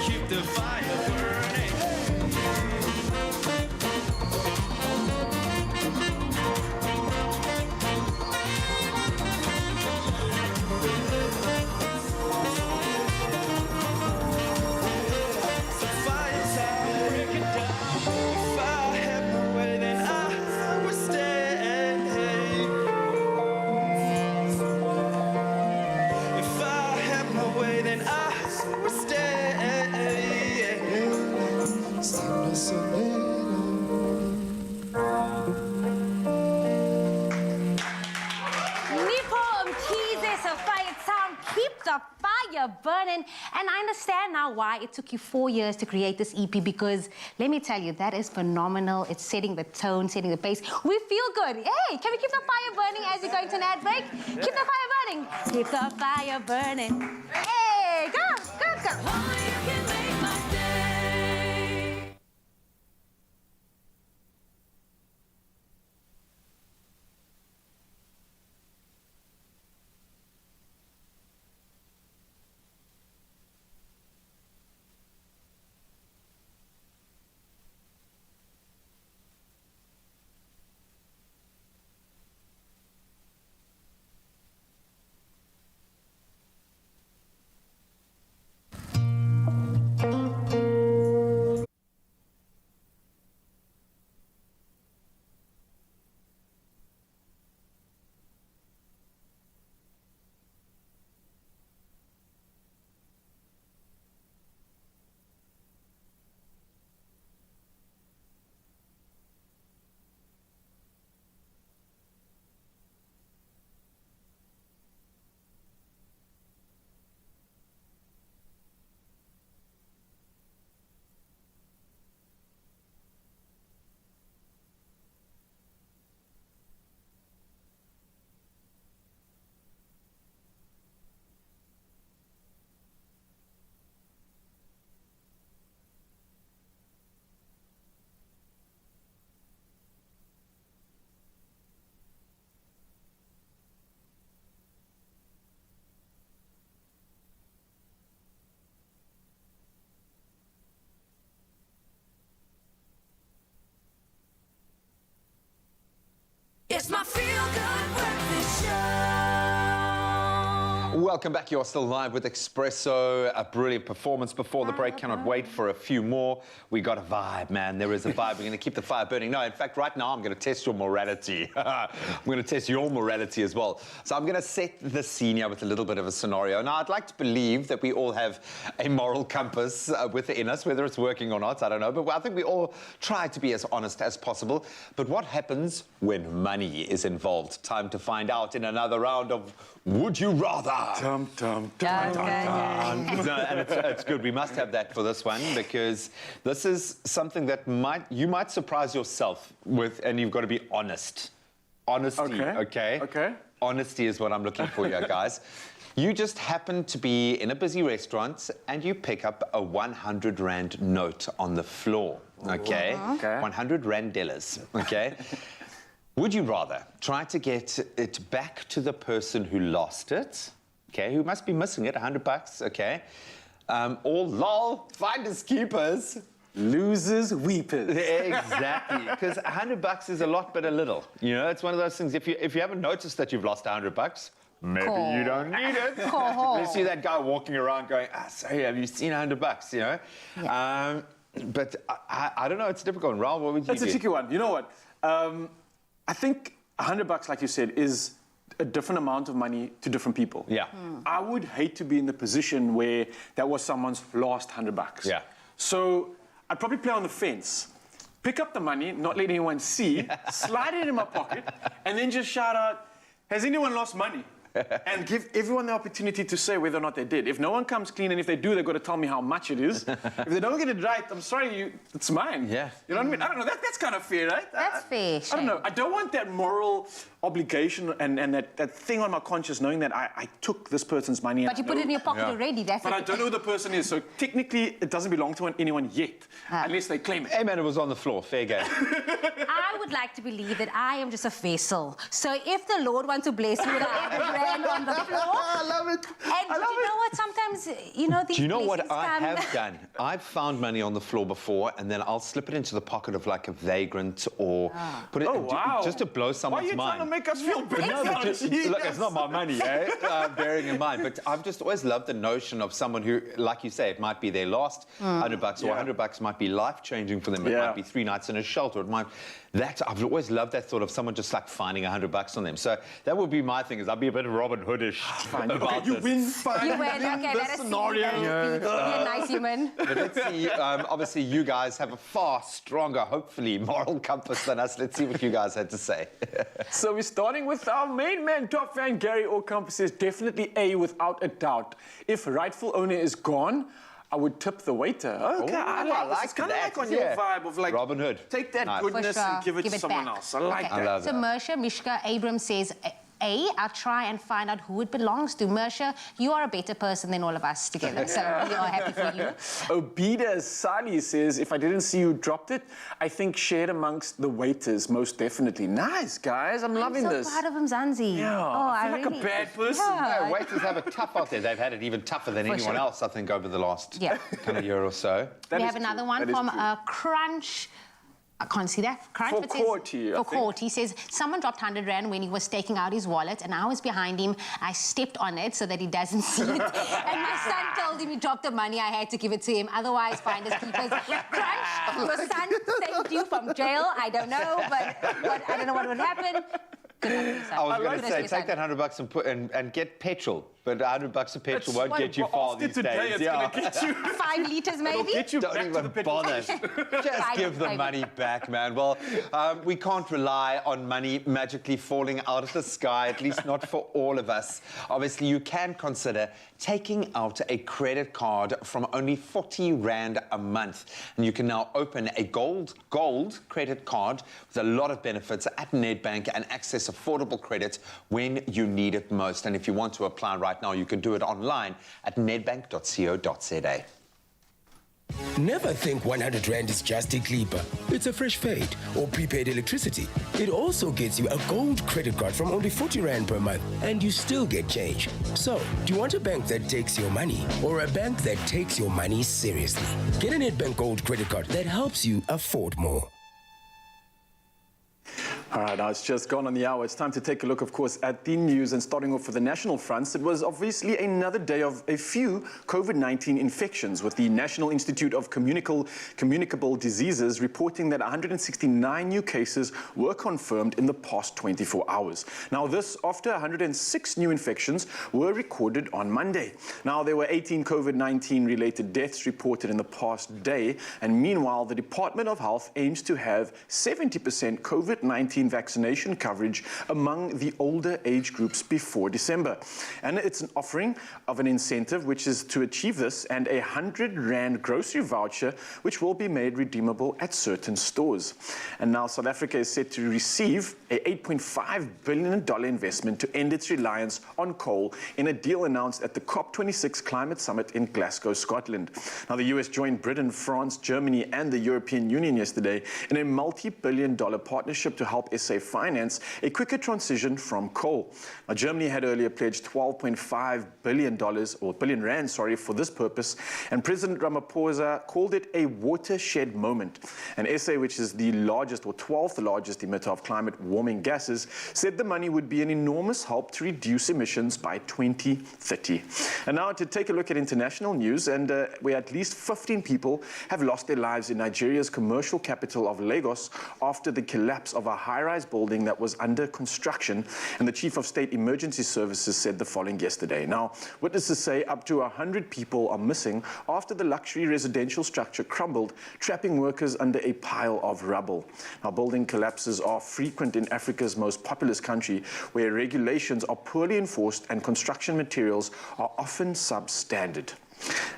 keep the fire burning. Sophia Town, break it down. If I had my way, then I would stay. If I had my way, then I would stay. Nipo Mkhize, Sophia Town Keep the fire burning. And I understand now why it took you 4 years to create this EP, because let me tell you, that is phenomenal. It's setting the tone, setting the pace. We feel good. Hey, can we keep the fire burning as we go into an ad break? Keep the fire burning. Keep the fire burning. Hey, go, go, go. It's my feel-good breakfast show. Welcome back. You're still live with Expresso. A brilliant performance before the break. Cannot wait for a few more. We got a vibe, man. There is a vibe. We're going to keep the fire burning. No, in fact, right now, I'm going to test your morality. I'm going to test your morality as well. So I'm going to set the scene here with a little bit of a scenario. Now, I'd like to believe that we all have a moral compass within us, whether it's working or not, I don't know. But I think we all try to be as honest as possible. But what happens when money is involved? Time to find out in another round of Would You Rather? Dum, dum, dum, dum, dum. No, and it's good. We must have that for this one, because this is something that you might surprise yourself with, and you've got to be honest. Honesty, okay? Honesty is what I'm looking for here, guys. You just happen to be in a busy restaurant and you pick up a 100 Rand note on the floor, okay? 100 Randellas, okay? Would you rather try to get it back to the person who lost it, okay, who must be missing it, 100 bucks, okay? Or lol, finders keepers. Losers weepers. Exactly, because 100 bucks is a lot but a little. You know, it's one of those things, if you haven't noticed that you've lost 100 bucks, maybe you don't need it. You see that guy walking around going, sorry, have you seen 100 bucks, you know? Yeah. But I don't know, it's a difficult one. Raul, what would you do? That's a tricky one. You know what? I think 100 bucks, like you said, is a different amount of money to different people. Yeah. I would hate to be in the position where that was someone's last 100 bucks. Yeah. So I'd probably play on the fence. Pick up the money, not let anyone see, slide it in my pocket, and then just shout out, has anyone lost money? And give everyone the opportunity to say whether or not they did. If no one comes clean, and if they do, they've got to tell me how much it is. If they don't get it right, I'm sorry, it's mine. Yeah. You know what I mean? I don't know, that's kind of fair, right? That's fair, I don't know, I don't want that moral obligation and that thing on my conscience knowing that I took this person's money. But you put it in your pocket already, that's But I don't know who the person is, so technically it doesn't belong to anyone yet, unless they claim it. Hey man, it was on the floor, fair game. I would like to believe that I am just a vessel. So if the Lord wants to bless me with 100 Rand on the floor... I love it. And you know what? Sometimes, you know, these Do you know what blessings I come... have done? I've found money on the floor before, and then I'll slip it into the pocket of like a vagrant or put it just to blow someone's mind. Why are you trying to make us feel bad? No, but look, it's not my money, eh? Bearing in mind. But I've just always loved the notion of someone who, like you say, it might be their last 100 bucks, or 100 bucks might be life-changing for them. It might be 3 nights in a shelter. It might... I've always loved that thought of someone just like finding 100 bucks on them. So that would be my thing, is I'd be a bit Robin Hoodish about you win. You win. Okay, that You're a nice human. But let's see, obviously you guys have a far stronger, hopefully, moral compass than us. Let's see what you guys had to say. So we're starting with our main man, top fan Gary Orkamp says definitely A without a doubt. If rightful owner is gone, I would tip the waiter. Okay, I like it's kind of like on your vibe of like Robin Hood. Take that goodness and give it to someone else. I like that. I love that. So Mersha Mishka Abrams says, A, I'll try and find out who it belongs to. Mersha, you are a better person than all of us together, so we are happy for you. Obida Sali says, if I didn't see who dropped it, I think shared amongst the waiters, most definitely. Nice, guys. I'm loving this. I'm so proud of him, Zanzi. Yeah, I feel like a bad person. Yeah. No, waiters have it tough out there. They've had it even tougher than anyone else, I think, over the last kind of year or so. We have another one from Crunch. I can't see that. Crunch, for Courty, for Courty, says, someone dropped 100 Rand when he was taking out his wallet and I was behind him. I stepped on it so that he doesn't see it. And my son told him he dropped the money. I had to give it to him. Otherwise, finders keepers. Crunch, your son saved you from jail. I don't know, but I don't know what would happen. Good luck to your son. I was going to say, take that $100 and put and get petrol. But $100 of petrol won't get you far these days. It's going to get you 5 liters, maybe. It'll get you Don't back even to the petrol bother. Just give the money back, man. Well, we can't rely on money magically falling out of the sky, at least not for all of us. Obviously, you can consider taking out a credit card from only 40 Rand a month. And you can now open a gold credit card with a lot of benefits at Nedbank and access affordable credit when you need it most. And if you want to apply right now, you can do it online at nedbank.co.za. Never think 100 Rand is just a clipper. It's a fresh fade or prepaid electricity. It also gets you a gold credit card from only 40 Rand per month, and you still get change. So, do you want a bank that takes your money or a bank that takes your money seriously? Get a Nedbank Gold credit card that helps you afford more. All right, now it's just gone on the hour. It's time to take a look, of course, at the news. And starting off with the national fronts, it was obviously another day of a few COVID-19 infections, with the National Institute of Communicable Diseases reporting that 169 new cases were confirmed in the past 24 hours. Now, this after 106 new infections were recorded on Monday. Now, there were 18 COVID-19 related deaths reported in the past day. And meanwhile, the Department of Health aims to have 70% COVID-19 vaccination coverage among the older age groups before December. And it's an offering of an incentive which is to achieve this, and a 100 Rand grocery voucher which will be made redeemable at certain stores. And now South Africa is set to receive a $8.5 billion investment to end its reliance on coal in a deal announced at the COP26 Climate Summit in Glasgow, Scotland. Now, the US joined Britain, France, Germany and the European Union yesterday in a multi-billion-dollar partnership to help SA finance a quicker transition from coal. Now, Germany had earlier pledged $12.5 billion, or billion Rand, sorry, for this purpose, and President Ramaphosa called it a watershed moment. And SA, which is the largest or 12th largest emitter of climate warming gases, said the money would be an enormous help to reduce emissions by 2030. And now to take a look at international news, and where at least 15 people have lost their lives in Nigeria's commercial capital of Lagos after the collapse of a high-rise building that was under construction. And the Chief of State Emergency Services said the following yesterday. Now, witnesses say up to 100 people are missing after the luxury residential structure crumbled, trapping workers under a pile of rubble. Now, building collapses are frequent in Africa's most populous country, where regulations are poorly enforced and construction materials are often substandard.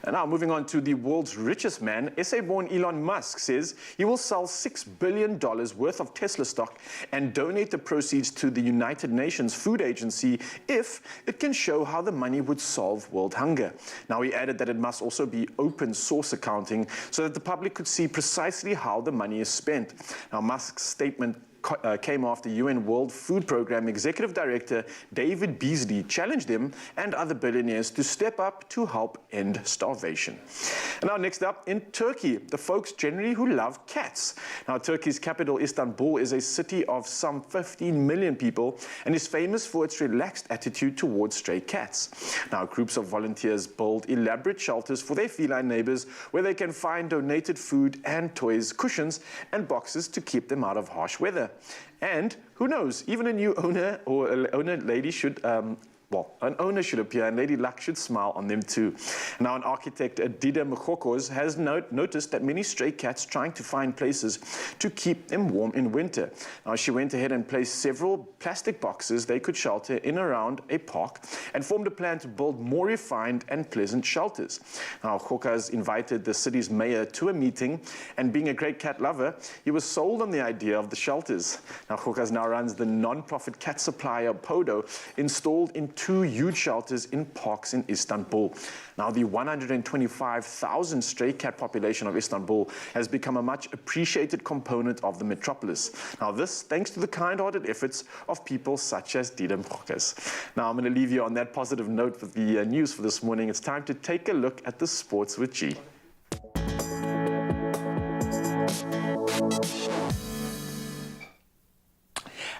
And now, moving on to the world's richest man, SA-born Elon Musk says he will sell $6 billion worth of Tesla stock and donate the proceeds to the United Nations Food Agency if it can show how the money would solve world hunger. Now, he added that it must also be open source accounting so that the public could see precisely how the money is spent. Now, Musk's statement came after UN World Food Programme Executive Director David Beasley challenged him and other billionaires to step up to help end starvation. And now next up, in Turkey, the folks generally who love cats. Now, Turkey's capital, Istanbul, is a city of some 15 million people and is famous for its relaxed attitude towards stray cats. Now, groups of volunteers build elaborate shelters for their feline neighbors where they can find donated food and toys, cushions and boxes to keep them out of harsh weather. And who knows, even a new owner or owner lady should an owner should appear, and Lady Luck should smile on them too. Now, an architect, Dida Mokokos, has noticed that many stray cats trying to find places to keep them warm in winter. Now, she went ahead and placed several plastic boxes they could shelter in around a park and formed a plan to build more refined and pleasant shelters. Now, Khokas invited the city's mayor to a meeting, and being a great cat lover, he was sold on the idea of the shelters. Now, Khokas now runs the non-profit cat supplier Podo, installed in 2 huge shelters in parks in Istanbul. Now, the 125,000 stray cat population of Istanbul has become a much appreciated component of the metropolis. Now, this thanks to the kind-hearted efforts of people such as Dida Mokokos. Now, I'm going to leave you on that positive note with the news for this morning. It's time to take a look at the sports with G.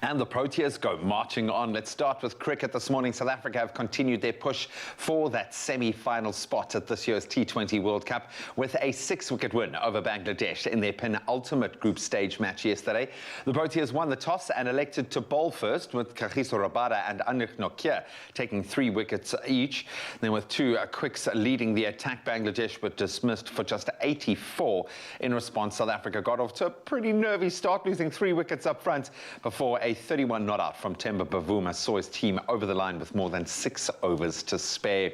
And the Proteas go marching on. Let's start with cricket this morning. South Africa have continued their push for that semi-final spot at this year's T20 World Cup with a 6-wicket win over Bangladesh in their penultimate group stage match yesterday. The Proteas won the toss and elected to bowl first, with Kagiso Rabada and Anrich Nokia taking 3 wickets each. Then with 2 quicks leading the attack, Bangladesh were dismissed for just 84. In response, South Africa got off to a pretty nervy start, losing 3 wickets up front before a 31 not out from Themba Bavuma saw his team over the line with more than 6 overs to spare.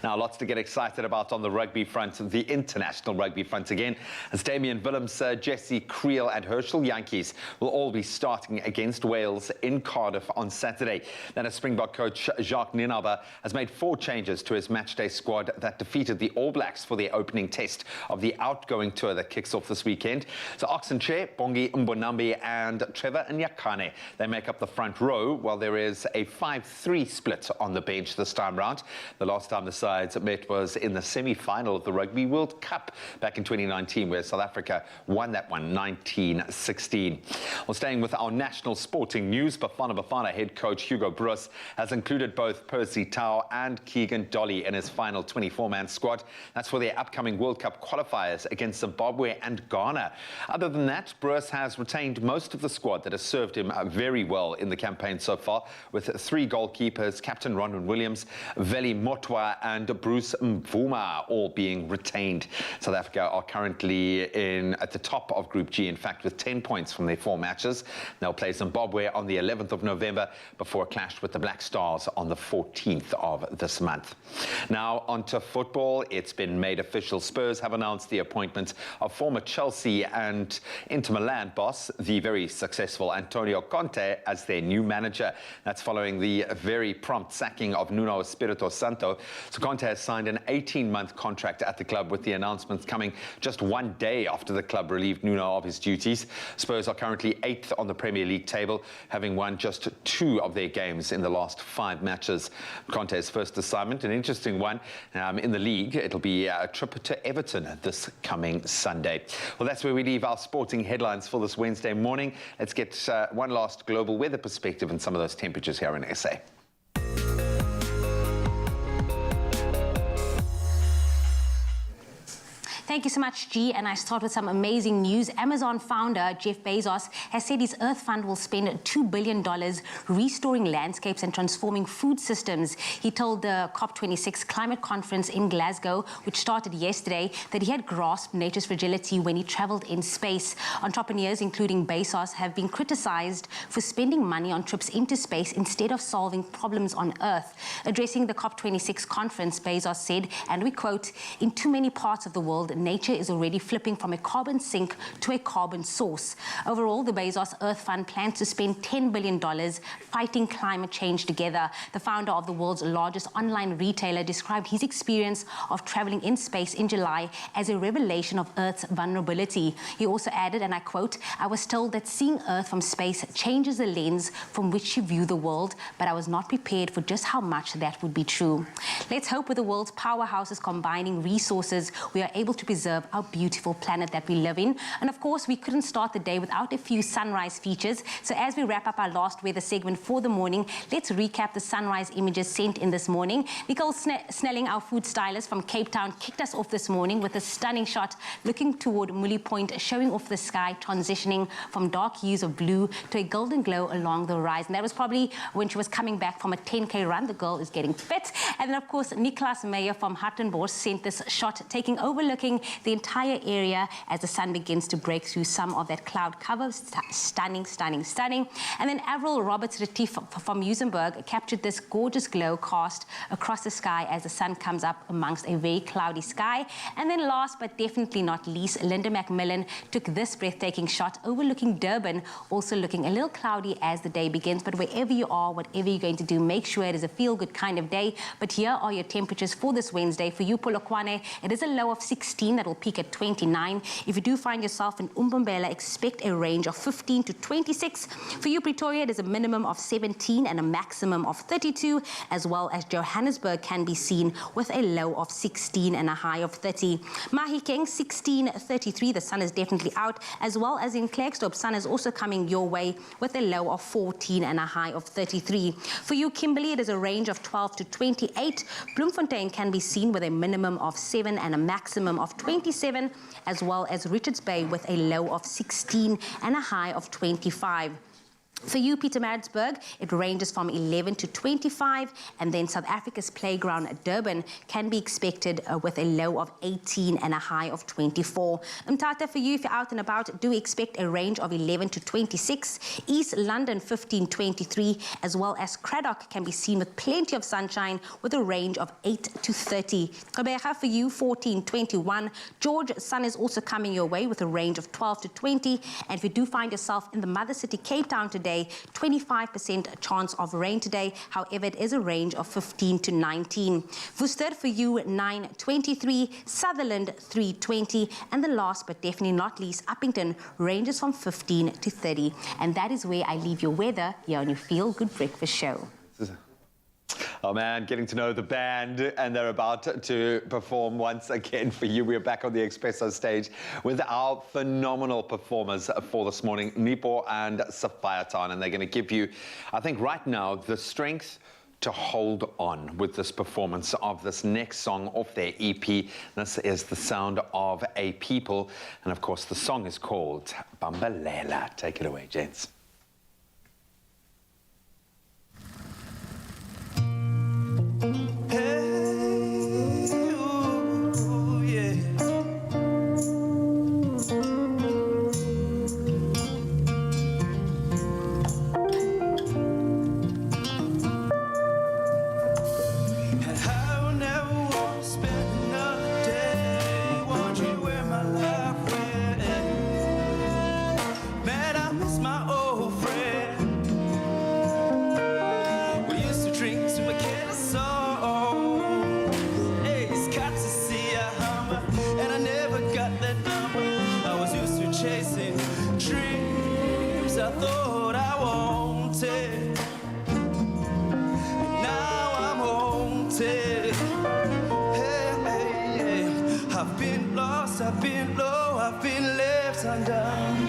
Now, lots to get excited about on the rugby front, the international rugby front again, as Damian Willems, Jesse Creel and Herschel Yankees will all be starting against Wales in Cardiff on Saturday. Then a Springbok coach, Jacques Nienaber, has made 4 changes to his matchday squad that defeated the All Blacks for their opening test of the outgoing tour that kicks off this weekend. So Oxenchair, Bongi Mbonambi and Trevor Nyakane, they make up the front row, while there is a 5-3 split on the bench this time round. The last time the sides met was in the semi-final of the Rugby World Cup back in 2019, where South Africa won that one 19-16. Well, staying with our national sporting news, Bafana head coach Hugo Broos has included both Percy Tau and Keegan Dolly in his final 24-man squad. That's for their upcoming World Cup qualifiers against Zimbabwe and Ghana. Other than that, Broos has retained most of the squad that has served him very well in the campaign so far, with 3 goalkeepers, Captain Ronwen Williams, Veli Motwa and Bruce Mvuma all being retained. South Africa are currently at the top of Group G, in fact, with 10 points from their 4 matches. They'll play Zimbabwe on the 11th of November before a clash with the Black Stars on the 14th of this month. Now, on to football. It's been made official. Spurs have announced the appointment of former Chelsea and Inter Milan boss, the very successful Antonio Conte, as their new manager. That's following the very prompt sacking of Nuno Espirito Santo. So Conte has signed an 18-month contract at the club, with the announcement coming just 1 day after the club relieved Nuno of his duties. Spurs are currently 8th on the Premier League table, having won just 2 of their games in the last 5 matches. Conte's first assignment, an interesting one, in the league. It'll be a trip to Everton this coming Sunday. Well, that's where we leave our sporting headlines for this Wednesday morning. Let's get one last global weather perspective and some of those temperatures here in SA. Thank you so much, G. And I start with some amazing news. Amazon founder Jeff Bezos has said his Earth Fund will spend $2 billion restoring landscapes and transforming food systems. He told the COP26 climate conference in Glasgow, which started yesterday, that he had grasped nature's fragility when he traveled in space. Entrepreneurs, including Bezos, have been criticized for spending money on trips into space instead of solving problems on Earth. Addressing the COP26 conference, Bezos said, and we quote, "In too many parts of the world, nature is already flipping from a carbon sink to a carbon source." Overall, the Bezos Earth Fund plans to spend $10 billion fighting climate change together. The founder of the world's largest online retailer described his experience of traveling in space in July as a revelation of Earth's vulnerability. He also added, and I quote, "I was told that seeing Earth from space changes the lens from which you view the world, but I was not prepared for just how much that would be true." Let's hope with the world's powerhouses combining resources, we are able to preserve our beautiful planet that we live in. And of course, we couldn't start the day without a few sunrise features. So as we wrap up our last weather segment for the morning, let's recap the sunrise images sent in this morning. Nicole Snelling, our food stylist from Cape Town, kicked us off this morning with a stunning shot looking toward Muli Point, showing off the sky transitioning from dark hues of blue to a golden glow along the horizon. That was probably when she was coming back from a 10K run. The girl is getting fit. And then, of course, Niklas Meyer from Hartenbos sent this shot overlooking the entire area as the sun begins to break through some of that cloud cover. Stunning, stunning, stunning. And then Avril Roberts-Retief from Muizenberg captured this gorgeous glow cast across the sky as the sun comes up amongst a very cloudy sky. And then last but definitely not least, Linda McMillan took this breathtaking shot overlooking Durban, also looking a little cloudy as the day begins. But wherever you are, whatever you're going to do, make sure it is a feel-good kind of day. But here are your temperatures for this Wednesday. For you, Polokwane, it is a low of 16 that will peak at 29. If you do find yourself in Umbombela, expect a range of 15 to 26. For you, Pretoria, it is a minimum of 17 and a maximum of 32, as well as Johannesburg can be seen with a low of 16 and a high of 30. Mahikeng, 16, 33. The sun is definitely out, as well as in Klerksdorp, sun is also coming your way with a low of 14 and a high of 33. For you, Kimberley, it is a range of 12 to 28. Bloemfontein can be seen with a minimum of 7 and a maximum of 27, as well as Richards Bay with a low of 16 and a high of 25. For you, Pietermaritzburg, it ranges from 11 to 25, and then South Africa's playground at Durban can be expected with a low of 18 and a high of 24. Mthatha, for you, if you're out and about, do expect a range of 11 to 26. East London, 15, 23, as well as Craddock can be seen with plenty of sunshine with a range of 8 to 30. Gqeberha, for you, 14, 21. George, sun is also coming your way with a range of 12 to 20. And if you do find yourself in the mother city, Cape Town today, 25% chance of rain today. However, it is a range of 15 to 19. Worcester, for you, 9, 23. Sutherland, 3, 20. And the last but definitely not least, Uppington, ranges from 15 to 30. And that is where I leave your weather here on your Feel Good Breakfast Show. Oh man, getting to know the band, and they're about to perform once again for you. We're back on the Expresso stage with our phenomenal performers for this morning, Nipo and Sophiatown, and they're going to give you, I think right now, the strength to hold on with this performance of this next song off their EP. This is The Sound of a People, and of course the song is called Bambalela. Take it away, gents. I've been low, I've been left undone.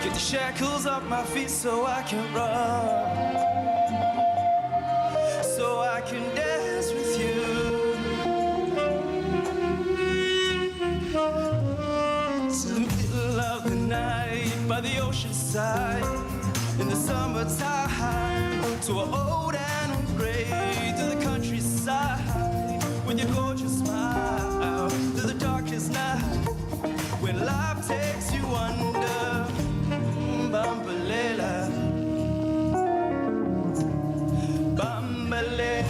Get the shackles off my feet so I can run, so I can dance with you. To the middle of the night by the ocean side, in the summertime, to an old and gray, to the countryside, with your gorgeous smile, through the darkest night, when life takes you under. Bambalela, Bambalela,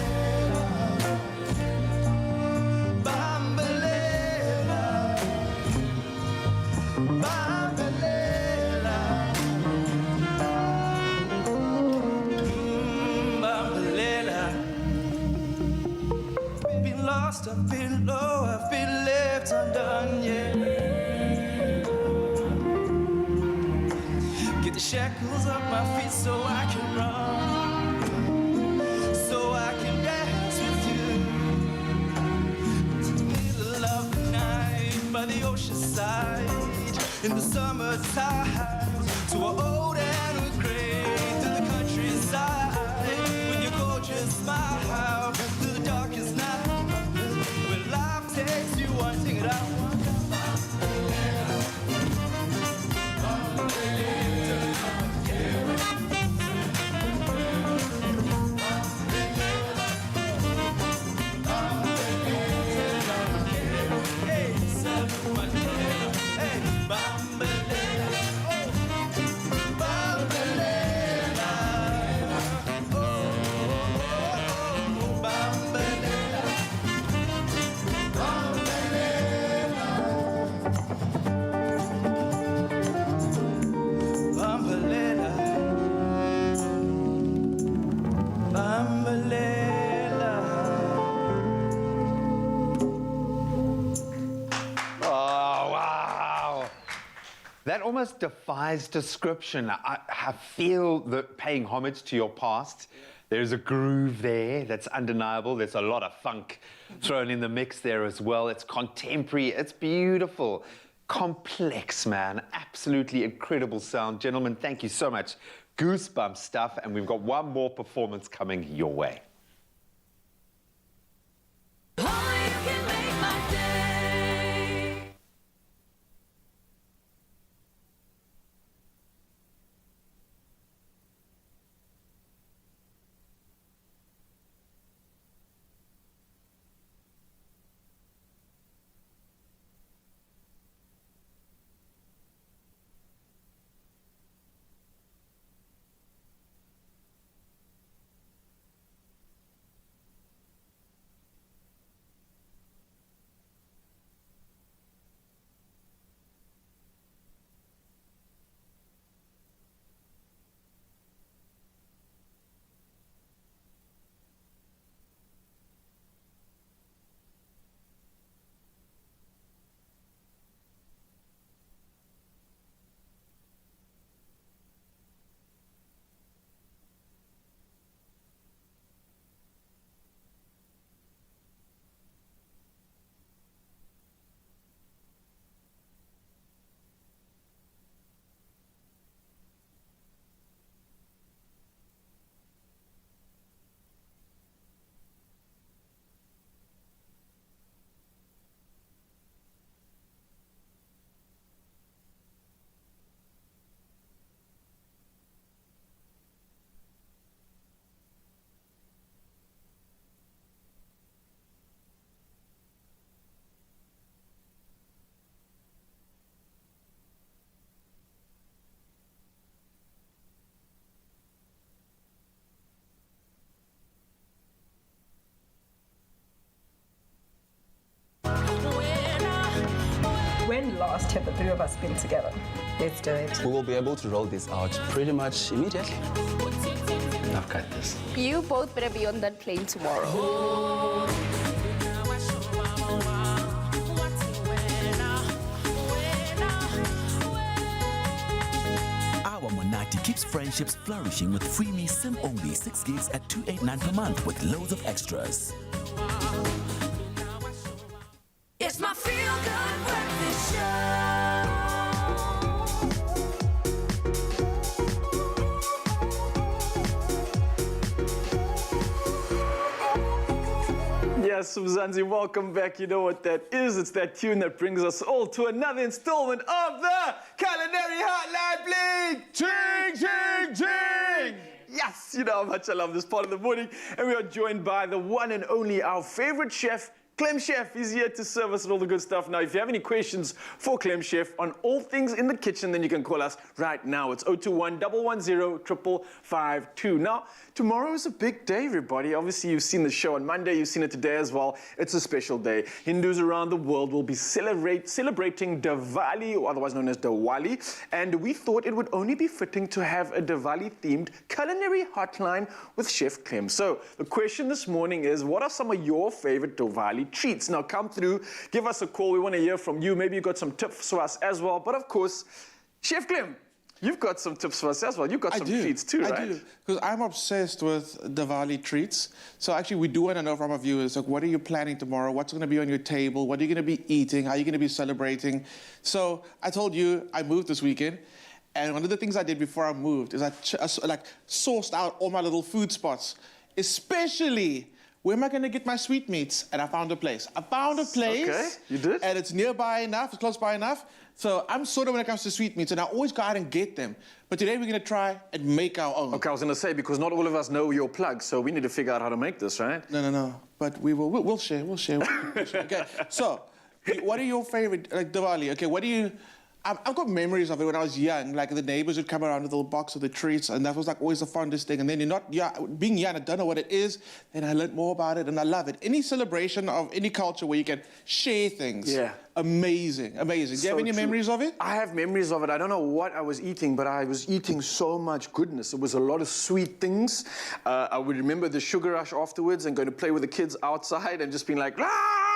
Bambalela, Bambalela, Bambalela. Been lost, I've been low, I've been left undone, yeah. Get the shackles off my feet so I can run, so I can dance with you. To the middle summertime to an old and with gray to the countryside with your gorgeous smile through the darkest night when life takes you wanting it out. That almost defies description. I feel that paying homage to your past. There's a groove there that's undeniable. There's a lot of funk thrown in the mix there as well. It's contemporary. It's beautiful. Complex, man. Absolutely incredible sound. Gentlemen, thank you so much. Goosebump stuff. And we've got one more performance coming your way. When last have the three of us been together? Let's do it. We will be able to roll this out pretty much immediately. I've got this. You both better be on that plane tomorrow. Our Monati keeps friendships flourishing with freebie SIM-only 6 gigs at $289 per month with loads of extras. It's my feel-good breakfast show. Yes, Mzansi, welcome back. You know what that is. It's that tune that brings us all to another installment of the Culinary Hotline Bling. Ching, ching, ching. Yes, you know how much I love this part of the morning. And we are joined by the one and only, our favorite chef, Clem Chef. Is here to serve us with all the good stuff. Now, if you have any questions for Clem Chef on all things in the kitchen, then you can call us right now. It's 021-110-5552. Now, tomorrow is a big day, everybody. Obviously, you've seen the show on Monday. You've seen it today as well. It's a special day. Hindus around the world will be celebrating Diwali, or otherwise known as Diwali. And we thought it would only be fitting to have a Diwali-themed culinary hotline with Chef Clem. So the question this morning is, what are some of your favorite Diwali treats? Now come through, give us a call. We want to hear from you. Maybe you got some tips for us as well. But of course, Chef Clem, You've got some tips for us as well. You've got some treats too, right? I do, because I'm obsessed with Diwali treats. So actually, we do want to know from our viewers, like, what are you planning tomorrow? What's going to be on your table? What are you going to be eating? How are you going to be celebrating? So I told you I moved this weekend. And one of the things I did before I moved is I sourced out all my little food spots, especially where am I going to get my sweetmeats? And I found a place. Okay, you did? And it's nearby enough, it's close by enough. So I'm sort of when it comes to sweetmeats, and I always go out and get them. But today we're going to try and make our own. Okay, I was going to say, because not all of us know your plug, so we need to figure out how to make this, right? No. But we'll share. Okay, so what are your favorite, like Diwali? Okay, what do you... I've got memories of it when I was young. Like the neighbors would come around with a little box of the treats, and that was like always the fondest thing. And then being young, I don't know what it is, and I learned more about it, and I love it. Any celebration of any culture where you can share things, amazing. Do you have any memories of it? I have memories of it. I don't know what I was eating, but I was eating so much goodness. It was a lot of sweet things. I would remember the sugar rush afterwards and going to play with the kids outside and just being like, wow,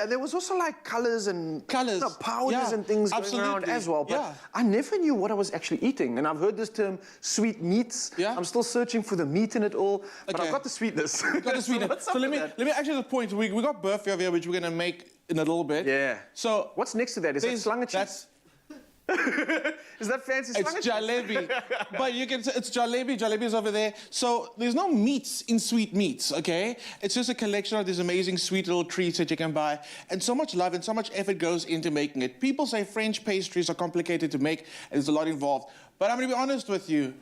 and there was also like colors and powders and things going around as well. But I never knew what I was actually eating. And I've heard this term, sweet meats. I'm still searching for the meat in it all, but I've got the sweetness. So let me actually the point. We got burfi over here, which we're going to make in a little bit. Yeah. So what's next to that? Is that slange cheese? Is that fancy? It's jalebi. But you can say it's jalebi. Jalebi's over there. So there's no meats in sweet meats, okay? It's just a collection of these amazing sweet little treats that you can buy. And so much love and so much effort goes into making it. People say French pastries are complicated to make and there's a lot involved. But I'm going to be honest with you.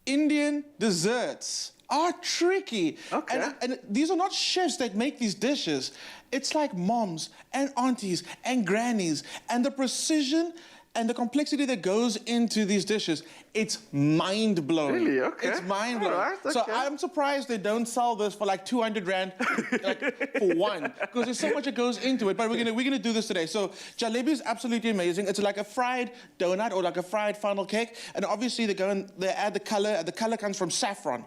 Indian desserts are tricky. Okay. And these are not chefs that make these dishes. It's like moms and aunties and grannies. And the precision and the complexity that goes into these dishes, it's mind-blowing. Really? Okay. It's mind-blowing. All right, okay. So I'm surprised they don't sell this for like 200 Rand for one, because there's so much that goes into it. But we're gonna do this today. So jalebi is absolutely amazing. It's like a fried donut or like a fried funnel cake. And obviously they add the color, and the color comes from saffron.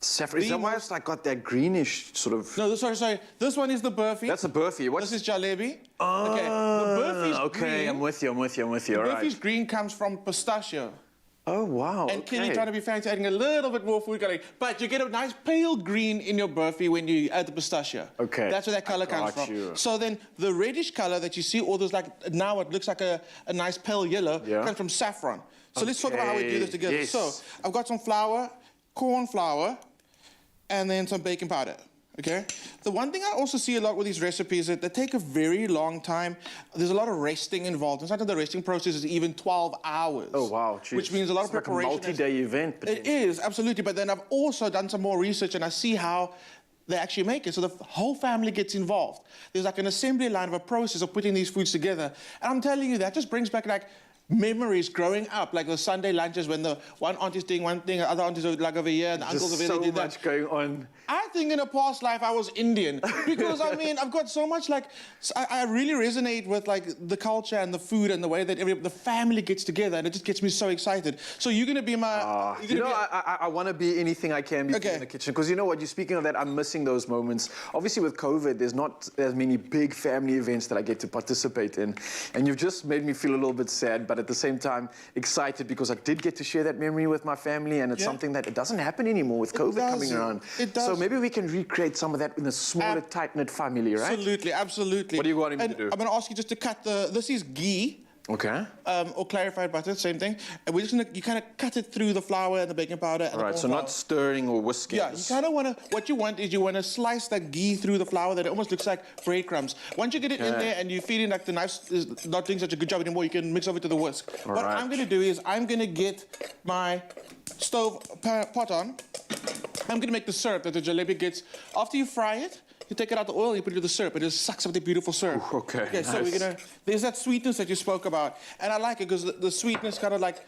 Saffron. Is that why it's like got that greenish sort of... No, sorry. This one is the burfi. That's a burfi. This is jalebi. Okay, the burfi's green. I'm with you. All right. Burfi's green comes from pistachio. Oh, wow. And Kenny trying to be fancy, adding a little bit more food coloring. But you get a nice pale green in your burfi when you add the pistachio. Okay. That's where that color comes from. So then the reddish color that you see, all those like, now it looks like a nice pale yellow, comes from saffron. So let's talk about how we do this together. Yes. So I've got some flour, corn flour, and then some baking powder, okay? The one thing I also see a lot with these recipes is that they take a very long time. There's a lot of resting involved. In fact, the resting process is even 12 hours. Oh, wow. Geez. Which means a lot of preparation. Like a multi-day event. It is, absolutely. But then I've also done some more research and I see how they actually make it. So the whole family gets involved. There's like an assembly line of a process of putting these foods together. And I'm telling you, that just brings back like memories growing up, like the Sunday lunches when the one auntie's doing one thing, the other auntie's like over here, and the uncles over there did that. So much going on. I think in a past life I was Indian because I mean I've got so much like I really resonate with like the culture and the food and the way that the family gets together, and it just gets me so excited. So you're gonna be my. I want to be anything I can be in the kitchen, because you know what? You're speaking of that. I'm missing those moments. Obviously with COVID, there's not as many big family events that I get to participate in, and you've just made me feel a little bit sad, but at the same time excited because I did get to share that memory with my family, and it's something that it doesn't happen anymore with COVID coming around. It does. So maybe we can recreate some of that in a smaller, tight-knit family, right? Absolutely. What do you want me to do? I'm going to ask you just to cut this is ghee. Okay. Or clarified butter, same thing. And we're just gonna, you kind of cut it through the flour and the baking powder. And right, so not stirring or whisking. Yeah, you kind of want to, what you want is you want to slice that ghee through the flour that it almost looks like breadcrumbs. Once you get it in there and you feed in, like the knife is not doing such a good job anymore, you can mix over to the whisk. What I'm going to do is I'm going to get my stove pot on. I'm going to make the syrup that the jalebi gets. After you fry it, you take it out the oil, you put it in the syrup, and it sucks up the beautiful syrup. Ooh, okay, nice. So we're gonna, there's that sweetness that you spoke about, and I like it because the sweetness kind of like,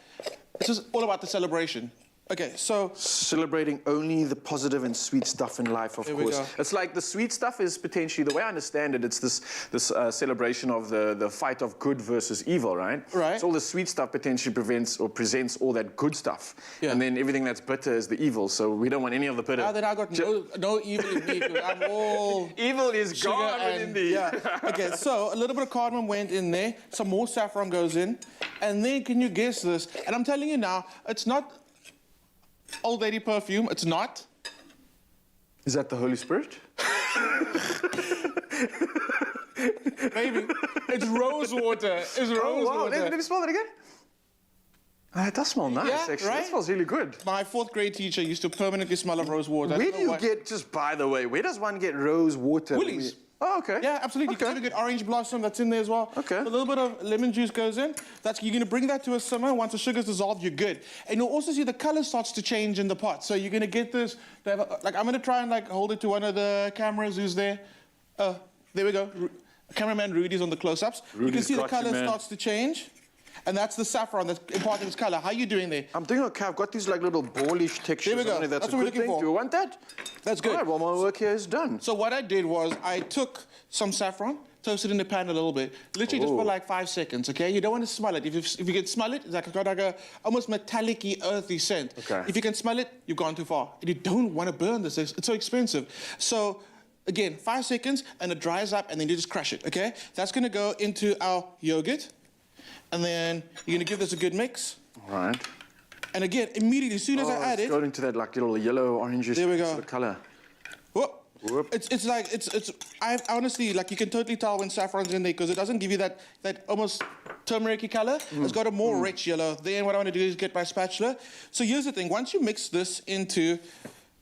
it's just all about the celebration. Okay, so celebrating only the positive and sweet stuff in life, of There we course. go. It's like the sweet stuff is potentially, the way I understand it, it's this celebration of the fight of good versus evil, right? Right. So all the sweet stuff potentially prevents or presents all that good stuff, and then everything that's bitter is the evil. So we don't want any of the bitter. now that I got no evil in me, 'cause I'm all Evil is sugar gone and- within thee. Yeah. Okay, so a little bit of cardamom went in there, some more saffron goes in, and then can you guess this? And I'm telling you now, it's not old lady perfume. It's not. Is that the Holy Spirit? Maybe. It's rose water. It's rose wow. water. Let me smell that again. It does smell nice, Yeah, actually. right? That smells really good. My 4th grade teacher used to permanently smell of rose water. I Where don't do know you why. get, just by the way, where does one get rose water? Woolies. Oh, okay. Yeah, absolutely. You can even get orange blossom that's in there as well. Okay. A little bit of lemon juice goes in. You're going to bring that to a simmer. Once the sugar's dissolved, you're good. And you'll also see the color starts to change in the pot. So you're going to get this. I'm going to try and hold it to one of the cameras who's there. There we go. Cameraman Rudy's on the close-ups. You can Rudy's see the got you, color man. starts to change. And that's the saffron that's imparting its color. How are you doing there? I'm doing okay. I've got these like little ballish textures. There we go. I don't know if That's a what we're good looking thing. for. Do you want that? That's good. All right, well, my work here is done. So what I did was I took some saffron, toasted in the pan a little bit, literally just for like 5 seconds, okay? You don't want to smell it. If you can smell it, it's like got like a almost metallic-y, earthy scent. Okay. If you can smell it, you've gone too far. And you don't want to burn this. It's so expensive. So again, 5 seconds, and it dries up, and then you just crush it, okay? That's going to go into our yogurt, and then you're going to give this a good mix. All right. And again, immediately, as soon as I add it, Go into that like little yellow, orangish There we go. sort of color. whoop. I honestly, like, you can totally tell when saffron's in there because it doesn't give you that almost turmeric-y color. It's got a more rich yellow. Then what I want to do is get my spatula. So here's the thing. Once you mix this into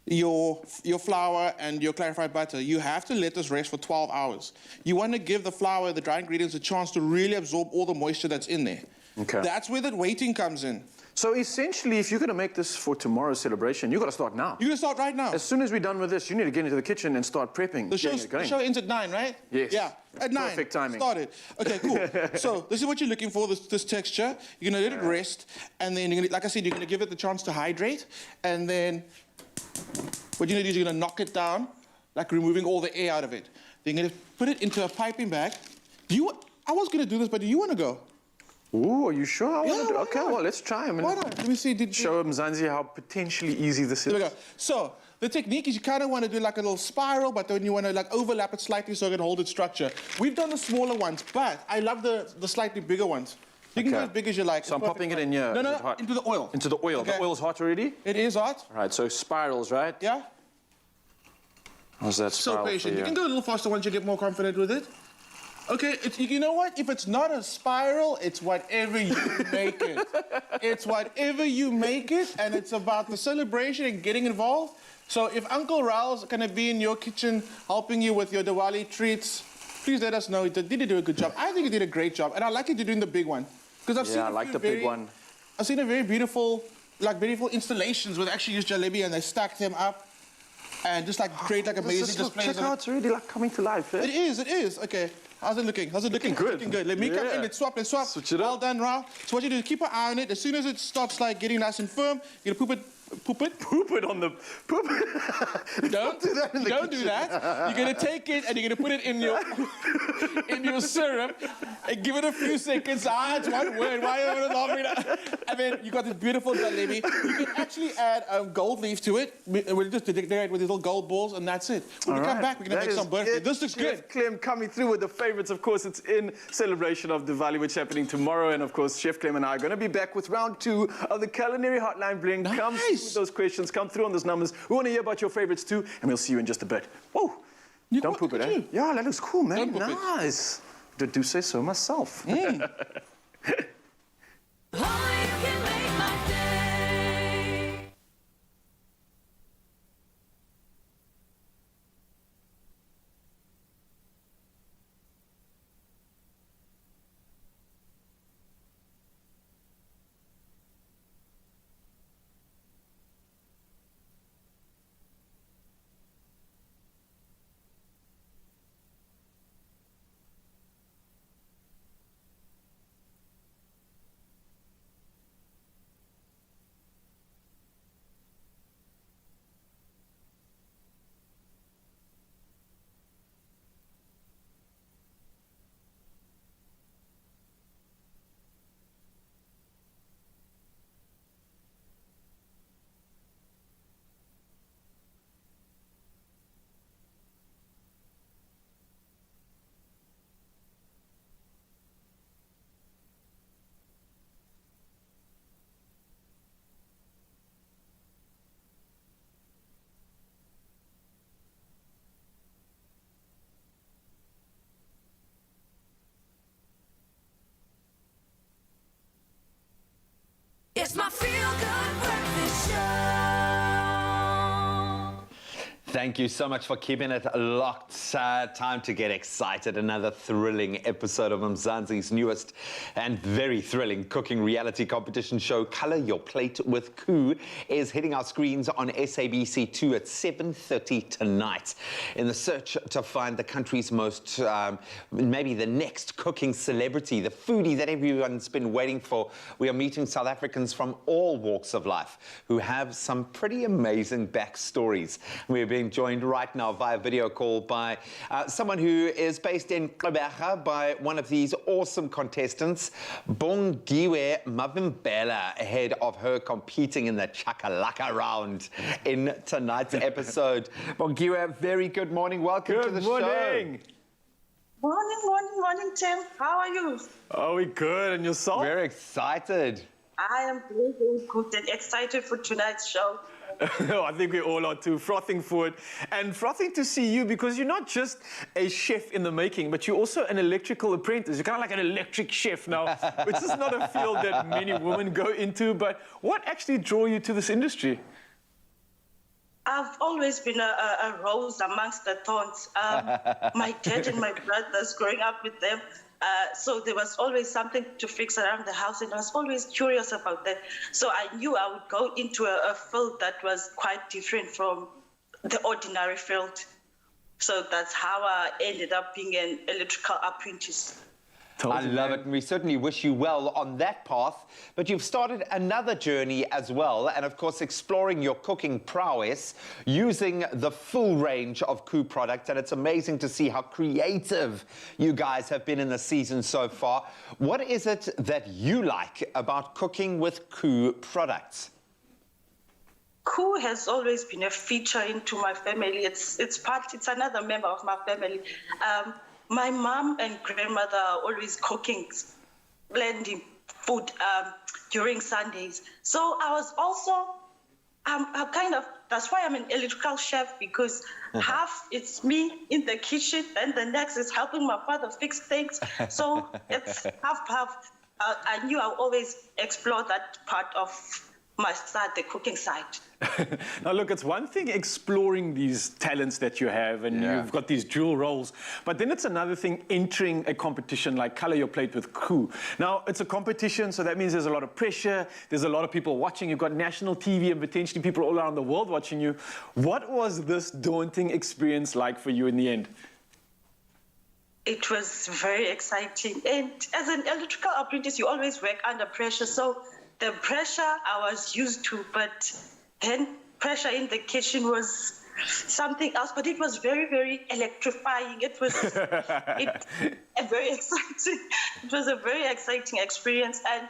your flour and your clarified butter, you have to let this rest for 12 hours. You want to give the flour, the dry ingredients, a chance to really absorb all the moisture that's in there. Okay. That's where the waiting comes in. So essentially, if you're going to make this for tomorrow's celebration, you've got to start now. You're going to start right now. As soon as we're done with this, you need to get into the kitchen and start prepping. The show ends at 9, right? Yes. Yeah, at 9. Perfect timing. Started. Okay, cool. So this is what you're looking for, this texture. You're going to let it rest, and then, like I said, you're going to give it the chance to hydrate, and then what you're going to do is you're going to knock it down, like removing all the air out of it. Then you're going to put it into a piping bag. I was going to do this, but do you want to go? Ooh, are you sure? Yeah, why okay, not? well, let's try. Why not? Let me see. Show him, Zanzi, how potentially easy this is. There we go. So the technique is you kind of want to do like a little spiral, but then you want to like overlap it slightly so it can hold its structure. We've done the smaller ones, but I love the slightly bigger ones. You can go as big as you like. So I'm popping it in here. No, into the oil. Into the oil. Okay. The oil's hot already? It is hot. All right, so spirals, right? Yeah. How's that So spiral patient. for You can go a little faster once you get more confident with it. Okay, you know what? If it's not a spiral, it's whatever you make it. It's whatever you make it, and it's about the celebration and getting involved. So if Uncle Raul's going to be in your kitchen helping you with your Diwali treats, please let us know. Did he do a good job? I think he did a great job, and I like it you're doing the big one. Because I've seen I like the big one. I've seen a very beautiful installations where they actually use jalebi and they stack them up and just like create like amazing displays. Check out, it's really like coming to life. Eh? It is. Okay. How's it looking? Looking good. Looking good. Let me come in. Let's swap. Switch it up. Well done, Raul. So what you do is keep an eye on it. As soon as it starts like getting nice and firm, you're gonna poop it on the poop. Don't do that. Don't do that. You're gonna take it and you're gonna put it in your syrup and give it a few seconds. It's one word. Why are you laughing at? And then you got this beautiful jalebi. You can actually add a gold leaf to it. We'll just decorate with these little gold balls, and that's it. When we come back, we're gonna make some birthday. This looks good. Chef Clem coming through with the favorites. Of course, it's in celebration of Diwali, which is happening tomorrow. And of course, Chef Clem and I are going to be back with round 2 of the Culinary Hotline Bling. Nice. Come through with those questions. Come through on those numbers. We want to hear about your favorites too, and we'll see you in just a bit. Whoa! Don't poop it, eh? Yeah, that looks cool, man. Nice. Do say so myself. Thank you so much for keeping it locked. Time to get excited. Another thrilling episode of Mzansi's newest and very thrilling cooking reality competition show, Colour Your Plate with Koo, is hitting our screens on SABC2 at 7:30 tonight. In the search to find the country's most, maybe the next cooking celebrity, the foodie that everyone's been waiting for, we are meeting South Africans from all walks of life who have some pretty amazing backstories. We're being joined right now via video call by someone who is based in Gqeberha, by one of these awesome contestants, Bongiwe Mavimbela, ahead of her competing in the Chakalaka round in tonight's episode. Bongiwe, very good morning. Welcome to the show. Morning, Tim. How are you? Oh, we good. And yourself? Very excited. I am very, very good and excited for tonight's show. I think we all are too, frothing for it. And frothing to see you, because you're not just a chef in the making, but you're also an electrical apprentice. You're kind of like an electric chef now, which is not a field that many women go into. But what actually drew you to this industry? I've always been a rose amongst the thorns. My dad and my brothers, growing up with them, so there was always something to fix around the house, and I was always curious about that. So I knew I would go into a field that was quite different from the ordinary field. So that's how I ended up being an electrical apprentice. I love it, and we certainly wish you well on that path. But you've started another journey as well, and of course exploring your cooking prowess using the full range of Koo products, and it's amazing to see how creative you guys have been in the season so far. What is it that you like about cooking with Koo products? Koo has always been a feature into my family. It's another member of my family. My mom and grandmother are always cooking, blending food during Sundays. So I was also, that's why I'm an electrical chef, because half it's me in the kitchen and the next is helping my father fix things. So it's half. I knew I'll always explore that part of my side, the cooking side. Now, look, it's one thing exploring these talents that you have, and you've got these dual roles, but then it's another thing entering a competition like Colour Your Plate with Koo. Now, it's a competition, so that means there's a lot of pressure, there's a lot of people watching, you've got national TV and potentially people all around the world watching you. What was this daunting experience like for you in the end? It was very exciting, and as an electrical apprentice, you always work under pressure, so the pressure I was used to, but then pressure in the kitchen was something else. But it was very, very electrifying. It was very exciting. It was a very exciting experience, and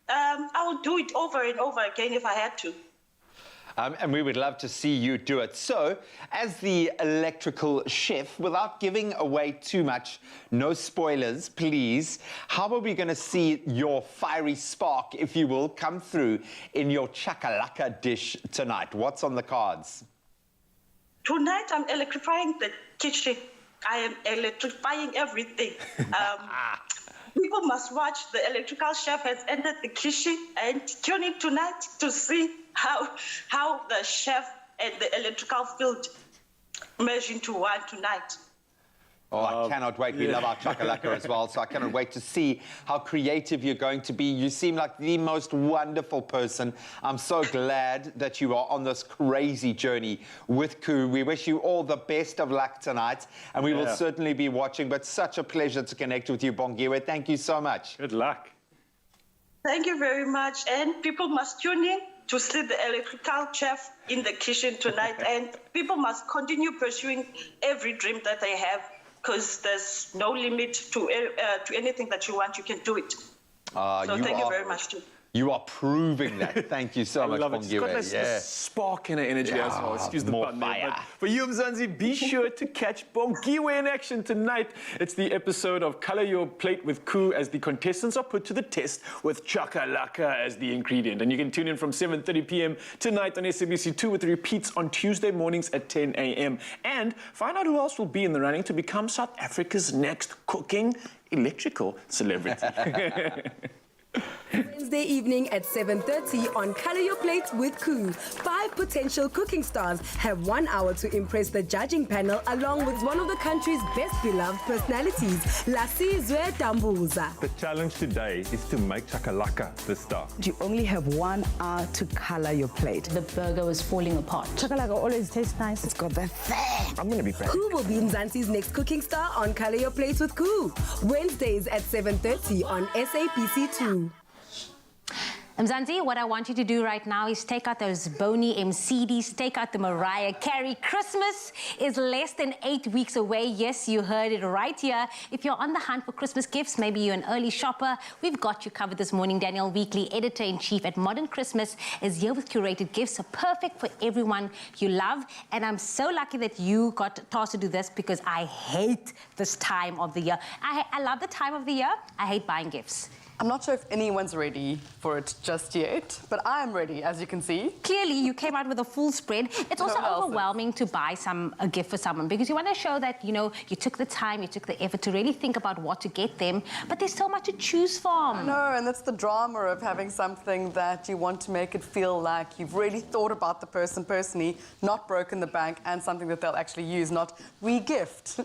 I would do it over and over again if I had to. And we would love to see you do it. So, as the electrical chef, without giving away too much, no spoilers, please, how are we going to see your fiery spark, if you will, come through in your chakalaka dish tonight? What's on the cards? Tonight, I'm electrifying the kitchen. I am electrifying everything. People must watch. The electrical chef has entered the kitchen, and tune in tonight to see how the chef and the electrical field merge into one tonight. Oh, I cannot wait. We love our chakalaka as well, so I cannot wait to see how creative you're going to be. You seem like the most wonderful person. I'm so glad that you are on this crazy journey with Koo. We wish you all the best of luck tonight, and we will certainly be watching, but such a pleasure to connect with you, Bongiwe. Thank you so much. Good luck. Thank you very much, and people must tune in to see the electrical chef in the kitchen tonight, and people must continue pursuing every dream that they have, because there's no limit to anything that you want. You can do it. So thank you very much, too. You are proving that. Thank you so much, Bongiwe. She's got this spark in her energy as well. Excuse the pun there. But for you, Mzansi, be sure to catch Bongiwe in action tonight. It's the episode of Colour Your Plate with Koo, as the contestants are put to the test with chakalaka as the ingredient. And you can tune in from 7:30 p.m. tonight on SABC2 with repeats on Tuesday mornings at 10 a.m. And find out who else will be in the running to become South Africa's next cooking electrical celebrity. Wednesday evening at 7:30 on Color Your Plate with Koo. 5 potential cooking stars have 1 hour to impress the judging panel along with one of the country's best beloved personalities, Lasizwe Tambuza. The challenge today is to make chakalaka the star. You only have 1 hour to color your plate. The burger was falling apart. Chakalaka always tastes nice. It's got that fat. I'm going to be proud. Who will be Mzansi's next cooking star on Color Your Plate with Koo? Wednesdays at 7:30 on SABC2. Mzansi, what I want you to do right now is take out those Boney MCDs, take out the Mariah Carey. Christmas is less than 8 weeks away. Yes, you heard it right here. If you're on the hunt for Christmas gifts, maybe you're an early shopper, we've got you covered this morning. Danielle Weekly, editor-in-chief at Modern Christmas, is here with curated gifts, perfect for everyone you love. And I'm so lucky that you got tasked to do this because I hate this time of the year. I love the time of the year. I hate buying gifts. I'm not sure if anyone's ready for it just yet, but I am ready, as you can see. Clearly, you came out with a full spread. It's also overwhelming to buy a gift for someone because you want to show that, you know, you took the time, you took the effort to really think about what to get them, but there's so much to choose from. No, and that's the drama of having something that you want to make it feel like you've really thought about the person personally, not broken the bank, and something that they'll actually use, not re-gift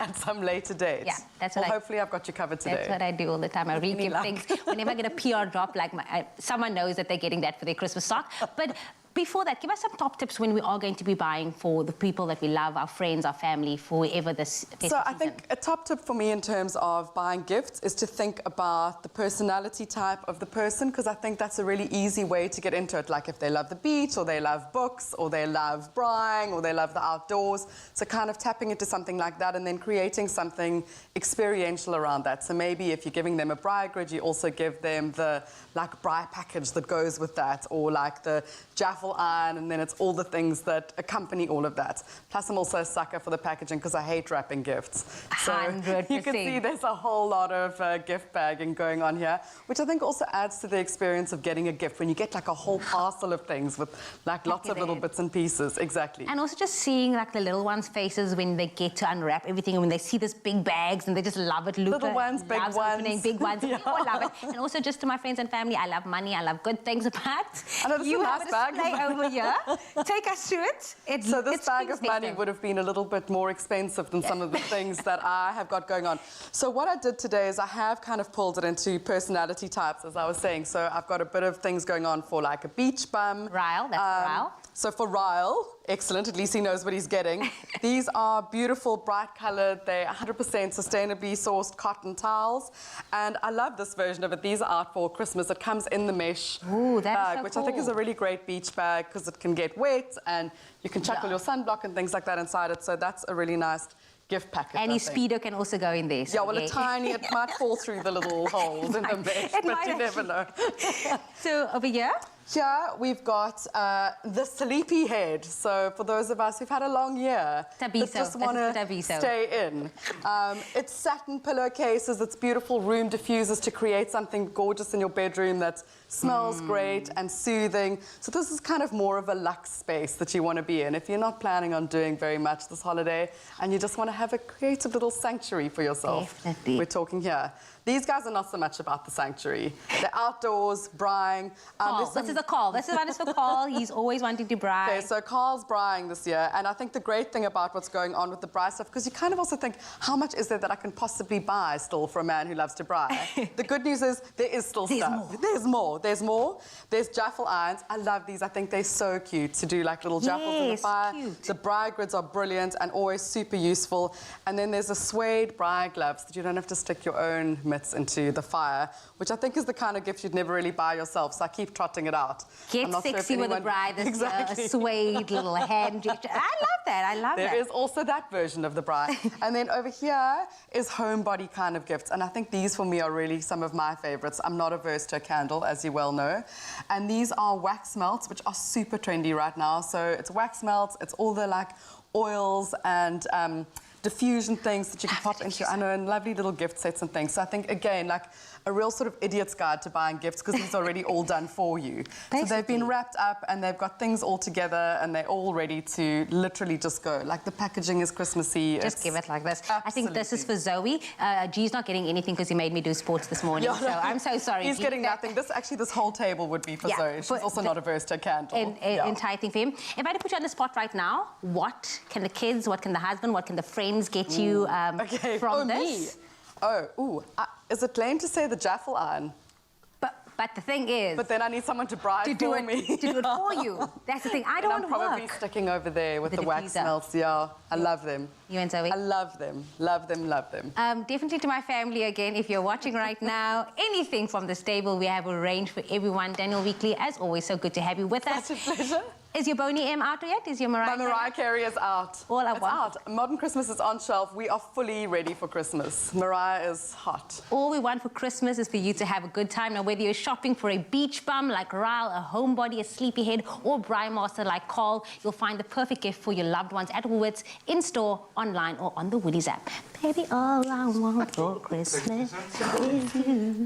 at some later date. Yeah, that's what hopefully I've got you covered today. That's what I do all the time. I re-gift things. Whenever I get a PR drop, like someone knows that they're getting that for their Christmas stock. But before that, give us some top tips when we are going to be buying for the people that we love, our friends, our family, for whoever this festive So I think a top tip for me in terms of buying gifts is to think about the personality type of the person, because I think that's a really easy way to get into it. Like if they love the beach, or they love books, or they love braaiing, or they love the outdoors. So kind of tapping into something like that and then creating something experiential around that. So maybe if you're giving them a braai grid, you also give them the like braai package that goes with that, or like the jaffle iron, and then it's all the things that accompany all of that. Plus, I'm also a sucker for the packaging because I hate wrapping gifts. So 100%. you can see there's a whole lot of gift bagging going on here, which I think also adds to the experience of getting a gift when you get like a whole parcel of things with like lots of little bits and pieces. Exactly. And also just seeing like the little ones' faces when they get to unwrap everything and when they see this big bags and they just love it. Luca little ones, big ones. Opening big ones. Yeah. We all love it. And also just to my friends and family, I love money, I love good things about. I know, this You is a have nice a bag. display over here. Take us through it. So this bag of money would have been a little bit more expensive than some of the things that I have got going on. So what I did today is I have kind of pulled it into personality types, as I was saying. So I've got a bit of things going on for like a beach bum. Ryle, that's Ryle. So for Ryle, excellent, at least he knows what he's getting. These are beautiful, bright coloured, they're 100% sustainably sourced cotton towels. And I love this version of it. These are out for Christmas. It comes in the mesh bag, which I think is a really great beach bag because it can get wet and you can chuck all your sunblock and things like that inside it. So that's a really nice gift package. Any Speedo can also go in there. So yeah, well, a tiny, it might fall through the little holes in the mesh, but you never know. So over here? Here we've got the sleepy head. So for those of us who've had a long year that just want to stay in. It's satin pillowcases, it's beautiful room diffusers to create something gorgeous in your bedroom that smells great and soothing. So this is kind of more of a luxe space that you want to be in. If you're not planning on doing very much this holiday and you just want to have a creative little sanctuary for yourself, we're talking here. These guys are not so much about the sanctuary. They're outdoors, braaiing. This is a call. This is one is for Carl. He's always wanting to braai. Okay, so Carl's braaiing this year, and I think the great thing about what's going on with the braai stuff, because you kind of also think, how much is there that I can possibly buy still for a man who loves to braai? The good news is there is still stuff. There's more. There's more. There's jaffle irons. I love these. I think they're so cute to do like little jaffles in the fire. Cute. The braai grids are brilliant and always super useful. And then there's a suede braai gloves that you don't have to stick your own mitts into the fire, which I think is the kind of gift you'd never really buy yourself, so I keep trotting it out. Get sexy with a braai, this a suede little hand gesture. I love that, I love that. There is also that version of the braai. And then over here is homebody kind of gifts, and I think these for me are really some of my favourites. I'm not averse to a candle, as you well know. And these are wax melts, which are super trendy right now. So it's wax melts, it's all the like oils and diffusion things that you can pop into, I know, and lovely little gift sets and things. So I think, again, like a real sort of idiot's guide to buying gifts because it's already all done for you. So they've been wrapped up and they've got things all together and they're all ready to literally just go. Like the packaging is Christmassy. Just give it like this. I think this is for Zoe. G's not getting anything because he made me do sports this morning. So I'm so sorry. He's getting nothing. This whole table would be for Zoe. She's also not averse to a candle. Entire thing for him. If I had to put you on the spot right now, what can the kids, what can the husband, what can the friends get you from this? Is it lame to say the jaffle iron? But the thing is... But then I need someone to bribe for me. To do it for you. That's the thing. I don't want to work. I'm probably sticking over there with the wax melts. Yeah, I love them. You and Zoe? I love them. Love them, love them. Definitely to my family again, if you're watching right now, anything from this table, we have arranged for everyone. Daniel Weekly, as always, so good to have you with us. Such a pleasure. Is your Boney M out yet? Is your Mariah? My Mariah Carey is out. It's out. Modern Christmas is on shelf. We are fully ready for Christmas. Mariah is hot. All we want for Christmas is for you to have a good time. Now, whether you're shopping for a beach bum like Ryle, a homebody, a sleepyhead, or Brian Master like Carl, you'll find the perfect gift for your loved ones at Woolworths, in-store, online, or on the Woolies app. Baby, all I want for Christmas is you.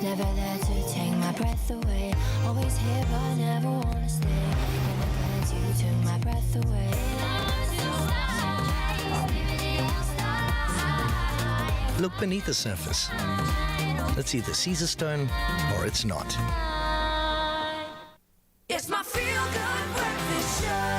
Never there to take my breath away. Always here but never wanna stay. In the glance you took my breath away. Look beneath the surface. It's either Caesar stone or it's not. It's my feel-good breakfast show.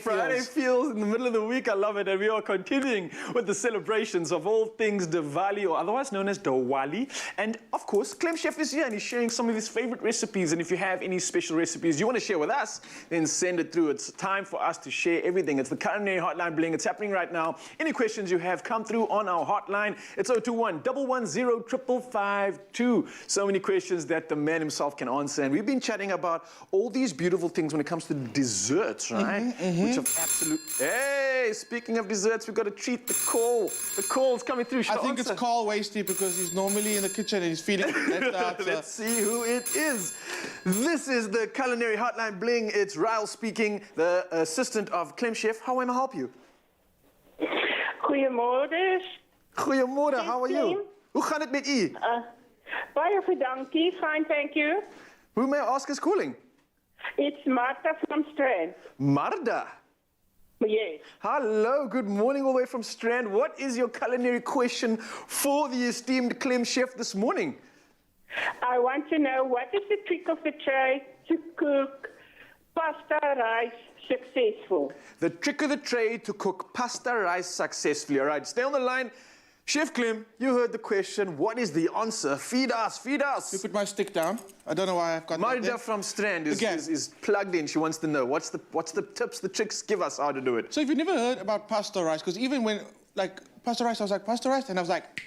Friday feels in the middle of the week. I love it. And we are continuing with the celebrations of all things Diwali, or otherwise known as Diwali. And of course, Clem Chef is here and he's sharing some of his favorite recipes. And if you have any special recipes you want to share with us, then send it through. It's time for us to share everything. It's the Culinary Hotline Bling. It's happening right now. Any questions you have, come through on our hotline. It's 021-110-55552. So many questions that the man himself can answer. And we've been chatting about all these beautiful things when it comes to desserts, right? Which have absolute... Hey, speaking of desserts, we've got to treat the call. The call's coming through. I think it's Carl Wasty because he's normally in the kitchen and he's feeling left out. Let's see who it is. This is the Culinary Hotline Bling. It's Ryle speaking, the assistant of Clem Chef. How may I help you? Goedemorgen. Goedemorgen, how are you? Hoe gaat het met u? Baie dankie, fine, thank you. Who may I ask is calling? It's Martha from Strand. Martha? Yes. Hello, good morning all the way from Strand. What is your culinary question for the esteemed Clem chef this morning? I want to know what is the trick of the trade to cook pasta rice successful? The trick of the trade to cook pasta rice successfully. All right, stay on the line. Chef Clem, you heard the question. What is the answer? Feed us, feed us. You put my stick down. I don't know why I've got Marja from Strand is plugged in. She wants to know what's the tips, the tricks. Give us how to do it. So if you've never heard about pasta rice, because even when like pasta rice, I was like pasta rice, and I was like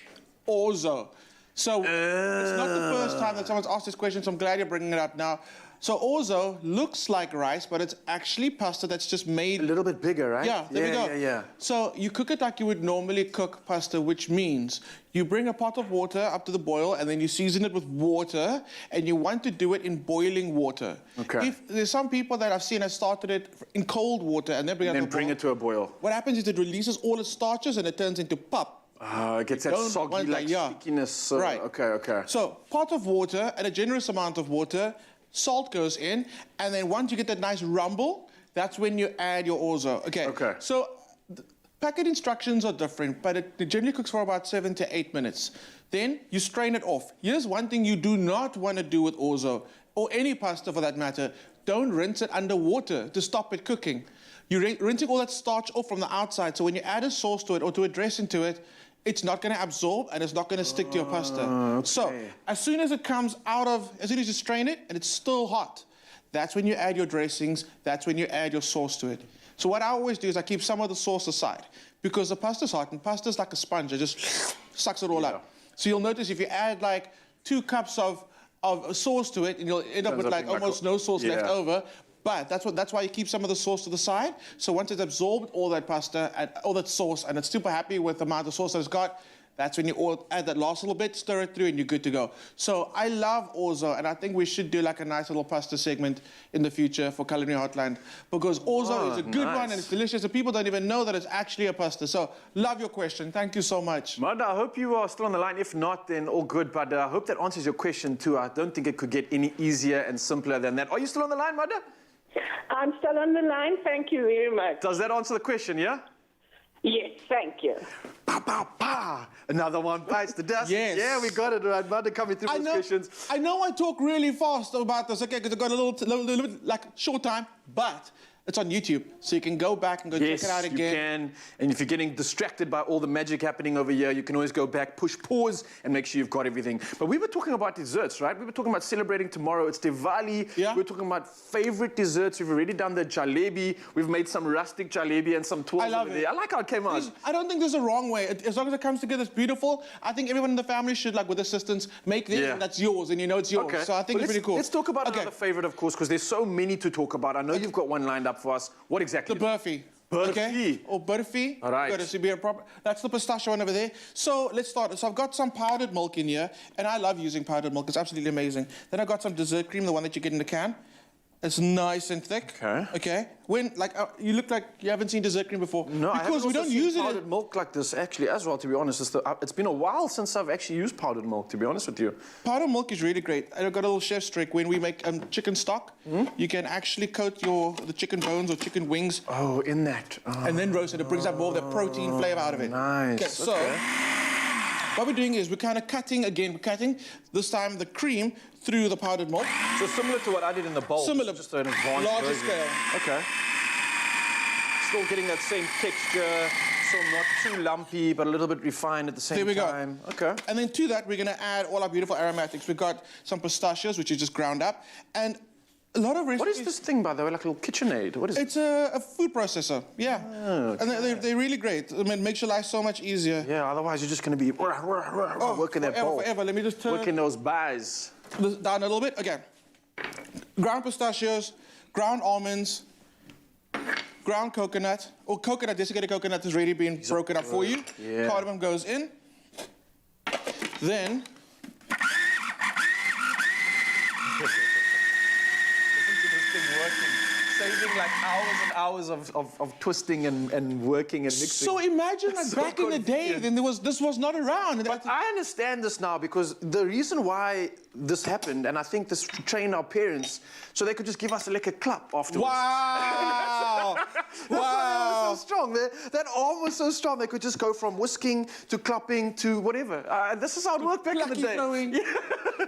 orzo. So it's not the first time that someone's asked this question. So I'm glad you're bringing it up now. So orzo looks like rice, but it's actually pasta that's just made a little bit bigger, right? Yeah, there we go. Yeah. So you cook it like you would normally cook pasta, which means you bring a pot of water up to the boil, and then you season it with water, and you want to do it in boiling water. Okay. If there's some people that I've seen have started it in cold water and then bring it to a boil. What happens is it releases all its starches and it turns into pap. It gets that soggy, like stickiness. Right. Okay. So pot of water, and a generous amount of water, salt goes in, and then once you get that nice rumble, that's when you add your orzo. Okay. So packet instructions are different, but it generally cooks for about 7 to 8 minutes. Then you strain it off. Here's one thing you do not want to do with orzo, or any pasta for that matter. Don't rinse it under water to stop it cooking. You're rinsing all that starch off from the outside, so when you add a sauce to it or to a dressing to it, it's not going to absorb and it's not going to stick to your pasta. Okay. So as soon as it comes out of, as soon as you strain it and it's still hot, that's when you add your dressings, that's when you add your sauce to it. So what I always do is I keep some of the sauce aside because the pasta's hot and pasta's like a sponge, it just sucks it all up. So you'll notice if you add like 2 cups of sauce to it and you'll end up with like almost no sauce left over. But that's why you keep some of the sauce to the side. So once it's absorbed all that pasta and all that sauce, and it's super happy with the amount of sauce that it's got, that's when you add that last little bit, stir it through, and you're good to go. So I love orzo, and I think we should do like a nice little pasta segment in the future for Culinary Heartland because orzo is a good one and it's delicious, and people don't even know that it's actually a pasta. So love your question. Thank you so much. Mada, I hope you are still on the line. If not, then all good. But I hope that answers your question too. I don't think it could get any easier and simpler than that. Are you still on the line, Mada? I'm still on the line. Thank you very much. Does that answer the question, yeah? Yes, thank you. Another one bites the dust. Yes. Yeah, we got it right. Mother coming through with questions. I know I talk really fast about this, okay, because I've got a little bit, like, short time, but it's on YouTube, so you can go back and go check it out again. Yes, you can. And if you're getting distracted by all the magic happening over here, you can always go back, push pause, and make sure you've got everything. But we were talking about desserts, right? We were talking about celebrating tomorrow. It's Diwali. Yeah. We're talking about favorite desserts. We've already done the jalebi. We've made some rustic jalebi and some twirls over there. I like how it came out. I don't think there's a wrong way. As long as it comes together, it's beautiful. I think everyone in the family should, like, with assistance, make this, and that's yours, and you know it's yours. Okay. So I think it's pretty cool. Let's talk about another favorite, of course, because there's so many to talk about. I know you've got one lined up for us. What exactly? The burfi. Burfi. Okay? Or burfi. All right. Got to be a proper. That's the pistachio one over there. So let's start. So I've got some powdered milk in here, and I love using powdered milk. It's absolutely amazing. Then I've got some dessert cream, the one that you get in the can. It's nice and thick. Okay. Okay. When, like, you look like you haven't seen dessert cream before. No, because we don't use it. Powdered milk like this actually as well. To be honest, it's been a while since I've actually used powdered milk. To be honest with you, powdered milk is really great. I've got a little chef's trick. When we make chicken stock, you can actually coat the chicken bones or chicken wings. Oh, in that. Oh. And then roast it. It brings up more of the protein flavor out of it. Nice. Okay, so what we're doing is we're kind of cutting again. We're cutting this time the cream through the powdered milk. So similar to what I did in the bowl. Similar, just an advanced larger version. scale. Okay. Still getting that same texture, so not too lumpy, but a little bit refined at the same time. There we go. Okay. And then to that, we're going to add all our beautiful aromatics. We've got some pistachios, which is just ground up, and a lot of recipes. What is this thing, by the way? Like a little KitchenAid? What is it? It's a food processor. Yeah. Oh, okay. And they're really great. I mean, it makes your life so much easier. Yeah. Otherwise, you're just going to be working that bowl. Forever. Let me just turn. Working those buys. Down a little bit. Again. Ground pistachios, ground almonds, ground coconut, or coconut, desiccated coconut has already been broken up for you. Yeah. Cardamom goes in. Then saving like hours and hours of twisting and working and mixing. So imagine like back in the day, then this was not around. But I understand this now because the reason why this happened, and I think this trained our parents, so they could just give us like a clap afterwards. Wow! Wow! so strong. That arm was so strong. They could just go from whisking to clapping to whatever. This is how it worked back in the day.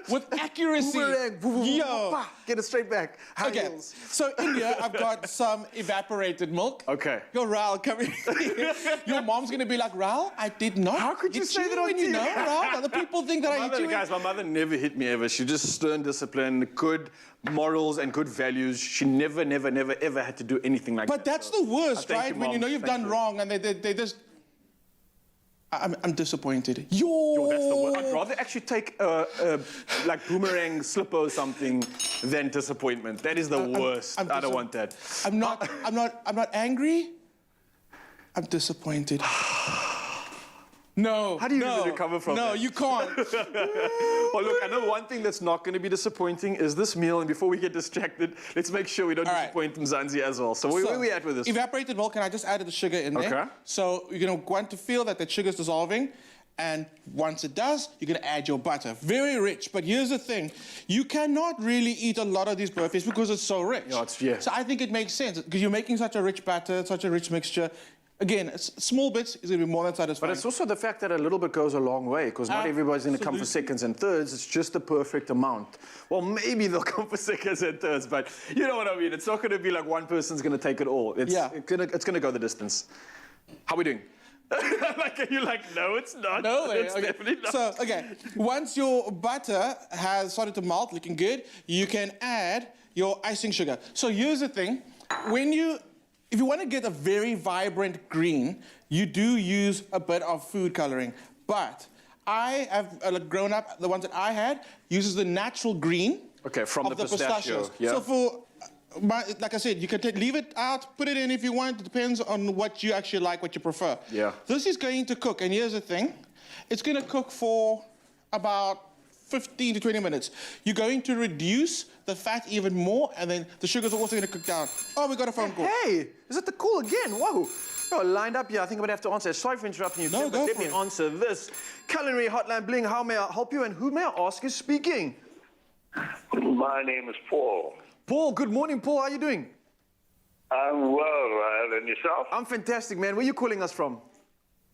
With accuracy. Yo. Get it straight back. Okay. So in here, I've got some evaporated milk. Okay. Your Raul coming. Your mom's gonna be like, Raul, I did not. How could you say that on when you know, Raul? Other people think that I hit you. Guys, my mother never hit me ever. She just stern discipline, good morals and good values. She never, ever had to do anything like that. But that's the worst, right? When you know you've done wrong and they just... I'm disappointed. Yo, that's the worst. I'd rather actually take like boomerang slipper or something than disappointment. That is the worst. I don't want that. I'm not angry. I'm disappointed. No. How do you even recover from that? No, you can't. Well, look, I know one thing that's not going to be disappointing is this meal. And before we get distracted, let's make sure we don't disappoint Mzansi as well. So where are we at with this? Evaporated milk, and I just added the sugar in there. Okay. So you're going to want to feel that sugar is dissolving. And once it does, you're going to add your butter. Very rich. But here's the thing. You cannot really eat a lot of these burfies because it's so rich. Yeah. So I think it makes sense because you're making such a rich batter, such a rich mixture. Again, small bits is going to be more than satisfying. But it's also the fact that a little bit goes a long way, because not everybody's going to come for seconds and thirds. It's just the perfect amount. Well, maybe they'll come for seconds and thirds, but you know what I mean. It's not going to be like one person's going to take it all. It's going to go the distance. How are we doing? Like, you're like, no, it's not. No way. It's definitely not. So, once your butter has started to melt, looking good, you can add your icing sugar. So here's the thing. If you want to get a very vibrant green, you do use a bit of food coloring. But I have grown up, the ones that I had, uses the natural green from the pistachios. Yeah. So like I said, you can leave it out, put it in if you want. It depends on what you actually like, what you prefer. Yeah. This is going to cook, and here's the thing. It's going to cook for about 15 to 20 minutes. You're going to reduce the fat even more, and then the sugar's also going to cook down. Oh, we got a phone call. Hey, is it the call again? Whoa. Oh, lined up here. I think I'm going to have to answer. Sorry for interrupting you. No, but let me answer this. Culinary Hotline Bling, how may I help you, and who may I ask is speaking? My name is Paul. Paul, good morning, Paul. How are you doing? I'm well, Ryan. And yourself? I'm fantastic, man. Where are you calling us from?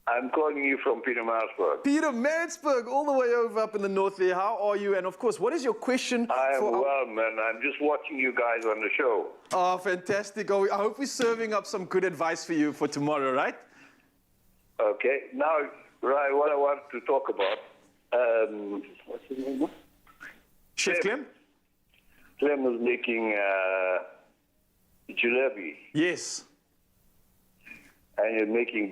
I'm calling you from Pietermaritzburg. Pietermaritzburg, all the way over up in the north there. How are you? And of course, what is your question? I am well, man. I'm just watching you guys on the show. Oh, fantastic. Oh, I hope we're serving up some good advice for you for tomorrow, right? Okay. Now, Ryan, what I want to talk about, what's his name? Chef Clem? Clem is making jalebi. Yes. And you're making,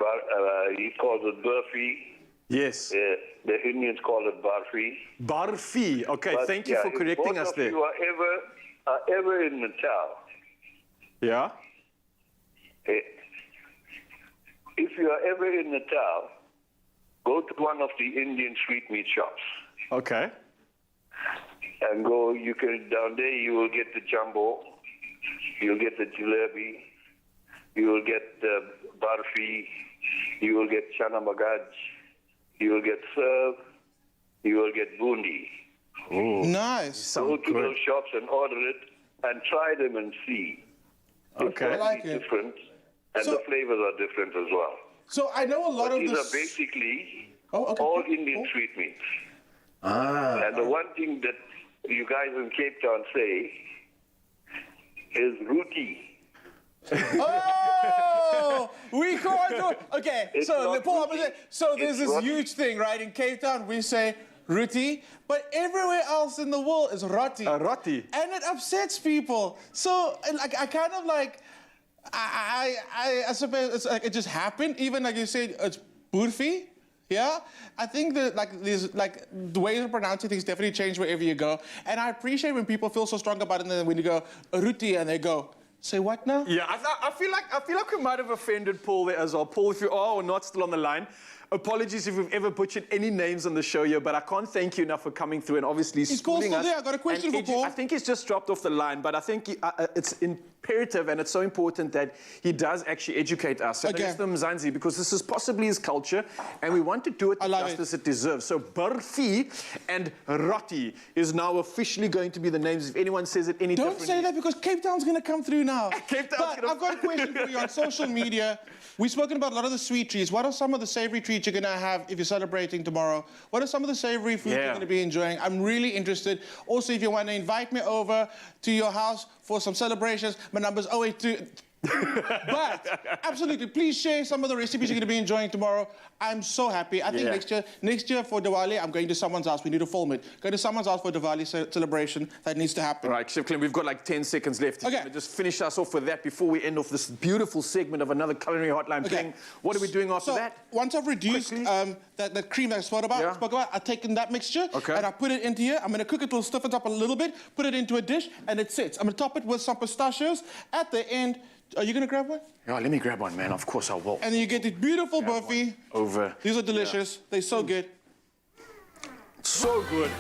he calls it burfi. Yes. The Indians call it barfi. Barfi. Okay, but, thank you for correcting us there. If you are ever in Natal. Yeah? If you are ever in Natal, go to one of the Indian sweetmeat shops. Okay. And down there you will get the jumbo, you'll get the jalebi, you will get the barfi, you will get chana magaj, you will get serve, you will get bundi. Oh, nice. Go to those shops and order it and try them and see. Okay. I like it. Different, and the flavors are different as well. So I know a lot of these this... are basically all Indian sweetmeats. Ah. And the one thing that you guys in Cape Town say is roti. Oh, we call it. Okay, It's so not Paul, roti, so there's it's this roti. huge thing, right? In Cape Town, we say roti, but everywhere else in the world is roti. Roti. And it upsets people. So, like, I kind of like, I suppose it's like it just happened. Even like you said, it's burfi. Yeah, I think that the ways of pronouncing things definitely change wherever you go. And I appreciate when people feel so strong about it, and then when you go roti and they go, say what now? Yeah, I feel like we might have offended Paul there as well. Paul, if you are or not still on the line, apologies if we've ever butchered any names on the show here, but I can't thank you enough for coming through and obviously schooling us. There. I got a question for Paul. I think he's just dropped off the line, but I think it's imperative and it's so important that he does actually educate us. And Okay. Mzansi, because this is possibly his culture, and we want to do it the justice it deserves. So Burfi and Roti is now officially going to be the names. If anyone says it any differently. Don't say that because Cape Town's going to come through now. Cape Town's But I've got a question for you on social media. We've spoken about a lot of the sweet treats. What are some of the savory treats you're going to have if you're celebrating tomorrow? What are some of the savory foods you're going to be enjoying? I'm really interested. Also, if you want to invite me over to your house for some celebrations, my number's 082... But absolutely, please share some of the recipes you're going to be enjoying tomorrow. I'm so happy. I think next year for Diwali, I'm going to someone's house. We need to film it. Go to someone's house for Diwali celebration. That needs to happen. Right, Chef Clem, we've got like 10 seconds left. Okay. Just finish us off with that before we end off this beautiful segment of another culinary hotline thing. What are we doing after that? Once I've reduced that cream that I spoke about, I've taken that mixture and I put it into here. I'm going to cook it till it stiffens up a little bit, put it into a dish, and it sits. I'm going to top it with some pistachios. At the end, are you going to grab one? Yeah, let me grab one, man. Of course I will. And then you get this beautiful Burfi. Over. These are delicious. Yeah. They're so good. So good.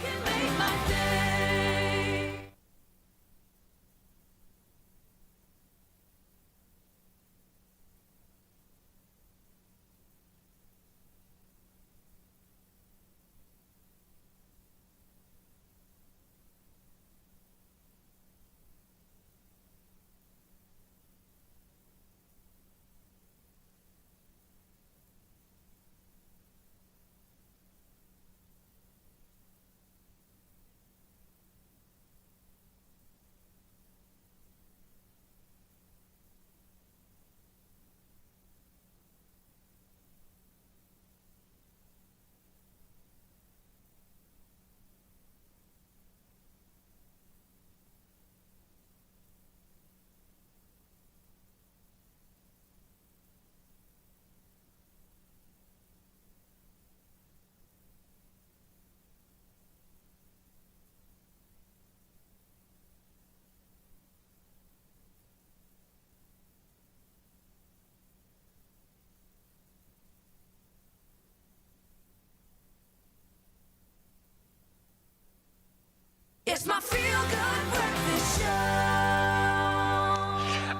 It's my feel-good breakfast show.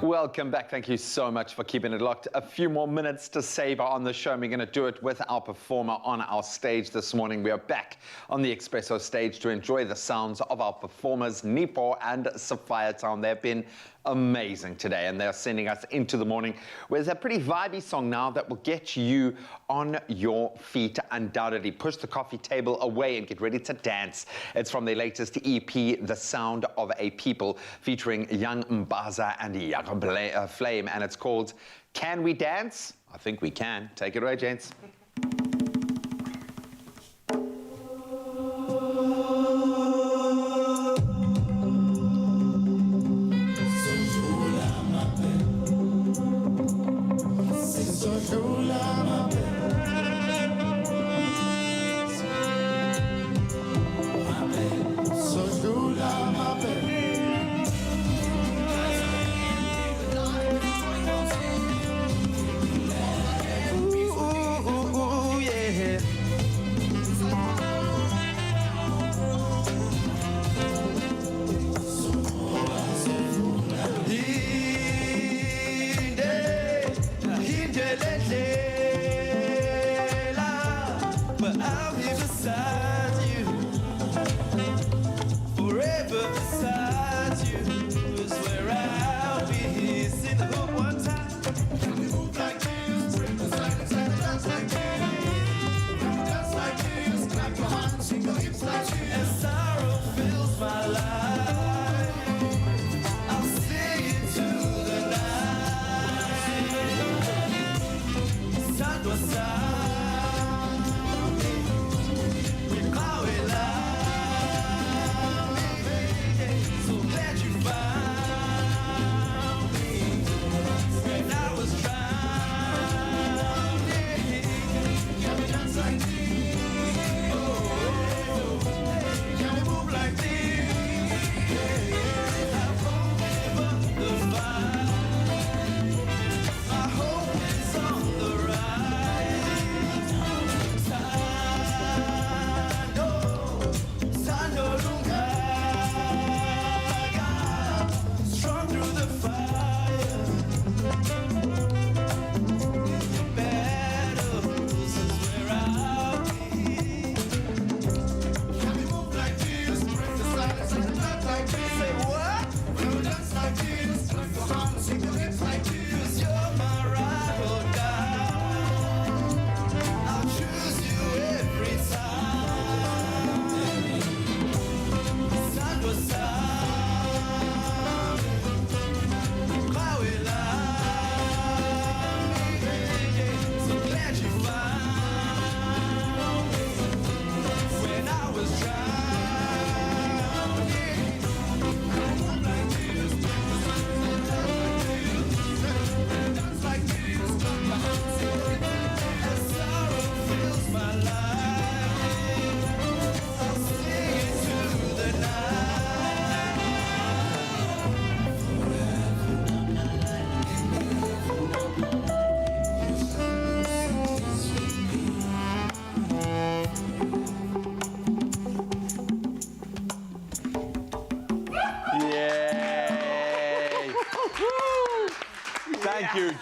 Welcome back. Thank you so much for keeping it locked. A few more minutes to savor on the show. We're going to do it with our performer on our stage this morning. We are back on the Expresso stage to enjoy the sounds of our performers, Nipo and Sophia Town. They've been amazing today, and they're sending us into the morning with a pretty vibey song now that will get you on your feet undoubtedly. Push the coffee table away and get ready to dance. It's from their latest EP, The Sound of a People, featuring Young Mbaza and Young Flame, and it's called Can We Dance? I think we can. Take it away, gents.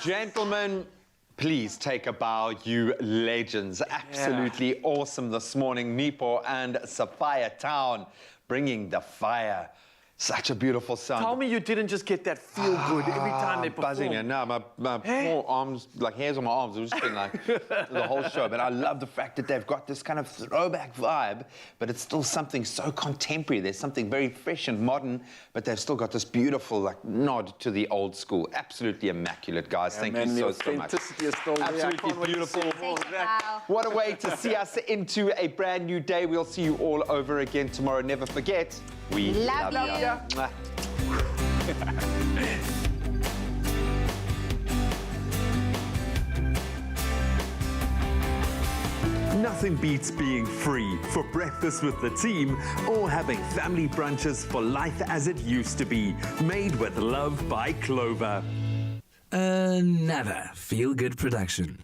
gentlemen, please take a bow, you legends. Absolutely awesome this morning. Nipo and Sapphire Town bringing the fire. Such a beautiful sound. Tell me you didn't just get that feel good every time they perform. Buzzing, and now my poor arms, like hairs on my arms, it was just been like the whole show. But I love the fact that they've got this kind of throwback vibe, but it's still something so contemporary. There's something very fresh and modern, but they've still got this beautiful like nod to the old school. Absolutely immaculate, guys. Yeah, Thank man, you the so much. authenticity is still there. I Absolutely can't wait to beautiful. see more of that. What a way to see us into a brand new day. We'll see you all over again tomorrow. Never forget, we Love you. Mwah. Nothing beats being free for breakfast with the team or having family brunches for life as it used to be. Made with love by Clover. Another feel-good production.